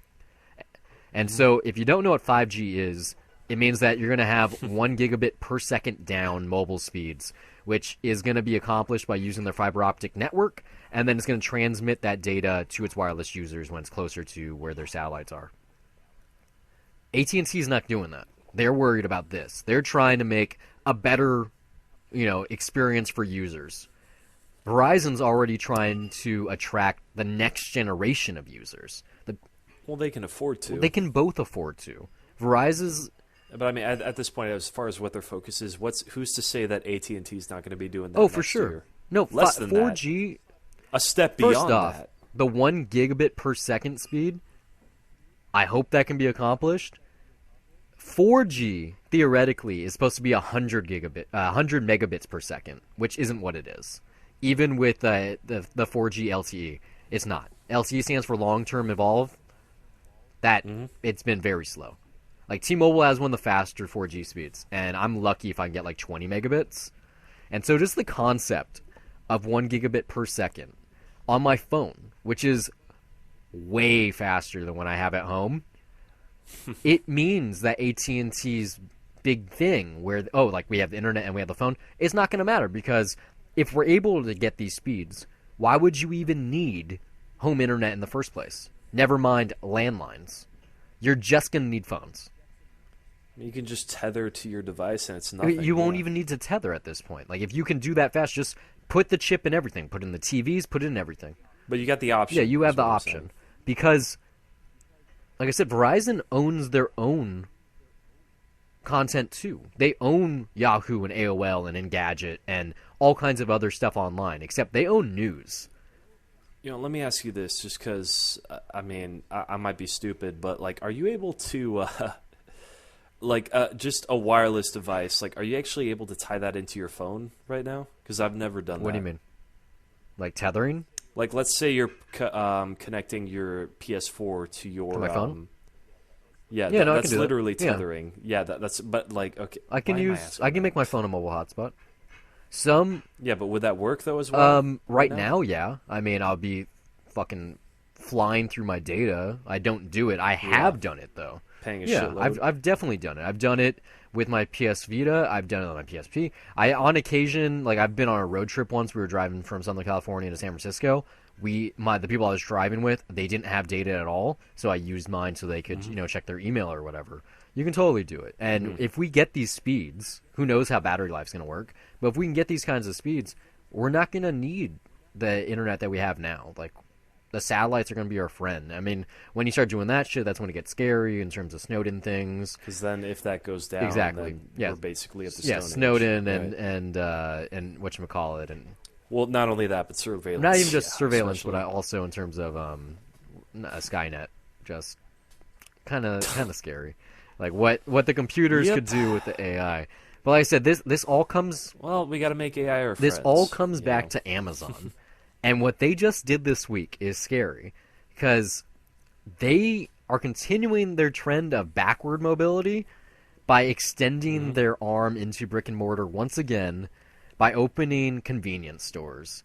A: And so if you don't know what 5G is, it means that you're going to have 1 gigabit per second down mobile speeds, which is going to be accomplished by using their fiber optic network, and then it's going to transmit that data to its wireless users when it's closer to where their satellites are. AT&T is not doing that. They're worried about this. They're trying to make a better, experience for users. Verizon's already trying to attract the next generation of users.
B: Well, they can afford to.
A: They can both afford to. Verizon's...
B: But I mean, at this point, as far as what their focus is, who's to say that AT&T is not going to be doing that?
A: Oh, for
B: next
A: sure.
B: year?
A: No,
B: Less than
A: 4G...
B: a step
A: First
B: beyond
A: off,
B: that.
A: the 1 gigabit per second speed, I hope that can be accomplished. 4G, theoretically, is supposed to be 100 megabits per second, which isn't what it is. Even with the 4G LTE, it's not. LTE stands for long-term evolve. It's been very slow. Like, T-Mobile has one of the faster 4G speeds, and I'm lucky if I can get like 20 megabits. And so just the concept of 1 gigabit per second on my phone, which is way faster than what I have at home, It means that AT&T's big thing where, oh, like we have the internet and we have the phone, it's not going to matter because if we're able to get these speeds, why would you even need home internet in the first place? Never mind landlines. You're just going to need phones.
B: You can just tether to your device and it's
A: I mean,
B: nothing.
A: you won't even need to tether at this point. Like, if you can do that fast, just put the chip in everything. Put it in the TVs, put it in everything.
B: But you got the option.
A: Yeah, you have
B: is
A: the
B: what I'm
A: option.
B: saying.
A: Because, like I said, Verizon owns their own content too. They own Yahoo and AOL and Engadget and all kinds of other stuff online, except they own news.
B: Let me ask you this, just because, I might be stupid, but, like, are you able to, just a wireless device, like, are you actually able to tie that into your phone right now? Because I've never done that.
A: What do you mean? Like tethering?
B: Like, let's say you're connecting your PS4 to your...
A: To my phone?
B: Yeah,
A: Yeah, no, I
B: that's
A: can do that.
B: literally
A: Yeah.
B: tethering. Yeah, that's... But, like, okay.
A: I can
B: why am
A: use.
B: asking
A: I can
B: that?
A: make my phone a mobile hotspot. Some
B: Yeah, but would that work, though, as well?
A: right now, yeah. I mean, I'll be fucking flying through my data. I don't do it. I have done it though.
B: Paying a
A: Yeah,
B: shitload.
A: I've definitely done it. I've done it with my PS Vita. I've done it on my PSP. On occasion, like I've been on a road trip once. We were driving from Southern California to San Francisco. The people I was driving with, they didn't have data at all, so I used mine so they could check their email or whatever. You can totally do it. And if we get these speeds, who knows how battery life's going to work, but if we can get these kinds of speeds, we're not going to need the internet that we have now. Like, the satellites are going to be our friend. I mean, when you start doing that shit, that's when it gets scary in terms of Snowden things.
B: Because then if that goes down,
A: Exactly.
B: then
A: Yeah.
B: we're basically at the
A: Yeah,
B: Stone Age,
A: Snowden
B: right?
A: and whatchamacallit, and
B: Well, not only that, but surveillance.
A: not even just
B: Yeah,
A: surveillance,
B: especially.
A: but also in terms of Skynet. Just kind of scary. Like what the computers
B: Yep.
A: could do with the AI. But like I said, this all comes
B: Well, we got to make AI our
A: this
B: friends,
A: all comes
B: you
A: back
B: know?
A: to Amazon. And what they just did this week is scary because they are continuing their trend of backward mobility by extending their arm into brick and mortar once again by opening convenience stores.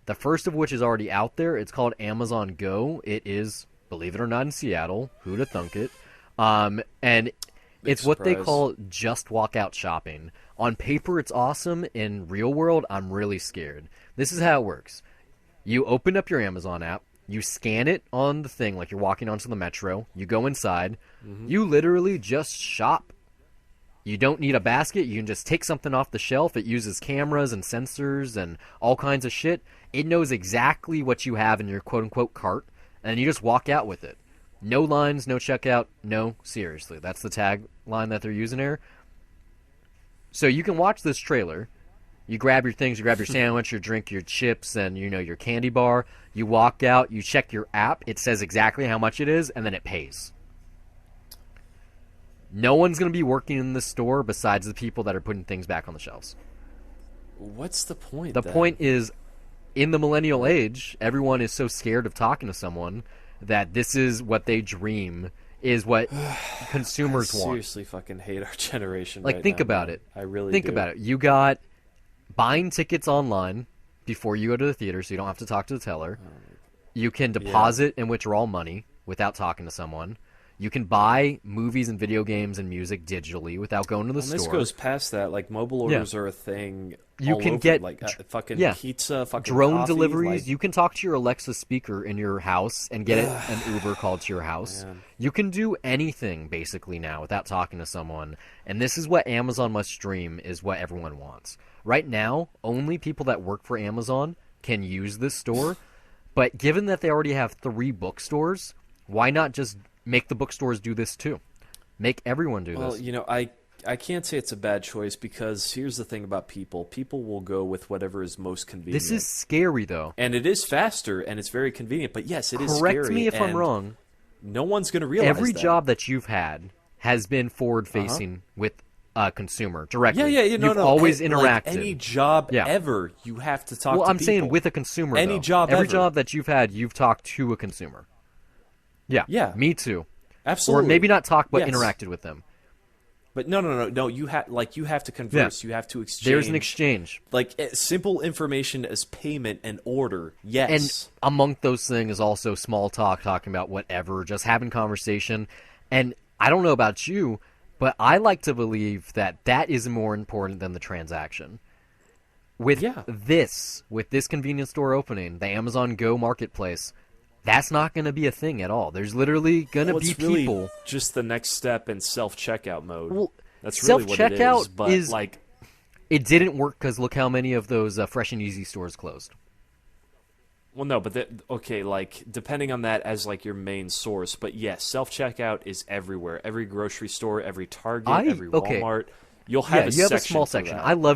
A: The first of which is already out there. It's called Amazon Go. It is, believe it or not, in Seattle. Who'da thunk it? And it's what they
B: surprise.
A: call just walkout shopping. On paper, it's awesome. In real world, I'm really scared. This is how it works. You open up your Amazon app. You scan it on the thing like you're walking onto the metro. You go inside. You literally just shop. You don't need a basket. You can just take something off the shelf. It uses cameras and sensors and all kinds of shit. It knows exactly what you have in your quote-unquote cart, and you just walk out with it. No lines, no checkout, no, seriously. That's the tagline that they're using here. So you can watch this trailer. You grab your things, you grab your sandwich, your drink, your chips, and your candy bar. You walk out, you check your app. It says exactly how much it is, and then it pays. No one's going to be working in the store besides the people that are putting things back on the shelves.
B: What's the point?
A: The
B: then?
A: point is, in the millennial age, everyone is so scared of talking to someone that this is what they dream, is what consumers
B: I
A: want.
B: seriously fucking hate our generation.
A: Like,
B: right
A: think
B: now,
A: about
B: man.
A: it.
B: I really
A: Think
B: do.
A: about it. You got buying tickets online before you go to the theater, so you don't have to talk to the teller. You can deposit and withdraw money without talking to someone. You can buy movies and video games and music digitally without going to the
B: And
A: store.
B: this goes past that. Like, mobile orders are a thing.
A: You
B: all
A: can
B: over.
A: get
B: like fucking
A: yeah.
B: pizza, fucking
A: drone
B: coffee,
A: deliveries.
B: like-
A: You can talk to your Alexa speaker in your house and get an Uber called to your house.
B: Man.
A: You can do anything basically now without talking to someone. And this is what Amazon Must Stream is what everyone wants. Right now, only people that work for Amazon can use this store. But given that they already have 3 bookstores, why not just make the bookstores do this too? Make everyone do
B: Well,
A: this.
B: I can't say it's a bad choice because here's the thing about people. People will go with whatever is most convenient.
A: This is scary, though.
B: and it is faster and it's very convenient. But yes, it is
A: Correct
B: scary.
A: me if I'm
B: and
A: wrong.
B: No one's going to realize
A: Every
B: that.
A: job that you've had has been forward-facing with a consumer directly.
B: Yeah, no,
A: You've
B: no.
A: always
B: Like,
A: interacted.
B: any job
A: Yeah.
B: ever, you have to talk
A: well,
B: to
A: I'm
B: people.
A: saying with a consumer.
B: Any
A: though.
B: job
A: Every
B: ever.
A: job that you've had, you've talked to a consumer. Yeah.
B: Yeah.
A: Me too.
B: Absolutely.
A: Or maybe not talk, but
B: Yes.
A: interacted with them.
B: But no. You have to converse. You have to exchange.
A: There's an exchange.
B: Like simple information as payment and order. Yes.
A: And among those things is also small talk, talking about whatever, just having conversation. And I don't know about you, but I like to believe that that is more important than the transaction.
B: Yeah.
A: With this convenience store opening, the Amazon Go marketplace, that's not going to be a thing at all. There's literally going to
B: Well,
A: be
B: it's really
A: people.
B: just the next step in self-checkout mode.
A: Well,
B: That's really what it
A: self-checkout
B: is. But
A: is
B: like,
A: it didn't work because look how many of those Fresh and Easy stores closed.
B: well, no, but okay, like depending on that as like your main source. But yes, self-checkout is everywhere. Every grocery store, every Target, every
A: Okay,
B: Walmart, you'll
A: yeah,
B: have a
A: you have a
B: section
A: small
B: for
A: section.
B: that.
A: I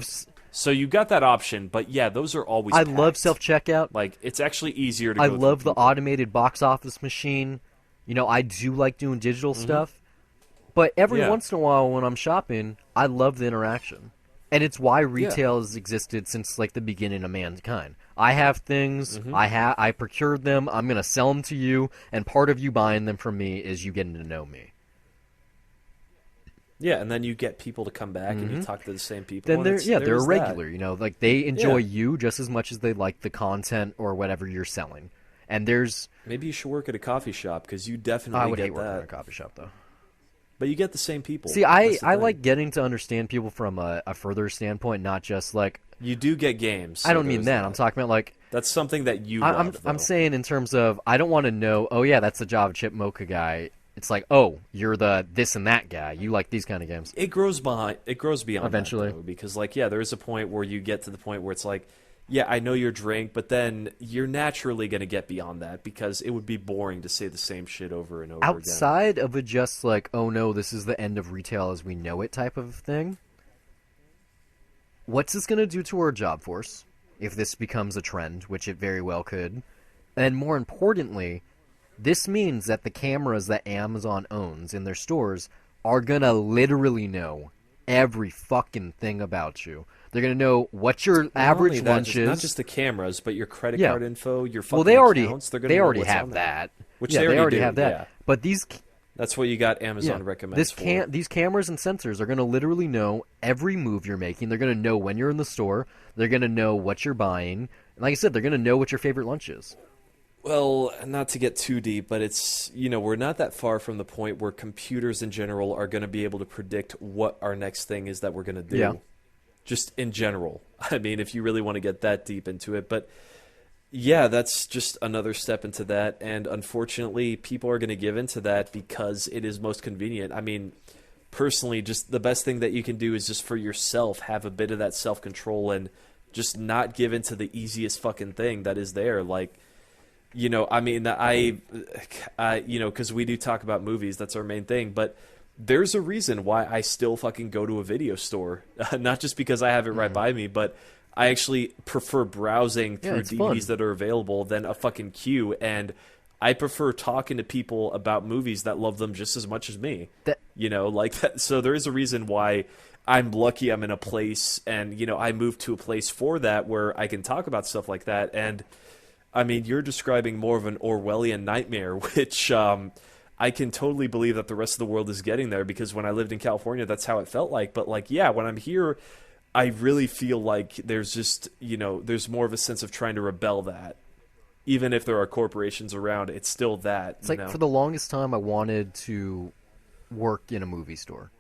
B: So you got that option, but yeah, those are always
A: love
B: packed.
A: self-checkout.
B: Like it's actually easier to
A: I
B: go through
A: love the
B: people.
A: automated box office machine. You know, I do like doing digital stuff. But every
B: Yeah.
A: once in a while when I'm shopping, I love the interaction. And it's why
B: Yeah.
A: retail has existed since like the beginning of mankind. I have things,
B: Mm-hmm.
A: I procured them, I'm going to sell them to you, and part of you buying them from me is you getting to know me.
B: Yeah, and then you get people to come back and you talk to the same people.
A: Then
B: and
A: they're
B: it's-
A: they're a
B: there's
A: regular,
B: that.
A: you know, like they enjoy
B: Yeah.
A: you just as much as they like the content or whatever you're selling. And there's
B: Maybe you should work at a coffee shop because you definitely
A: I would
B: get
A: hate working
B: that.
A: in a coffee shop though.
B: But you get the same people.
A: See,
B: That's the
A: I
B: thing.
A: like getting to understand people from a further standpoint, not just like
B: You do get games.
A: I
B: so
A: don't mean
B: there's
A: that. I'm talking about like
B: That's something that you
A: I'm
B: love,
A: I'm
B: though.
A: saying in terms of I don't want to know. Oh yeah, that's the Java Chip Mocha guy. It's like oh you're the this and that guy. You like these kind of games.
B: It grows behind. It grows beyond
A: Eventually.
B: that, though, because like yeah, there is a point where you get to the point where it's like, yeah, I know your drink, but then you're naturally going to get beyond that because it would be boring to say the same shit over and over again.
A: Outside of a just like oh no this is the end of retail as we know it type of thing. What's this going to do to our job force if this becomes a trend, which it very well could? And more importantly, this means that the cameras that Amazon owns in their stores are going to literally know every fucking thing about you. They're going to know what your
B: Not
A: average
B: only that,
A: lunch
B: just-
A: is.
B: Not just the cameras, but your credit
A: Yeah.
B: card info, your fucking
A: well, they already
B: accounts. They're gonna
A: they
B: know
A: already
B: what's
A: have
B: on there.
A: that.
B: Which
A: yeah,
B: they already do,
A: have that.
B: yeah.
A: But these
B: That's what you got Amazon recommends
A: this
B: for.
A: these cameras and sensors are going to literally know every move you're making. They're going to know when you're in the store. They're going to know what you're buying. And like I said, they're going to know what your favorite lunch is.
B: Well, not to get too deep, but it's, we're not that far from the point where computers in general are going to be able to predict what our next thing is that we're going to do.
A: Yeah.
B: Just in general. I mean, if you really want to get that deep into it. But yeah, that's just another step into that. And unfortunately, people are going to give into that because it is most convenient. I mean, personally, just the best thing that you can do is just for yourself, have a bit of that self-control and just not give into the easiest fucking thing that is there. Like, I mean, because we do talk about movies, that's our main thing, but there's a reason why I still fucking go to a video store. Not just because I have it right by me, but I actually prefer browsing through
A: it's
B: DVDs
A: fun.
B: that are available than a fucking queue, and I prefer talking to people about movies that love them just as much as me. Like that. So there is a reason why I'm lucky I'm in a place, and, I moved to a place for that where I can talk about stuff like that, and I mean, you're describing more of an Orwellian nightmare, which I can totally believe that the rest of the world is getting there because when I lived in California, that's how it felt like. But like, yeah, when I'm here, I really feel like there's just, there's more of a sense of trying to rebel that. Even if there are corporations around, it's still that.
A: It's like for the longest time I wanted to work in a movie store.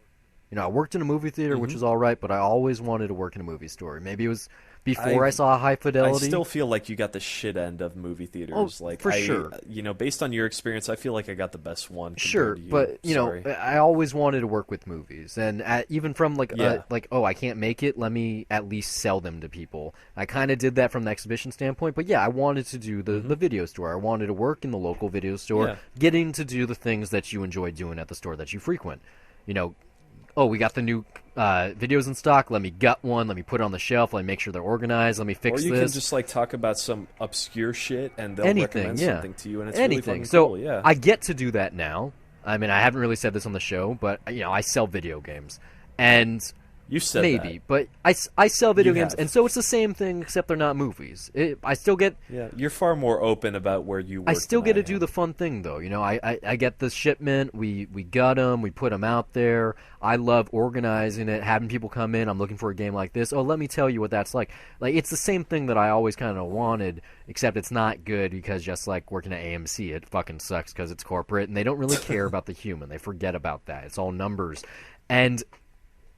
A: I worked in a movie theater, which was all right, but I always wanted to work in a movie store. Maybe it was before I saw High Fidelity.
B: I still feel like you got the shit end of movie theaters.
A: Oh,
B: like
A: for sure.
B: Based on your experience, I feel like I got the best one.
A: Sure,
B: compared to you.
A: but
B: Sorry.
A: I always wanted to work with movies, and even from
B: Yeah.
A: I can't make it. Let me at least sell them to people. I kind of did that from the exhibition standpoint, but yeah, I wanted to do the video store. I wanted to work in the local video store,
B: Yeah.
A: getting to do the things that you enjoy doing at the store that you frequent. Oh, we got the new videos in stock. Let me gut one. Let me put it on the shelf. Let me make sure they're organized. Let me fix
B: Or you
A: this.
B: can just like talk about some obscure shit and they'll
A: Anything,
B: recommend
A: yeah.
B: something to you, and it's
A: Anything.
B: really fucking
A: So
B: cool. Yeah,
A: I get to do that now. I mean, I haven't really said this on the show, but I sell video games, and
B: You said that.
A: Maybe, but I sell video
B: You
A: games,
B: have.
A: and so it's the same thing, except they're not movies. I still get
B: Yeah, you're far more open about where you
A: I
B: work
A: still
B: than
A: get
B: I
A: to do
B: am.
A: the fun thing, though. I get the shipment. We gut them. We put them out there. I love organizing it, having people come in. I'm looking for a game like this. Oh, let me tell you what that's like. Like, it's the same thing that I always kind of wanted, except it's not good because just like working at AMC, it fucking sucks because it's corporate and they don't really care about the human. They forget about that. It's all numbers. And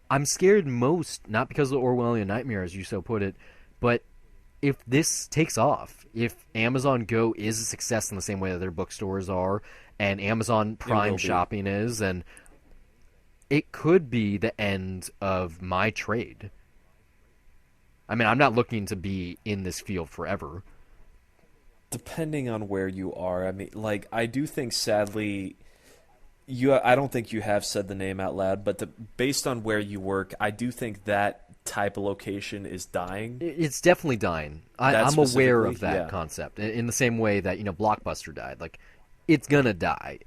A: I'm scared most, not because of the Orwellian nightmare, as you so put it, but if this takes off, if Amazon Go is a success in the same way that their bookstores are, and Amazon
B: It
A: Prime
B: will be.
A: shopping is, and it could be the end of my trade. I mean, I'm not looking to be in this field forever.
B: Depending on where you are, I mean, like, I do think, sadly, I don't think you have said the name out loud, but based on where you work, I do think that type of location is dying.
A: It's definitely dying.
B: That
A: I'm aware
B: specifically,
A: of that
B: yeah.
A: concept. In the same way that, Blockbuster died. Like, it's gonna die.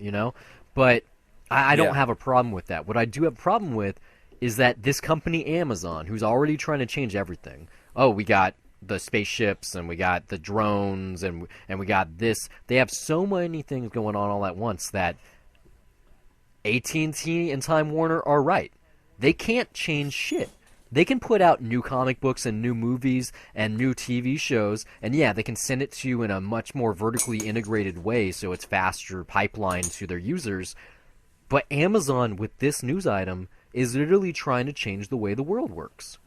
A: But I don't
B: Yeah.
A: have a problem with that. What I do have a problem with is that this company, Amazon, who's already trying to change everything. Oh, we got the spaceships and we got the drones and we got this. They have so many things going on all at once that AT&T and Time Warner are right. They can't change shit. They can put out new comic books and new movies and new TV shows, and yeah, they can send it to you in a much more vertically integrated way so it's faster pipeline to their users. But Amazon, with this news item, is literally trying to change the way the world works.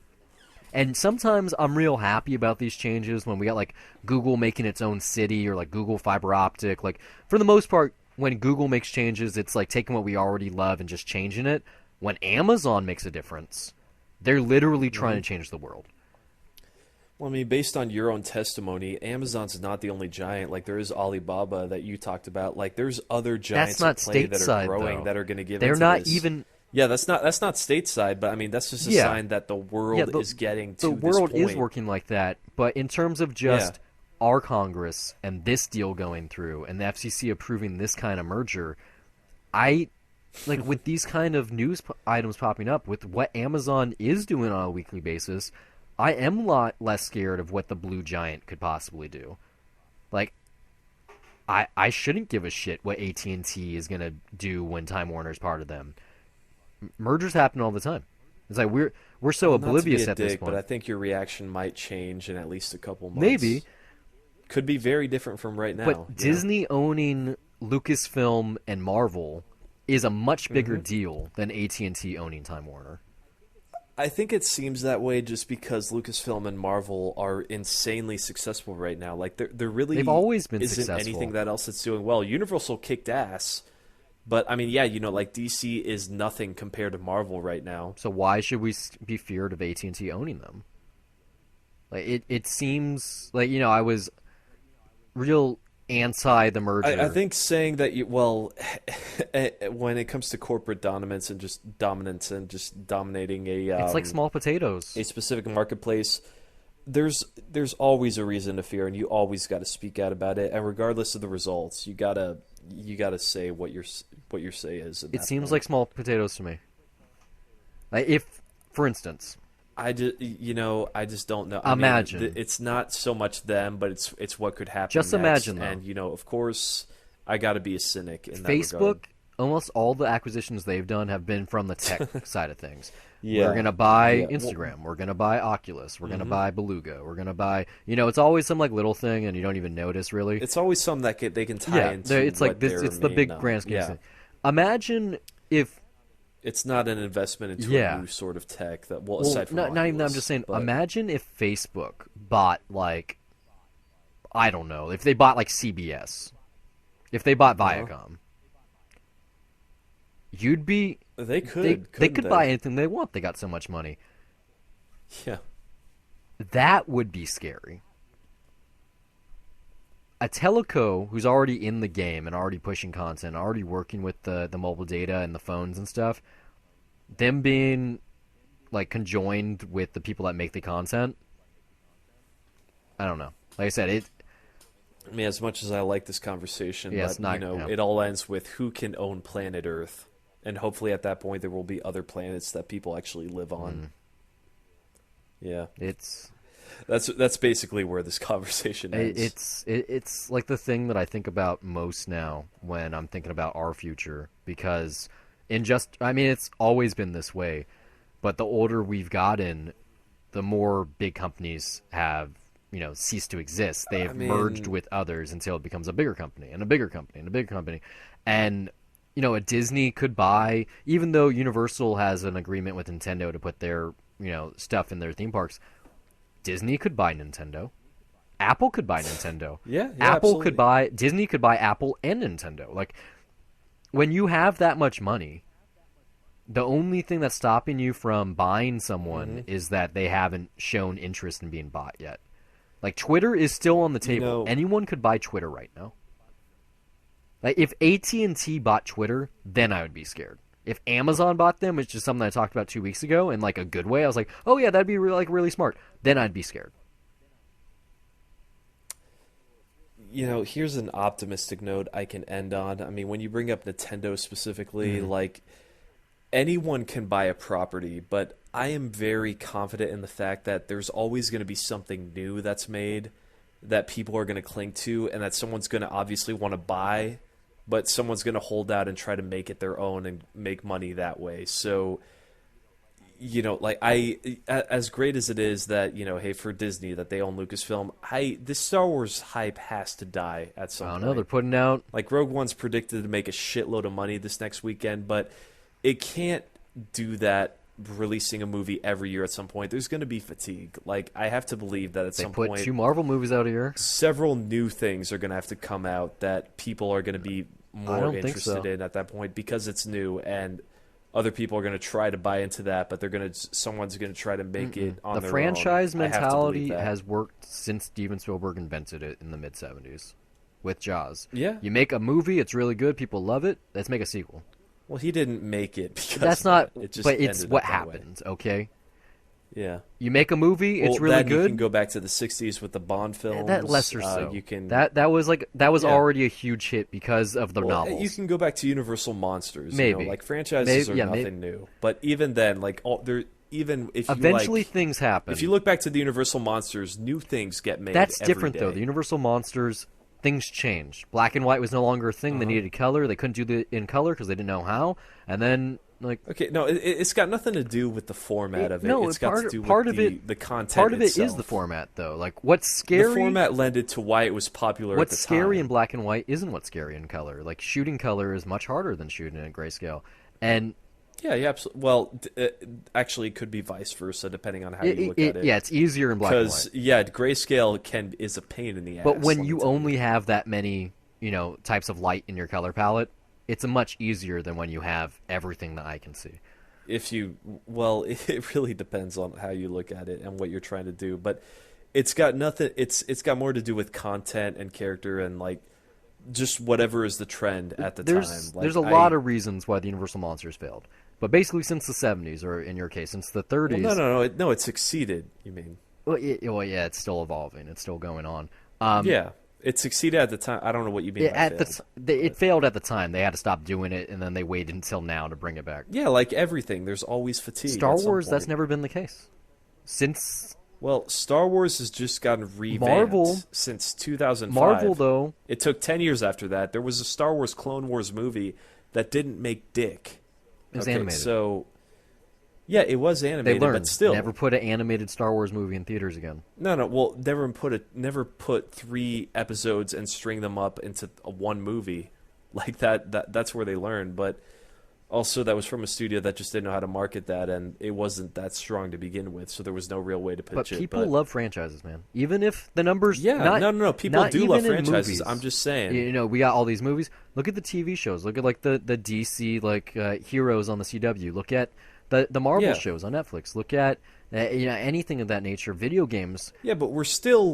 A: And sometimes I'm real happy about these changes when we got like Google making its own city or like Google fiber optic. Like, for the most part, when Google makes changes, it's like taking what we already love and just changing it. When Amazon makes a difference, they're literally trying to change the world.
B: Well, I mean, based on your own testimony, Amazon's not the only giant. Like, there is Alibaba that you talked about. Like, there's other
A: That's
B: giants
A: not
B: at play that are
A: stateside,
B: growing
A: though.
B: that are going to give
A: They're
B: into
A: not
B: this.
A: even.
B: Yeah, that's not stateside, but I mean, that's just a
A: Yeah.
B: sign that the
A: Yeah,
B: world is getting
A: the
B: to this
A: world is
B: point.
A: working like that, but in terms of
B: Yeah.
A: just our Congress and this deal going through and the FCC approving this kind of merger, I like with these kind of news items popping up with what Amazon is doing on a weekly basis, I am a lot less scared of what the blue giant could possibly do. Like, I shouldn't give a shit what AT&T is going to do when Time Warner's part of them. Mergers happen all the time. It's like we're so
B: Well, not to be
A: oblivious
B: a
A: at this
B: dick, but
A: point.
B: I think your reaction might change in at least a couple months.
A: Maybe,
B: Could be very different from right now.
A: but Disney owning Lucasfilm and Marvel is a much bigger deal than AT&T owning Time Warner.
B: I think it seems that way just because Lucasfilm and Marvel are insanely successful right now. Like, there really
A: They've always been
B: isn't
A: successful.
B: anything that else that's doing well. Universal kicked ass, but I mean, yeah, like DC is nothing compared to Marvel right now.
A: So why should we be feared of AT&T owning them? Like it seems like I was real anti the merger.
B: I think saying that when it comes to corporate dominance and just dominating
A: it's like small potatoes.
B: a specific marketplace, there's always a reason to fear, and you always got to speak out about it. And regardless of the results, you gotta say what your say is.
A: It seems like small potatoes to me. Like if, for instance,
B: I just don't know.
A: Imagine.
B: I mean, it's not so much them, but it's what could happen.
A: Just
B: next.
A: imagine, though.
B: And of course, I got to be a cynic in that
A: Facebook,
B: regard.
A: almost all the acquisitions they've done have been from the tech side of things.
B: Yeah.
A: We're gonna buy
B: Yeah.
A: Instagram. We're gonna buy Oculus. We're gonna buy Beluga. We're gonna buy. It's always some like little thing, and you don't even notice really.
B: It's always something that they can tie into.
A: It's like
B: what
A: this.
B: their
A: It's the
B: main,
A: big grand scheme
B: yeah.
A: thing. Imagine if.
B: It's not an investment into
A: Yeah.
B: a new sort of tech that
A: Well,
B: aside from
A: not even that. I'm
B: Oculus,
A: just saying.
B: but-
A: Imagine if Facebook bought like, I don't know, if they bought like CBS, if they bought Viacom, you'd be.
B: they could.
A: They
B: couldn't
A: could buy anything they want. They got so much money.
B: Yeah.
A: That would be scary. A teleco who's already in the game and already pushing content, already working with the mobile data and the phones and stuff, them being like conjoined with the people that make the content, I don't know. Like I said,
B: I mean, as much as I like this conversation,
A: Yeah,
B: but
A: it's not- yeah.
B: it all ends with who can own planet Earth, and hopefully at that point there will be other planets that people actually live on. Yeah.
A: It's
B: That's basically where this conversation ends.
A: it's like the thing that I think about most now when I'm thinking about our future, because I mean, it's always been this way, but the older we've gotten, the more big companies have, ceased to exist.
B: I
A: They've merged
B: mean,
A: with others until it becomes a bigger company and a bigger company and a bigger company. And, a Disney could buy, even though Universal has an agreement with Nintendo to put their, stuff in their theme parks, Disney could buy Nintendo. Apple could buy Nintendo.
B: yeah, yeah,
A: Apple could
B: absolutely.
A: buy, Disney could buy Apple and Nintendo. Like, when you have that much money, the only thing that's stopping you from buying
B: Hmm.
A: someone is that they haven't shown interest in being bought yet. Like, Twitter is still on the
B: You
A: table.
B: know,
A: Anyone could buy Twitter right now. Like, if AT&T bought Twitter, then I would be scared. If Amazon bought them, which is something I talked about 2 weeks ago in like a good way, I was like, oh yeah, that'd be really smart. Then I'd be scared.
B: here's an optimistic note I can end on. I mean, when you bring up Nintendo specifically,
A: Mm-hmm.
B: like anyone can buy a property, but I am very confident in the fact that there's always going to be something new that's made that people are going to cling to and that someone's going to obviously want to buy, but someone's going to hold out and try to make it their own and make money that way. So, like as great as it is that, hey, for Disney that they own Lucasfilm, this Star Wars hype has to die at
A: I
B: some
A: don't know. They're
B: point.
A: putting out.
B: Like Rogue One's predicted to make a shitload of money this next weekend, but it can't do that releasing a movie every year at some point. There's going to be fatigue. Like I have to believe that at
A: They
B: some
A: put
B: point
A: 2 Marvel movies out a year.
B: several new things are going to have to come out that people are going to be
A: I
B: more
A: don't think
B: interested
A: so.
B: in at that point because it's new and other people are going to try to buy into that, but someone's going to try to make it on
A: The
B: their own.
A: franchise
B: I have to believe
A: mentality
B: that.
A: has worked since Steven Spielberg invented it in the mid '70s with Jaws.
B: Yeah.
A: You make a movie, it's really good, people love it. Let's make a sequel.
B: Well, he didn't make it because
A: That's
B: of that.
A: not,
B: It just
A: but it's
B: ended
A: what
B: up that way.
A: happens. Okay,
B: Yeah.
A: you make a movie,
B: Well,
A: it's really
B: then you can
A: good.
B: go back to the '60s with the Bond
A: That
B: films.
A: lesser so.
B: You can,
A: That was
B: yeah.
A: already a huge hit because of the
B: Well, you
A: novels.
B: can go back to Universal Monsters.
A: Maybe,
B: Like franchises
A: maybe
B: are
A: yeah.
B: nothing new. But even then, like all there, even if you
A: Eventually,
B: like,
A: things happen.
B: if you look back to the Universal Monsters, new things get made.
A: That's
B: every
A: different though.
B: day.
A: The Universal monsters, things changed. Black and white was no longer a thing. They
B: Uh-huh.
A: needed color. They couldn't do it in color because they didn't know how. And then like
B: Okay, no, it's got nothing to do with the format of it.
A: no,
B: It's got to do
A: part
B: with
A: of it.
B: the content
A: Part of it is
B: itself.
A: the format though. Like what's
B: The
A: scary.
B: format lended to why it was popular at
A: What's
B: the
A: scary in
B: time.
A: black and white isn't what's scary in color. Like shooting color is much harder than shooting in grayscale. And
B: Yeah, yeah, absolutely. Well, actually, it could be vice versa depending on how you look at it.
A: yeah, it's easier in black and white.
B: Because grayscale is a pain in the ass.
A: But when
B: let me
A: you
B: tell
A: only have that many, types of light in your color palette, it's a much easier than when you have everything that I can see.
B: if you well, it really depends on how you look at it and what you're trying to do. But it's got nothing. It's got more to do with content and character and like just whatever is the trend at the time. Like
A: There's a lot of reasons why the Universal Monsters failed. But basically since the 70s, or in your case, since the
B: well,
A: 30s,
B: no, it succeeded. You mean?
A: well, yeah, it's still evolving. It's still going on.
B: Yeah, it succeeded at the time. I don't know what you mean by
A: At
B: failed.
A: it failed at the time. They had to stop doing it, and then they waited until now to bring it back.
B: Yeah, like everything, there's always fatigue.
A: Star
B: at some
A: Wars, that's
B: point.
A: never been the case. Since
B: Well, Star Wars has just gotten revamped
A: Marvel-
B: since 2005.
A: Marvel, though,
B: It took 10 years after that. There was a Star Wars Clone Wars movie that didn't make dick.
A: it was
B: Okay,
A: animated.
B: so yeah, it was
A: They
B: animated,
A: learned.
B: but still,
A: Never put an animated Star Wars movie in theaters again.
B: no. Well, never put 3 episodes and string them up into one movie like that. That's where they learned. But also, that was from a studio that just didn't know how to market that, and it wasn't that strong to begin with. So there was no real way to pitch
A: But
B: it.
A: people love franchises, man. Even if the numbers,
B: Yeah,
A: not,
B: no. People
A: not
B: do love
A: even in
B: franchises.
A: movies.
B: I'm just saying.
A: We got all these movies. Look at the TV shows. Look at like the DC heroes on the CW. Look at the Marvel
B: Yeah.
A: shows on Netflix. Look at anything of that nature. Video games.
B: Yeah, but we're still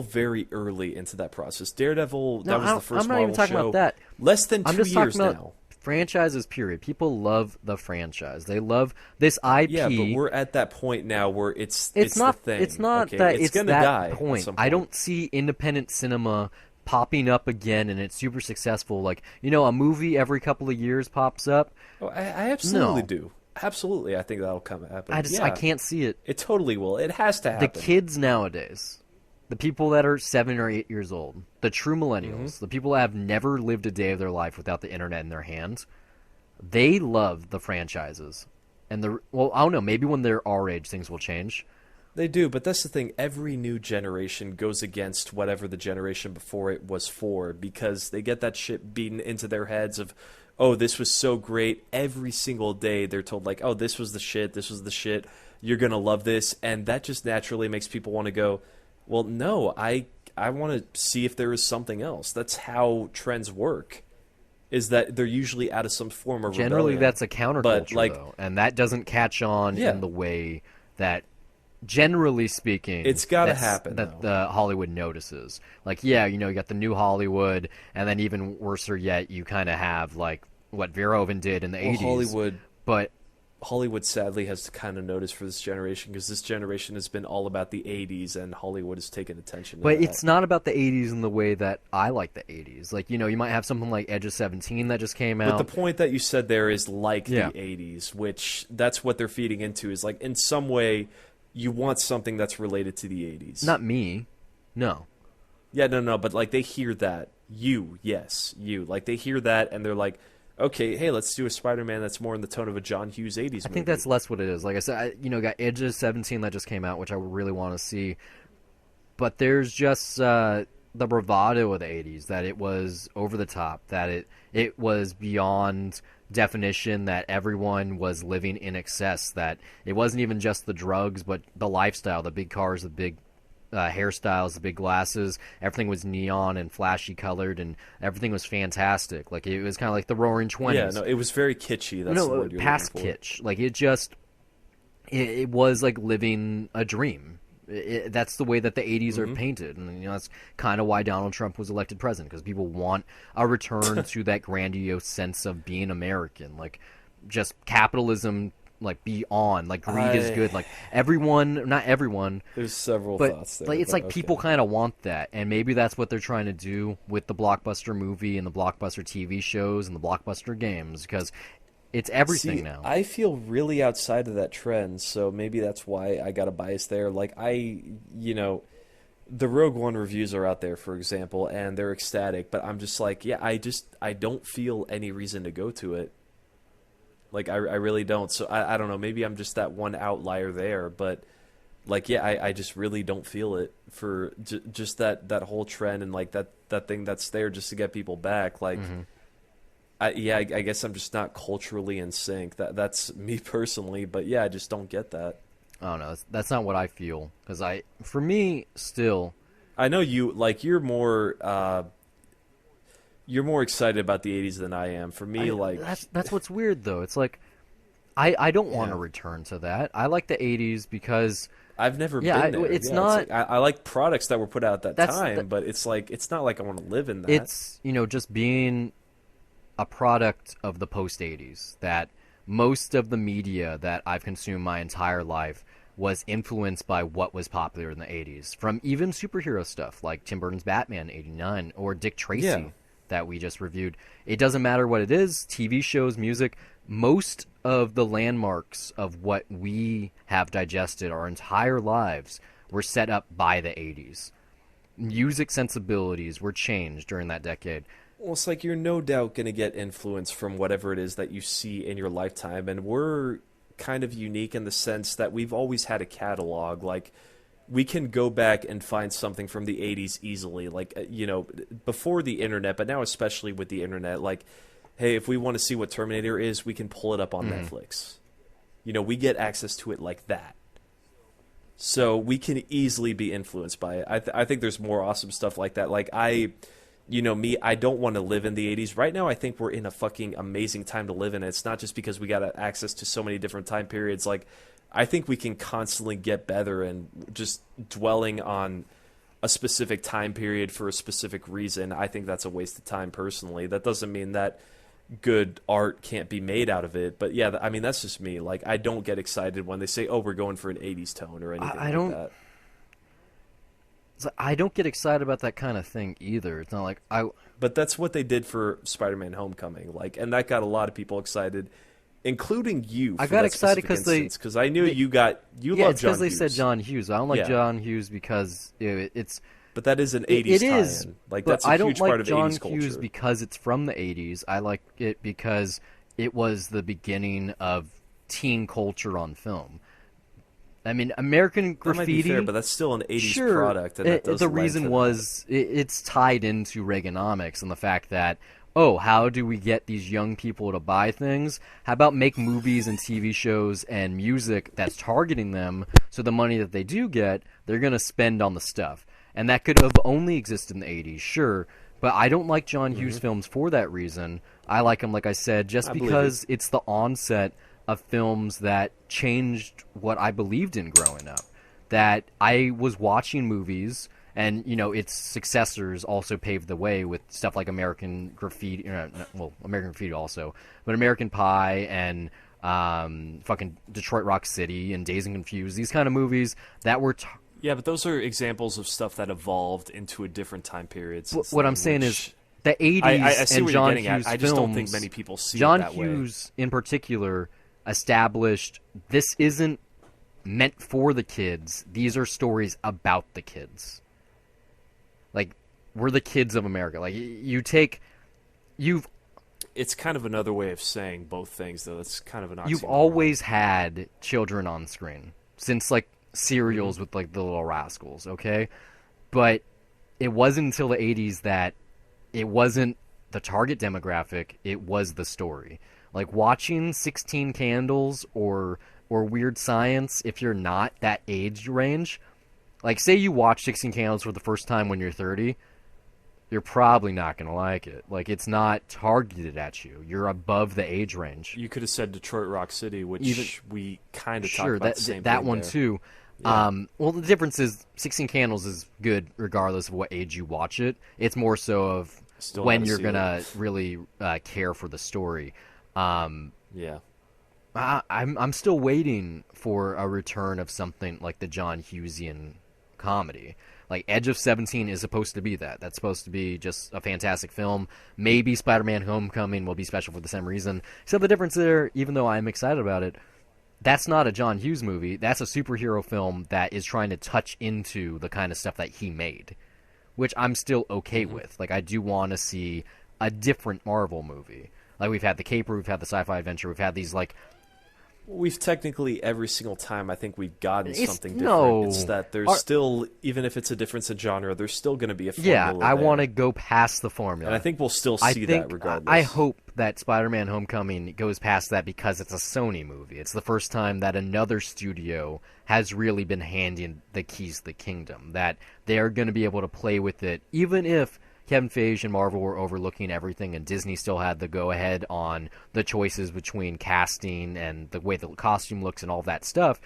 B: very early into that process. Daredevil,
A: No,
B: that was the first
A: I'm not
B: Marvel
A: even talking
B: show.
A: about that.
B: Less than
A: I'm
B: 2
A: just
B: years
A: talking about
B: now.
A: franchises. Period. People love the franchise. They love this IP.
B: Yeah, but we're at that point now where it's
A: not.
B: the thing.
A: It's not
B: okay?
A: that.
B: It's gonna
A: that
B: die at
A: point.
B: some
A: I don't see independent cinema popping up again, and it's super successful. Like a movie every couple of years pops up.
B: Oh, I absolutely
A: No.
B: do. Absolutely, I think that'll come happen.
A: I
B: Yeah,
A: can't see it.
B: it totally will. It has to
A: The
B: happen.
A: kids nowadays, the people that are 7 or 8 years old, the true
B: Hmm.
A: millennials, the people that have never lived a day of their life without the internet in their hands, they love the franchises. And well, I don't know, maybe when they're our age things will change.
B: They do, but that's the thing. Every new generation goes against whatever the generation before it was for because they get that shit beaten into their heads of, oh, this was so great. Every single day they're told, like, oh, this was the shit, this was the shit. You're going to love this. And that just naturally makes people want to go, well, no, I want to see if there is something else. That's how trends work, is that they're usually out of some form of
A: Generally
B: rebellion.
A: that's a
B: But,
A: counterculture
B: like,
A: though, and that doesn't catch on in
B: yeah,
A: the way that generally speaking,
B: it's got to happen,
A: that
B: though.
A: the Hollywood notices. Like, yeah, you got the new Hollywood, and then even worser yet, you kind of have like what Verhoeven did in the
B: Well,
A: '80s.
B: Hollywood
A: But
B: Hollywood sadly has to kind of notice for this generation because this generation has been all about the 80s and Hollywood has taken attention to that.
A: it's not about the '80s in the way that I like the '80s. Like, you might have something like Edge of 17 that just came
B: But the
A: out.
B: point that you said there is like
A: Yeah,
B: the 80s, which that's what they're feeding into is like in some way you want something that's related to the 80s.
A: not me. No.
B: Yeah, no, no, but like they hear that. You, yes, you. Like they hear that and they're like, okay, hey, let's do a Spider-Man that's more in the tone of a John Hughes 80s
A: I think
B: movie.
A: that's less what it is. Like I said, got Edge of 17 that just came out, which I really want to see. But there's just the bravado of the '80s that it was over the top, that it was beyond definition, that everyone was living in excess, that it wasn't even just the drugs, but the lifestyle, the big cars, the big hairstyles, the big glasses. Everything was neon and flashy colored, and everything was fantastic. Like it was kind of like the Roaring
B: Yeah,
A: '20s.
B: no, it was very kitschy. That's the
A: No,
B: word you're
A: past
B: looking for.
A: kitsch. Like it was like living a dream. That's the way that the '80s are
B: Hmm.
A: painted, and that's kind of why Donald Trump was elected president, because people want a return to that grandiose sense of being American, like just capitalism, like beyond, like greed is good, like everyone, not everyone,
B: There's several
A: but
B: thoughts there,
A: like it's
B: but
A: like people
B: okay.
A: kind of want that, and maybe that's what they're trying to do with the blockbuster movie and the blockbuster TV shows and the blockbuster games, because it's everything
B: See,
A: now.
B: I feel really outside of that trend, so maybe that's why I got a bias there. Like you know, the Rogue One reviews are out there, for example, and they're ecstatic, but I'm just like, yeah, I don't feel any reason to go to it. Like I really don't. So I don't know, maybe I'm just that one outlier there, but like yeah, I just really don't feel it for just that whole trend and like that thing that's there just to get people back. Like
A: Hmm.
B: I guess I'm just not culturally in sync. That's me personally, but yeah, I just don't get that.
A: I don't know. That's not what I feel, because for me, still,
B: I know you like you're more excited about the 80s than I am. For me, like
A: that's what's weird though. It's like I don't want to
B: yeah,
A: return to that. I like the '80s because
B: I've never
A: yeah,
B: been there.
A: it's
B: Yeah, it's
A: not.
B: like I like products that were put out at that
A: That's
B: time, but it's like it's not like I want to live in that.
A: it's just being a product of the post '80s. That most of the media that I've consumed my entire life was influenced by what was popular in the '80s, from even superhero stuff like Tim Burton's Batman '89 or Dick
B: Yeah.
A: Tracy that we just reviewed. It doesn't matter what it is, TV shows, music, most of the landmarks of what we have digested our entire lives were set up by the '80s. Music sensibilities were changed during that decade.
B: Well, it's like you're no doubt going to get influence from whatever it is that you see in your lifetime. And we're kind of unique in the sense that we've always had a catalog. Like, we can go back and find something from the 80s easily. Like, before the internet, but now especially with the internet. Like, hey, if we want to see what Terminator is, we can pull it up on Netflix. We get access to it like that. So we can easily be influenced by it. I think there's more awesome stuff like that. Like, me, I don't want to live in the 80s. Right now, I think we're in a fucking amazing time to live in. It's not just because we got access to so many different time periods. Like, I think we can constantly get better, and just dwelling on a specific time period for a specific reason, I think that's a waste of time personally. That doesn't mean that good art can't be made out of it. But yeah, I mean, that's just me. Like, I don't get excited when they say, oh, we're going for an 80s tone or anything
A: I
B: like
A: don't.
B: that.
A: I don't get excited about that kind of thing either. It's not like.
B: But that's what they did for Spider-Man Homecoming. Like, and that got a lot of people excited. including you
A: I
B: for
A: got
B: that
A: excited
B: specific
A: because
B: instance, because I knew you
A: yeah,
B: love
A: it's because
B: John
A: they
B: Hughes.
A: said John Hughes. I don't like
B: Yeah,
A: John Hughes because it's
B: but that is an
A: it
B: 80s
A: is,
B: tie-in. Like
A: but
B: that's a
A: I don't
B: huge part
A: like
B: of
A: John
B: 80s
A: Hughes
B: culture.
A: because it's from the 80s. I like it because it was the beginning of teen culture on film. I mean, American
B: That might be fair,
A: Graffiti,
B: but that's still an 80s
A: sure,
B: product, and that does
A: the
B: lend
A: reason
B: to that.
A: was it's tied into Reaganomics and the fact that, oh, how do we get these young people to buy things? How about make movies and TV shows and music that's targeting them so the money that they do get, they're going to spend on the stuff. And that could have only existed in the 80s, sure, but I don't like John Hughes films for that reason. I like them, like I said, just
B: I believe you.
A: because it's the onset of films that changed what I believed in growing up. That I was watching movies, and its successors also paved the way with stuff like American Graffiti, well, American Graffiti also, but American Pie and fucking Detroit Rock City and Dazed and Confused. These kind of movies that were.
B: Yeah, but those are examples of stuff that evolved into a different time period since
A: What I'm
B: then,
A: saying is
B: which
A: the
B: I
A: 80s
B: see
A: and
B: what you're
A: John
B: getting at.
A: Hughes
B: I just don't think
A: films.
B: many people see it
A: John
B: that way.
A: Hughes, in particular, established this isn't meant for the kids. These are stories about the kids. Like, we're the kids of America. Like, you've
B: It's kind of another way of saying both things, though. It's kind of an
A: you've
B: oxymoron.
A: always had children on screen since like serials with like the Little Rascals, okay? But it wasn't until the 80s that it wasn't the target demographic, it was the story. Like watching 16 Candles or Weird Science, if you're not that age range, like say you watch 16 Candles for the first time when you're 30, you're probably not going to like it. Like it's not targeted at you. You're above the age range.
B: You could have said Detroit Rock City, which
A: Even
B: we kind of talked
A: sure
B: about the same
A: that
B: thing
A: one
B: there.
A: too.
B: Yeah.
A: Well, the difference is 16 Candles is good regardless of what age you watch it. It's more so of
B: Still
A: when
B: gotta
A: you're
B: see
A: gonna really care for the story.
B: Yeah.
A: I'm still waiting for a return of something like the John Hughesian comedy. Like Edge of 17 is supposed to be that. That's supposed to be just a fantastic film. Maybe Spider-Man Homecoming will be special for the same reason. So the difference there, even though I'm excited about it, that's not a John Hughes movie. That's a superhero film that is trying to touch into the kind of stuff that he made, which I'm still okay with. Like, I do want to see a different Marvel movie. Like, we've had The Caper, we've had the sci-fi adventure, we've had these, like...
B: We've technically, every single time, I think we've gotten
A: It's,
B: something different.
A: no.
B: It's that there's still, even if it's a difference in genre, there's still going to be a formula
A: Yeah, I
B: there.
A: want to go past the formula.
B: And I think we'll still
A: I
B: see
A: think,
B: that regardless.
A: I hope that Spider-Man Homecoming goes past that because it's a Sony movie. It's the first time that another studio has really been handing the keys to the kingdom. That they're going to be able to play with it, even if Kevin Feige and Marvel were overlooking everything and Disney still had the go-ahead on the choices between casting and the way the costume looks and all that stuff.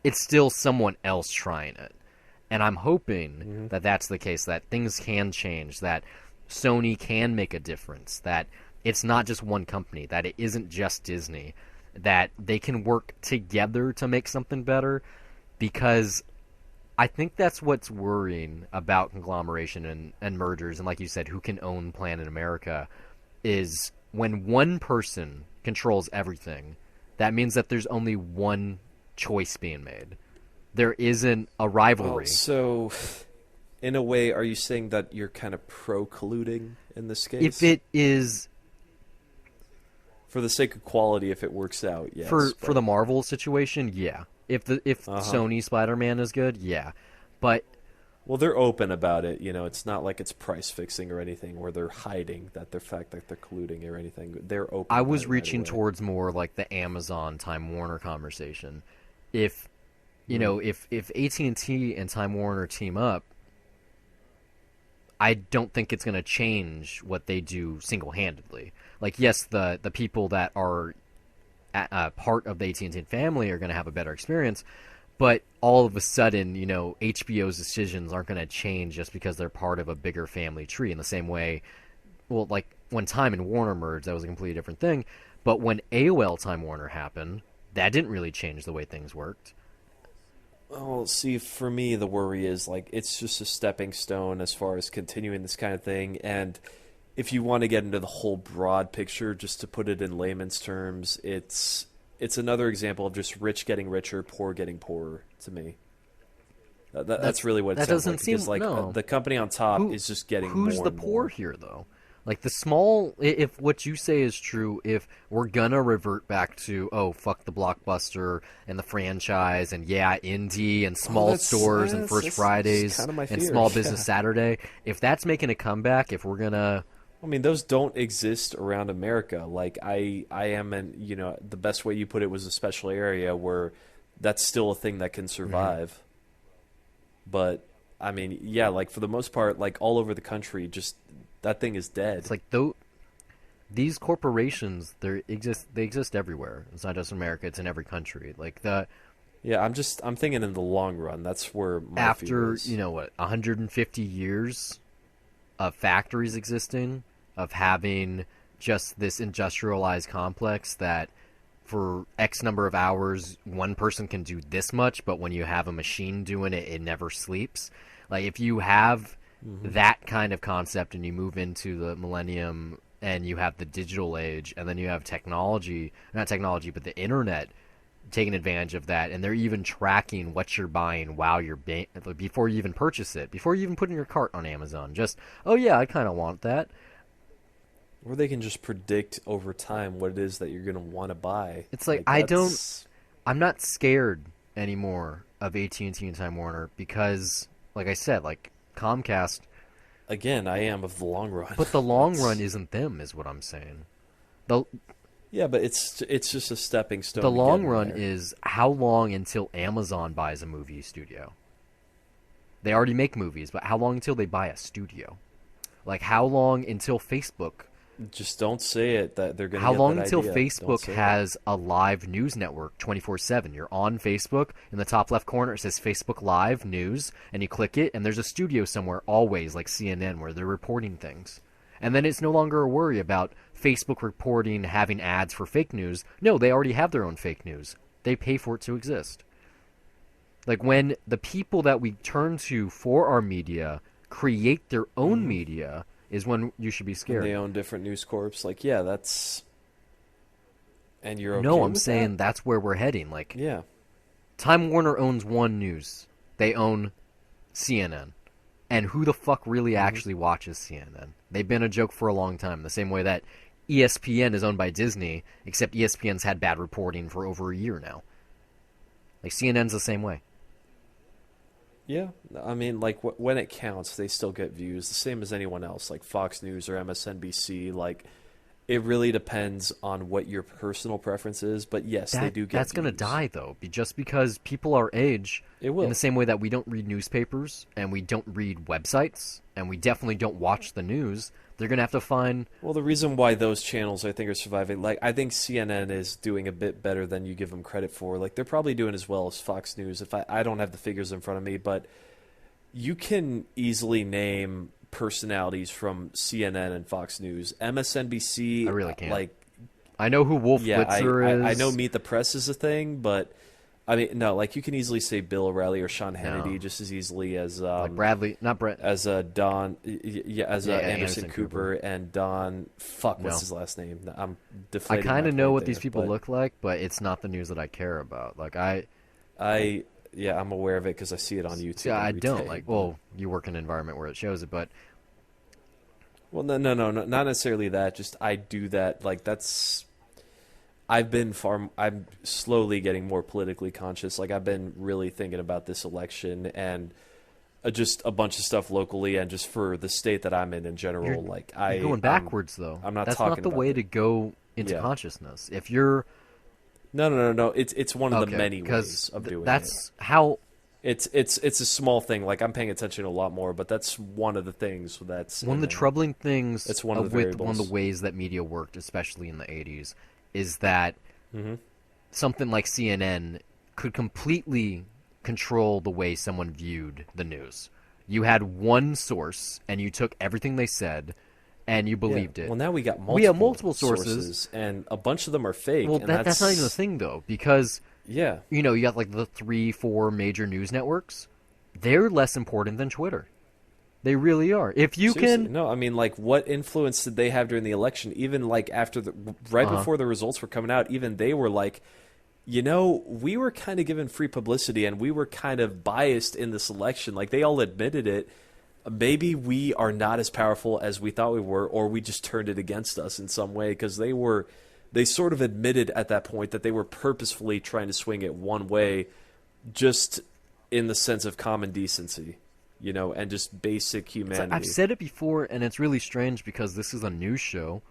A: It's still someone else trying it. And I'm hoping that that's the case, that things can change, that Sony can make a difference, that it's not just one company, that it isn't just Disney, that they can work together to make something better, because I think that's what's worrying about conglomeration and mergers, and like you said, who can own Planet America, is when one person controls everything, that means that there's only one choice being made. There isn't a rivalry.
B: Well, so, in a way, are you saying that you're kind of pro-colluding in this case?
A: If it is...
B: For the sake of quality, if it works out, yes.
A: For the Marvel situation, yeah. If Sony Spider-Man is good, yeah. But
B: well, they're open about it. You know, it's not like it's price fixing or anything where they're hiding that the fact that they're colluding or anything. They're open.
A: I was
B: right
A: reaching
B: away.
A: towards more like the Amazon Time Warner conversation. If if at&t and Time Warner team up, I don't think it's going to change what they do single-handedly. Like, yes, the people that are part of the at&t family are going to have a better experience, but all of a sudden, HBO's decisions aren't going to change just because they're part of a bigger family tree. In the same way, well, like when Time and Warner merged, that was a completely different thing. But when AOL Time Warner happened, that didn't really change the way things worked.
B: Well, see, for me, the worry is like it's just a stepping stone as far as continuing this kind of thing, and if you want to get into the whole broad picture, just to put it in layman's terms, it's another example of just rich getting richer, poor getting poorer to me. That's really what it
A: that
B: sounds
A: doesn't
B: like.
A: seem
B: Because like
A: no.
B: the company on top
A: Who
B: is just getting
A: who's
B: more
A: the
B: and
A: poor
B: more.
A: here though? Like the small, if what you say is true, if we're gonna revert back to fuck the blockbuster and the franchise and yeah indie and
B: Oh,
A: small stores and First
B: that's
A: Fridays
B: kind of my
A: and
B: fear.
A: Small Business
B: Yeah.
A: Saturday, if that's making a comeback, if we're gonna
B: I mean, those don't exist around America. Like I am in, the best way you put it was a special area where that's still a thing that can survive. But I mean, yeah, like for the most part, like all over the country, just that thing is
A: it's
B: dead.
A: like though these corporations they exist everywhere. It's not just America; it's in every country. Like the
B: Yeah, I'm thinking in the long run, that's where my fear
A: after
B: is.
A: 150 years of factories existing, of having just this industrialized complex that for X number of hours, one person can do this much, but when you have a machine doing it, it never sleeps. Like, if you have that kind of concept and you move into the millennium and you have the digital age and then you have technology, not technology, but the internet taking advantage of that, and they're even tracking what you're buying while you're before you even purchase it, before you even put in your cart on Amazon. Just, oh yeah, I kind of want that.
B: Or they can just predict over time what it is that you're going to want to buy.
A: It's like
B: That's
A: I'm not scared anymore of AT&T and Time Warner because, like I said, like Comcast.
B: again, I am of the long run.
A: But the long
B: That's
A: run isn't them, is what I'm saying. The
B: Yeah, but it's just a stepping stone.
A: the
B: to
A: long
B: getting
A: run
B: there.
A: is how long until Amazon buys a movie studio? They already make movies, but how long until they buy a studio? Like how long until Facebook?
B: Just don't say it that they're going to
A: How
B: get
A: long
B: that
A: until
B: idea. Don't
A: Facebook
B: say it.
A: has a live news network 24/7? You're on Facebook, in the top left corner it says Facebook Live News, and you click it, and there's a studio somewhere always, like CNN, where they're reporting things. And then it's no longer a worry about Facebook reporting having ads for fake news. No, they already have their own fake news. They pay for it to exist. Like when the people that we turn to for our media create their own media is when you should be
B: And
A: scared.
B: they own different news corps. Like, yeah, that's. And you're okay
A: No, I'm
B: with
A: saying
B: that?
A: that's where we're heading. Like
B: Yeah.
A: Time Warner owns One News. They own CNN. And who the fuck really actually watches CNN? They've been a joke for a long time, the same way that ESPN is owned by Disney, except ESPN's had bad reporting for over a year now. Like CNN's the same way.
B: Yeah, I mean, like when it counts, they still get views, the same as anyone else, like Fox News or MSNBC. Like, it really depends on what your personal preference is. But yes, they do get
A: That's going to
B: views.
A: die, though, just because people our age,
B: It will.
A: in the same way that we don't read newspapers, and we don't read websites, and we definitely don't watch the news, they're going to have to find...
B: Well, the reason why those channels I think are surviving, like I think CNN is doing a bit better than you give them credit for. Like they're probably doing as well as Fox News. If I don't have the figures in front of me, but you can easily name personalities from CNN and Fox News, MSNBC.
A: I really can't.
B: Like,
A: I know who Wolf
B: yeah,
A: Blitzer is.
B: I know Meet the Press is a thing, but I mean, no, like you can easily say Bill O'Reilly or Sean Hannity
A: No.
B: just as easily as
A: Like Bradley, not Brett.
B: as Don, yeah, as
A: Yeah,
B: Anderson
A: Anderson
B: Cooper and Don. Fuck, what's
A: No.
B: his last name? I'm
A: I
B: deflating.
A: kind
B: my
A: of know
B: point
A: what these
B: there,
A: people
B: but
A: look like, but it's not the news that I care about. Like
B: yeah, I'm aware of it because I see it on YouTube.
A: yeah, I
B: every
A: don't
B: day,
A: like.
B: but-
A: Well, you work in an environment where it shows it, but
B: well, no, not necessarily that. Just I do that. Like that's. I'm slowly getting more politically conscious. Like I've been really thinking about this election and just a bunch of stuff locally and just for the state that I'm in general.
A: You're-
B: like
A: you're going backwards though.
B: I'm not
A: That's
B: talking
A: not the
B: about
A: way
B: that.
A: to go into
B: Yeah.
A: consciousness. If you're
B: No. It's one of the many
A: because
B: ways of doing it.
A: that's how.
B: It's a small thing. Like I'm paying attention a lot more, but that's one of the things that's
A: One of the troubling things
B: It's one of the
A: with one of
B: variables.
A: the ways that media worked, especially in the 80s, is that
B: Mm-hmm.
A: something like CNN could completely control the way someone viewed the news. You had one source, and you took everything they said, and you believed it.
B: Well, now we got multiple.
A: We have multiple sources.
B: and a bunch of them are fake.
A: Well,
B: and
A: that's not even the thing, though, because
B: Yeah,
A: you got like the 3-4 major news networks. They're less important than Twitter. They really are. If you
B: Seriously,
A: can,
B: no. I mean, like, what influence did they have during the election? Even like after the right
A: uh,
B: before the results were coming out, even they were like, we were kind of given free publicity and we were kind of biased in this election. Like they all admitted it. Maybe we are not as powerful as we thought we were, or we just turned it against us in some way because they sort of admitted at that point that they were purposefully trying to swing it one way, just in the sense of common decency, and just basic
A: I've
B: humanity.
A: said it before, and it's really strange because this is a news show.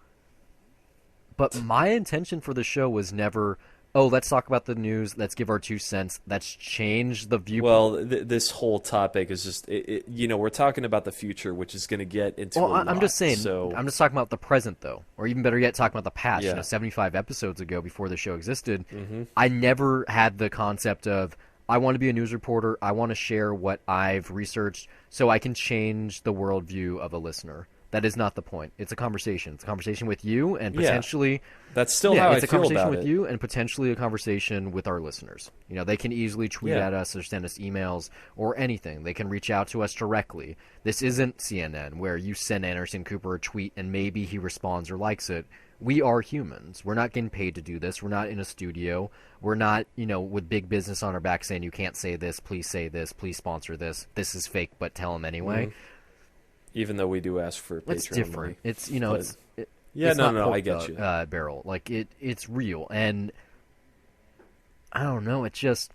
A: But my intention for the show was never, oh, let's talk about the news, let's give our 2 cents, let's change the viewpoint.
B: Well, this whole topic is just, we're talking about the future, which is going to get into
A: Well,
B: a
A: I'm
B: lot.
A: just saying,
B: So,
A: I'm just talking about the present, though. Or even better yet, talking about the past.
B: yeah.
A: 75 episodes ago, before the show existed,
B: Mm-hmm.
A: I never had the concept of, I want to be a news reporter, I want to share what I've researched so I can change the worldview of a listener. That is not the point. It's a conversation. It's a conversation with you and
B: Yeah.
A: potentially...
B: That's still
A: Yeah,
B: how I
A: it's a
B: feel
A: conversation
B: about
A: with
B: it.
A: you and potentially a conversation with our listeners. They can easily tweet
B: Yeah.
A: at us or send us emails or anything. They can reach out to us directly. This isn't CNN where you send Anderson Cooper a tweet and maybe he responds or likes it. We are humans. We're not getting paid to do this. We're not in a studio. We're not, with big business on our back saying you can't say this, please sponsor this. This is fake, but tell them anyway.
B: Mhm. Even though we do ask for
A: It's
B: Patreon
A: different.
B: money.
A: It's
B: But-
A: it's
B: Yeah,
A: it's
B: no,
A: not
B: no, I
A: pork
B: get you.
A: barrel. Like it's real, and I don't know. It just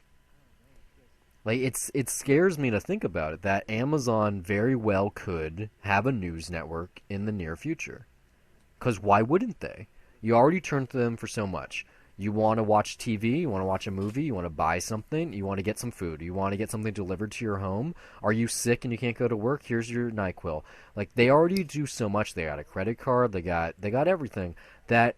A: like it scares me to think about it that Amazon very well could have a news network in the near future. Because why wouldn't they? You already turned to them for so much. You want to watch TV, you want to watch a movie, you want to buy something, you want to get some food, you want to get something delivered to your home. Are you sick and you can't go to work? Here's your NyQuil. Like they already do so much. They got a credit card, they got everything that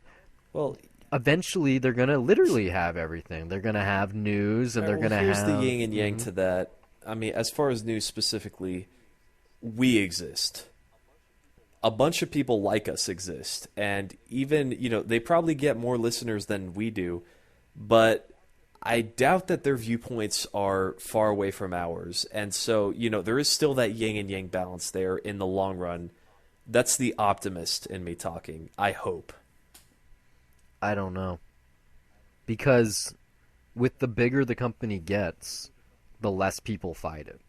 B: Well,
A: eventually they're going to literally have everything. They're going to have news and they're going to
B: here's
A: have
B: the yin and yang to that. I mean, as far as news specifically, we exist. A bunch of people like us exist, and even they probably get more listeners than we do, but I doubt that their viewpoints are far away from ours. And so there is still that yin and yang balance there in the long run. That's the optimist in me talking. I hope.
A: I don't know. Because with the bigger the company gets, the less people fight it.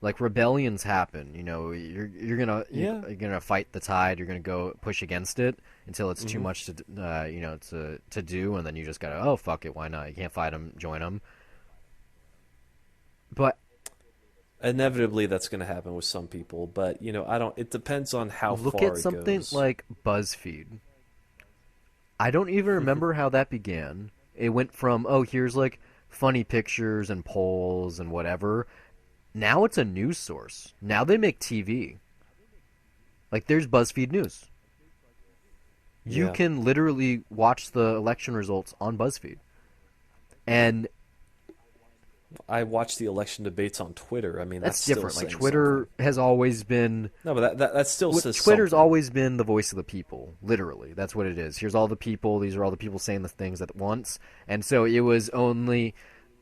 A: Like rebellions happen, you're gonna fight the tide. You're gonna go push against it until it's too much to to do, and then you just gotta fuck it, why not? You can't fight them, join them. But
B: Inevitably, that's going to happen with some people, but I don't. It depends on how
A: look
B: far
A: at
B: it
A: something
B: goes.
A: like BuzzFeed. I don't even remember how that began. It went from here's like funny pictures and polls and whatever. Now it's a news source. Now they make TV. Like there's BuzzFeed News. You
B: Yeah.
A: can literally watch the election results on BuzzFeed. And
B: I watch the election debates on Twitter. I mean,
A: that's
B: still
A: different. Like
B: saying
A: Twitter
B: something.
A: has always been
B: No, but that still says
A: Twitter's
B: something.
A: always been the voice of the people. Literally, that's what it is. Here's all the people. These are all the people saying the things at once. And so it was only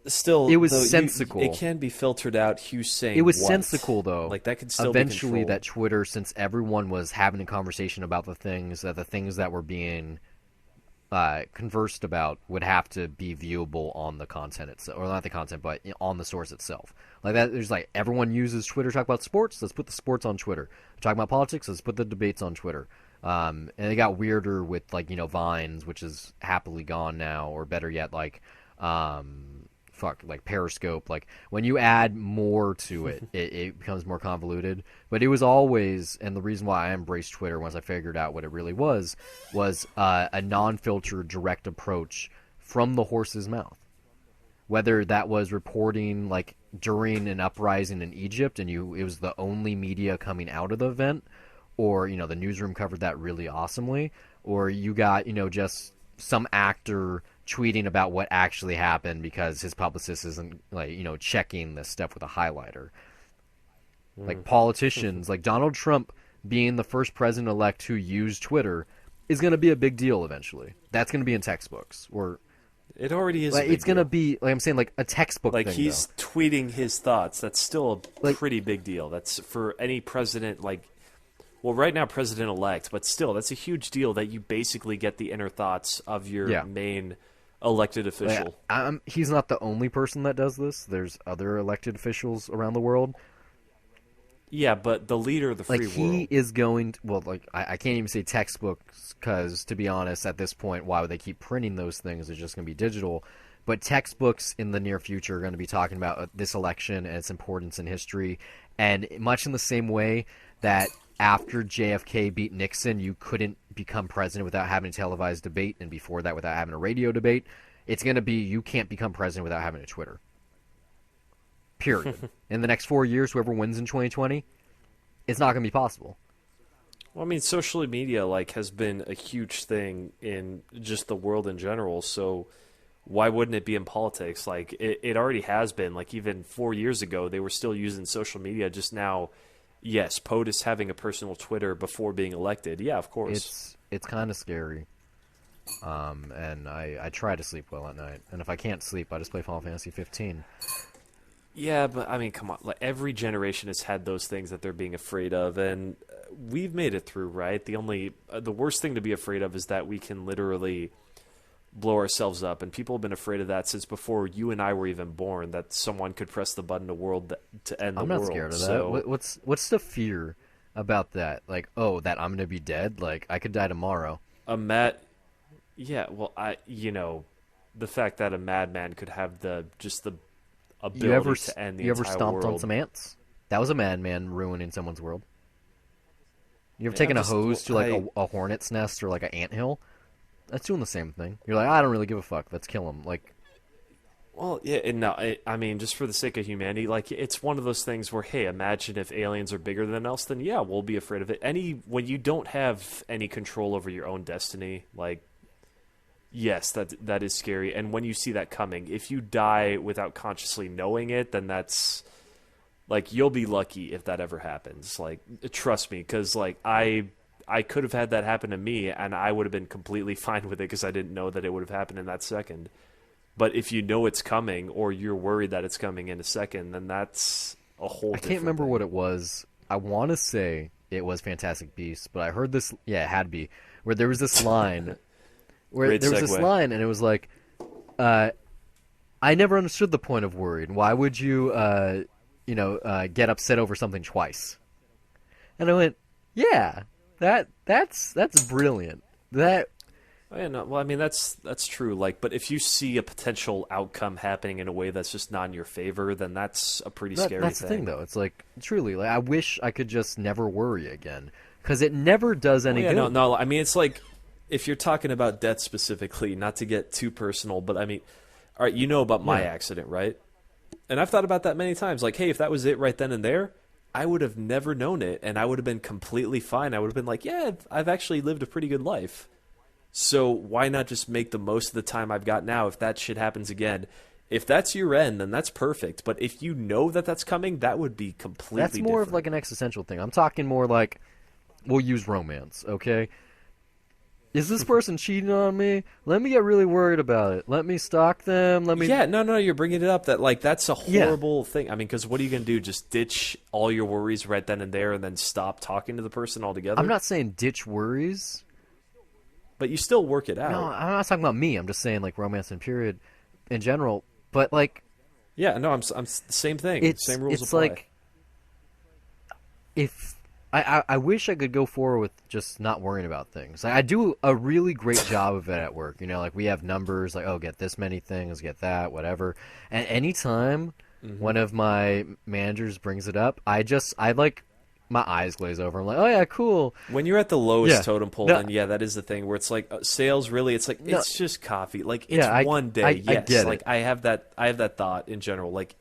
B: Still,
A: it was
B: though,
A: sensical.
B: It can be filtered out. Who's saying
A: it was
B: what.
A: sensical though.
B: Like that could still
A: eventually
B: be
A: that Twitter, since everyone was having a conversation about the things that were being conversed about, would have to be viewable on the content itself, or not the content, but on the source itself. Like that, there's like everyone uses Twitter to talk about sports. Let's put the sports on Twitter. Talking about politics. Let's put the debates on Twitter. And it got weirder with like Vines, which is happily gone now, or better yet, like like Periscope. Like when you add more to it, it becomes more convoluted. But it was always, and the reason why I embraced Twitter once I figured out what it really was a non-filtered, direct approach from the horse's mouth. Whether that was reporting like during an uprising in Egypt, and it was the only media coming out of the event, or the newsroom covered that really awesomely, or you got just some actor tweeting about what actually happened because his publicist isn't checking this stuff with a highlighter. Like politicians, like Donald Trump being the first president-elect who used Twitter is going to be a big deal eventually. That's going to be in textbooks, or
B: It already is a
A: Like
B: big
A: it's gonna
B: deal.
A: be like I'm saying like a textbook
B: Like
A: thing though.
B: he's tweeting his thoughts. That's still a
A: Like
B: pretty big deal. That's for any president. Like, well, right now president elect, but still, that's a huge deal that you basically get the inner thoughts of your
A: yeah.
B: main elected
A: Like,
B: official.
A: he's not the only person that does this. There's other elected officials around the world.
B: Yeah, but the leader of the
A: Like
B: free
A: he
B: world.
A: is going to, well, like I can't even say textbooks because to be honest, at this point, why would they keep printing those things? It's just going to be digital. But textbooks in the near future are going to be talking about this election and its importance in history, and much in the same way that after JFK beat Nixon, you couldn't become president without having a televised debate, and before that, without having a radio debate. It's going to be you can't become president without having a Twitter. Period. In the next 4 years, whoever wins in 2020, it's not going to be possible.
B: Well, I mean, social media like has been a huge thing in just the world in general. So why wouldn't it be in politics? Like it already has been. Like even 4 years ago, they were still using social media. Just now, yes, POTUS having a personal Twitter before being elected. Yeah, of course.
A: It's kind of scary. And I try to sleep well at night. And if I can't sleep, I just play Final Fantasy 15.
B: Yeah, but I mean, come on. Like every generation has had those things that they're being afraid of, and we've made it through, right? The worst thing to be afraid of is that we can literally blow ourselves up, and people have been afraid of that since before you and I were even born. That someone could press the button to end the
A: I'm not
B: world.
A: scared of that.
B: So
A: What's the fear about that? Like, oh, that I'm gonna be dead? Like, I could die tomorrow.
B: a mad, yeah. Well, the fact that a madman could have the ability to end the
A: You ever
B: entire
A: stomped on
B: world.
A: some ants? That was a madman ruining someone's world. You ever
B: Yeah,
A: taken a
B: just
A: hose to like
B: I
A: a hornet's nest or like an anthill? That's doing the same thing. You're like, I don't really give a fuck. Let's kill him. Like,
B: Well, yeah, and no, I mean, just for the sake of humanity, like it's one of those things where, hey, imagine if aliens are bigger than us, then yeah, we'll be afraid of it. When you don't have any control over your own destiny, like, yes, that is scary. And when you see that coming, if you die without consciously knowing it, then that's like you'll be lucky if that ever happens. Like, trust me, because like I could have had that happen to me, and I would have been completely fine with it because I didn't know that it would have happened in that second. But if you know it's coming, or you're worried that it's coming in a second, then that's a whole.
A: I can't remember what it was. I want to say it was Fantastic Beasts, but I heard this. Yeah, it had to be where there was this line,
B: Great segue.
A: and it was like, I never understood the point of worried. Why would you, get upset over something twice? And I went, yeah, that's brilliant. That
B: Oh, yeah, no, well, I mean that's true. Like, but if you see a potential outcome happening in a way that's just not in your favor, then that's a pretty scary
A: that's
B: thing.
A: the thing, though. It's like truly, like I wish I could just never worry again because it never does any
B: Well, yeah,
A: good.
B: no. I mean, it's like if you're talking about death specifically, not to get too personal, but I mean, all right, you know about my
A: Yeah.
B: accident, right? And I've thought about that many times. Like, hey, if that was it right then and there, I would have never known it, and I would have been completely fine. I would have been like, yeah, I've actually lived a pretty good life. So why not just make the most of the time I've got now if that shit happens again? If that's your end, then that's perfect. But if you know that that's coming, that would be completely
A: That's more
B: different.
A: of like an existential thing. I'm talking more like we'll use romance, okay? Is this person cheating on me? Let me get really worried about it. Let me stalk them. Let me.
B: Yeah, no, you're bringing it up that like that's a
A: Yeah.
B: horrible thing. I mean, because what are you gonna do? Just ditch all your worries right then and there, and then stop talking to the person altogether?
A: I'm not saying ditch worries.
B: but you still work it out.
A: No, I'm not talking about me. I'm just saying like romance and period in general. But like
B: Yeah, no, I'm the same thing.
A: it's
B: Same rules
A: it's
B: apply.
A: like if I wish I could go forward with just not worrying about things. Like, I do a really great job of it at work. You know, like we have numbers, like, oh, get this many things, get that, whatever. And anytime one of my managers brings it up, I like my eyes glaze over. I'm like, oh yeah, cool.
B: When you're at the lowest
A: Yeah.
B: totem pole,
A: No.
B: then yeah, that is the thing where it's like sales. Really, it's like
A: No.
B: it's just coffee. Like it's
A: Yeah,
B: one day.
A: I
B: Yes,
A: get
B: like
A: it.
B: I have that thought in general. Like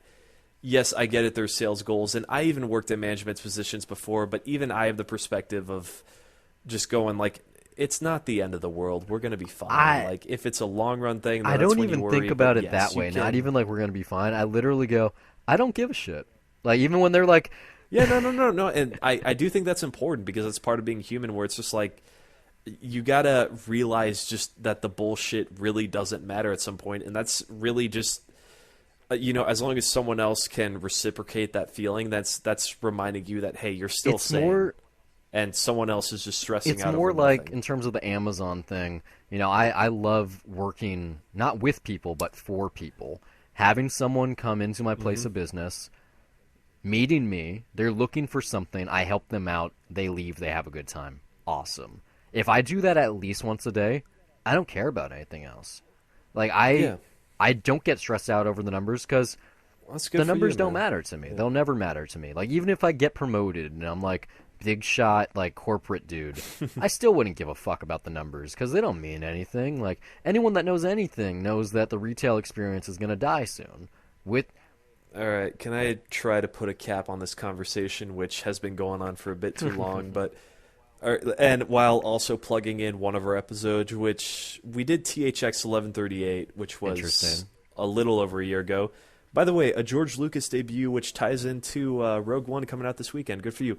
B: yes, I get it. There's sales goals, and I even worked in management positions before. But even I have the perspective of just going like, it's not the end of the world. We're gonna be fine. Like if it's a long run thing, then
A: I
B: that's
A: don't
B: when you
A: even
B: worry,
A: think about
B: but
A: it
B: yes,
A: that
B: you
A: way. Not
B: can.
A: even like we're gonna be fine. I literally go, I don't give a shit. Like even when they're like,
B: Yeah, no. And I do think that's important because it's part of being human where it's just like, you gotta realize just that the bullshit really doesn't matter at some point, and that's really just as long as someone else can reciprocate that feeling, that's reminding you that hey, you're still
A: It's
B: sane,
A: more
B: and someone else is just stressing
A: it's
B: out
A: more
B: over
A: like
B: nothing.
A: in terms of the Amazon thing, I love working not with people but for people. Having someone come into my place
B: Hmm.
A: of business, meeting me, they're looking for something, I help them out, they leave, they have a good time. Awesome. If I do that at least once a day, I don't care about anything else. Like
B: Yeah,
A: I don't get stressed out over the numbers cuz
B: well, that's
A: the
B: good for you,
A: numbers don't
B: man.
A: matter to me.
B: Yeah.
A: They'll never matter to me. Like even if I get promoted and I'm like big shot like corporate dude, I still wouldn't give a fuck about the numbers cuz they don't mean anything. Like anyone that knows anything knows that the retail experience is going to die soon. With
B: All right, can I try to put a cap on this conversation, which has been going on for a bit too long? But and while also plugging in one of our episodes, which we did THX 1138, which was
A: interesting.
B: a little over a year ago. By the way, a George Lucas debut, which ties into Rogue One coming out this weekend. Good for you.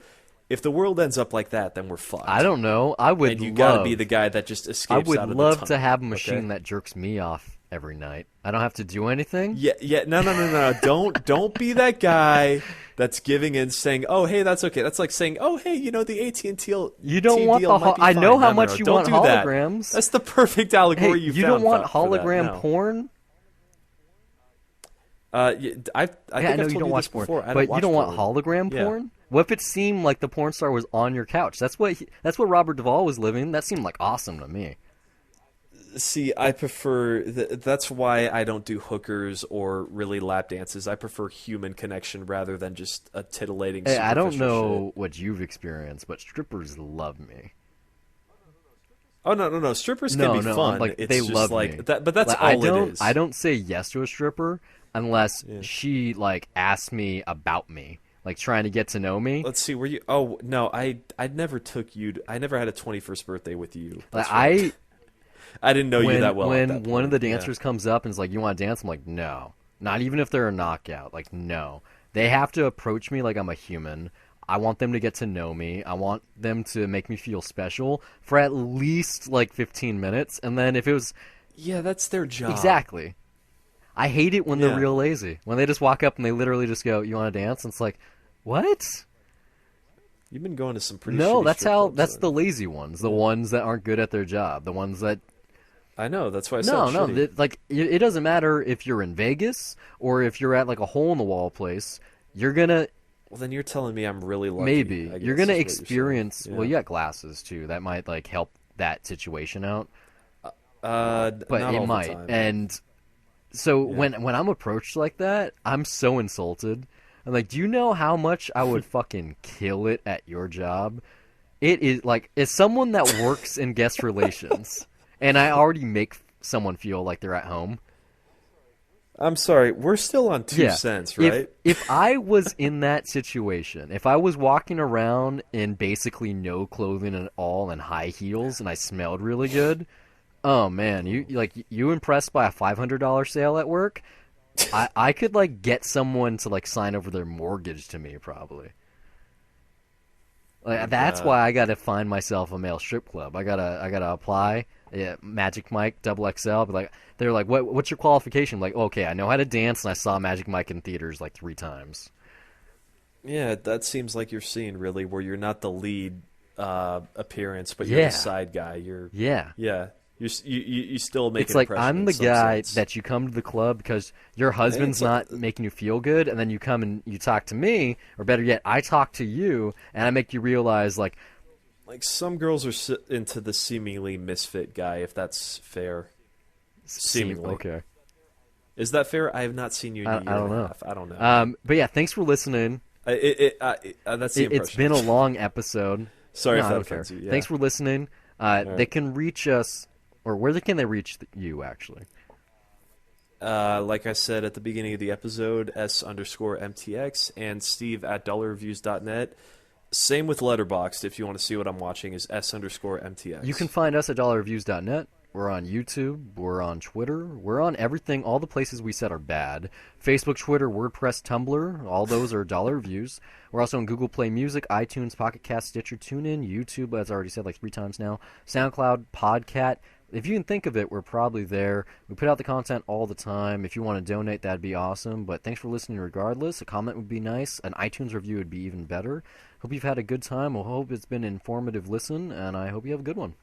B: If the world ends up like that, then we're
A: I
B: fucked.
A: don't know.
B: And you got to be the guy that just
A: I
B: escapes
A: would
B: out of the
A: love to
B: tunnel.
A: have a
B: Okay.
A: machine that jerks me off every night. I don't have to do anything.
B: Yeah, yeah, no, no, no, no. Don't be that guy that's giving in, saying, "Oh, hey, that's okay." That's like saying, "Oh, hey, the AT&T
A: You don't want
B: deal
A: the
B: might be
A: I
B: fine."
A: know
B: No,
A: how
B: no, no,
A: much you
B: don't
A: want
B: do that.
A: holograms.
B: That's the perfect
A: Hey,
B: allegory you
A: you don't
B: found
A: want
B: for that.
A: hologram
B: No,
A: porn?
B: I
A: Yeah, I
B: think
A: know
B: I've
A: you
B: told
A: don't
B: you
A: watch
B: this
A: porn,
B: before. I don't
A: but you
B: watch
A: don't want
B: porn.
A: hologram
B: Yeah.
A: porn? What if it seemed like the porn star was on your couch? That's what Robert Duvall was living. That seemed like awesome to me.
B: See, I prefer. That's why I don't do hookers or really lap dances. I prefer human connection rather than just a titillating,
A: Hey, I don't
B: superficial shit.
A: know what you've experienced, but strippers love me.
B: Oh no, no, no! Strippers can
A: No,
B: be
A: no, I'm
B: fun.
A: like they
B: It's just
A: love
B: like
A: me.
B: that, but that's
A: Like I
B: all it
A: don't I
B: is.
A: don't say yes to a stripper unless
B: Yeah.
A: she like asks me about me, like trying to get to know me.
B: Let's see. Were you? Oh no, I never took you. I never had a 21st birthday with you.
A: Like
B: That's right.
A: I
B: I didn't know you that well at
A: when
B: that
A: one of
B: point.
A: the
B: Yeah.
A: dancers comes up and is like, "You want to dance?" I'm like, "No." Not even if they're a knockout. Like, no. They have to approach me like I'm a human. I want them to get to know me. I want them to make me feel special for at least like 15 minutes. And then if it was
B: Yeah, that's their job.
A: exactly. I hate it when they're
B: Yeah.
A: real lazy. When they just walk up and they literally just go, "You want to dance?" And it's like, "What?"
B: You've been going to some pretty
A: No,
B: shitty strip clubs
A: that's the
B: then.
A: lazy ones. The ones that aren't good at their job. The ones that
B: I know. That's why I said
A: no, no,
B: shitty.
A: like it doesn't matter if you're in Vegas or if you're at like a hole in the wall place. You're gonna
B: Well, then you're telling me I'm really lucky.
A: maybe
B: I
A: you're
B: guess
A: gonna
B: is what you're saying.
A: experience. Well,
B: Yeah.
A: you got glasses too. That might like help that situation out, but
B: Not
A: it
B: all the
A: might.
B: time.
A: And so
B: Yeah.
A: when I'm approached like that, I'm so insulted. I'm like, do you know how much I would fucking kill it at your job? It is like as someone that works in guest relations, and I already make someone feel like they're at home.
B: I'm sorry. We're still on 2 cents, right?
A: If I was in that situation, if I was walking around in basically no clothing at all and high heels and I smelled really good, oh man, you impressed by a $500 sale at work? I could like get someone to like sign over their mortgage to me probably.
B: Oh my
A: Like that's
B: God.
A: why I gotta find myself a male strip club. I gotta apply. Yeah, Magic Mike double XL. But like they're like, what's your qualification? Like, okay, I know how to dance, and I saw Magic Mike in theaters like 3 times.
B: Yeah, that seems like your scene, really, where you're not the lead appearance, but you're
A: Yeah,
B: the side guy.
A: yeah.
B: Yeah, you still make
A: It's
B: an
A: like
B: impression
A: I'm
B: in
A: the
B: some
A: guy
B: sense.
A: that you come to the club because your
B: Hey,
A: husband's
B: it's like
A: not making you feel good, and then you come and you talk to me, or better yet, I talk to you, and I make you realize like,
B: some girls are into the seemingly misfit guy, if that's fair. Seemingly,
A: okay.
B: is that fair? I have not seen you in a
A: I
B: year
A: don't
B: and a
A: know.
B: half. I don't know. Man.
A: But yeah, thanks for listening.
B: That's the
A: It's
B: impression.
A: been a long episode.
B: Sorry
A: No,
B: if
A: I
B: that
A: don't care.
B: offends you. Yeah.
A: Thanks for listening.
B: All
A: They
B: right.
A: can reach us, or where can they reach you, actually?
B: Like I said at the beginning of the episode, S_MTX and Steve at dollarreviews.net. Same with Letterboxd. If you want to see what I'm watching, is S_MTX.
A: You can find us at dollarreviews.net. We're on YouTube. We're on Twitter. We're on everything. All the places we said are bad. Facebook, Twitter, WordPress, Tumblr. All those are dollar reviews. We're also on Google Play Music, iTunes, Pocket Cast, Stitcher, TuneIn, YouTube, as I already said like 3 times now, SoundCloud, Podcat. If you can think of it, we're probably there. We put out the content all the time. If you want to donate, that'd be awesome. But thanks for listening regardless. A comment would be nice. An iTunes review would be even better. Hope you've had a good time. I hope it's been an informative listen, and I hope you have a good one.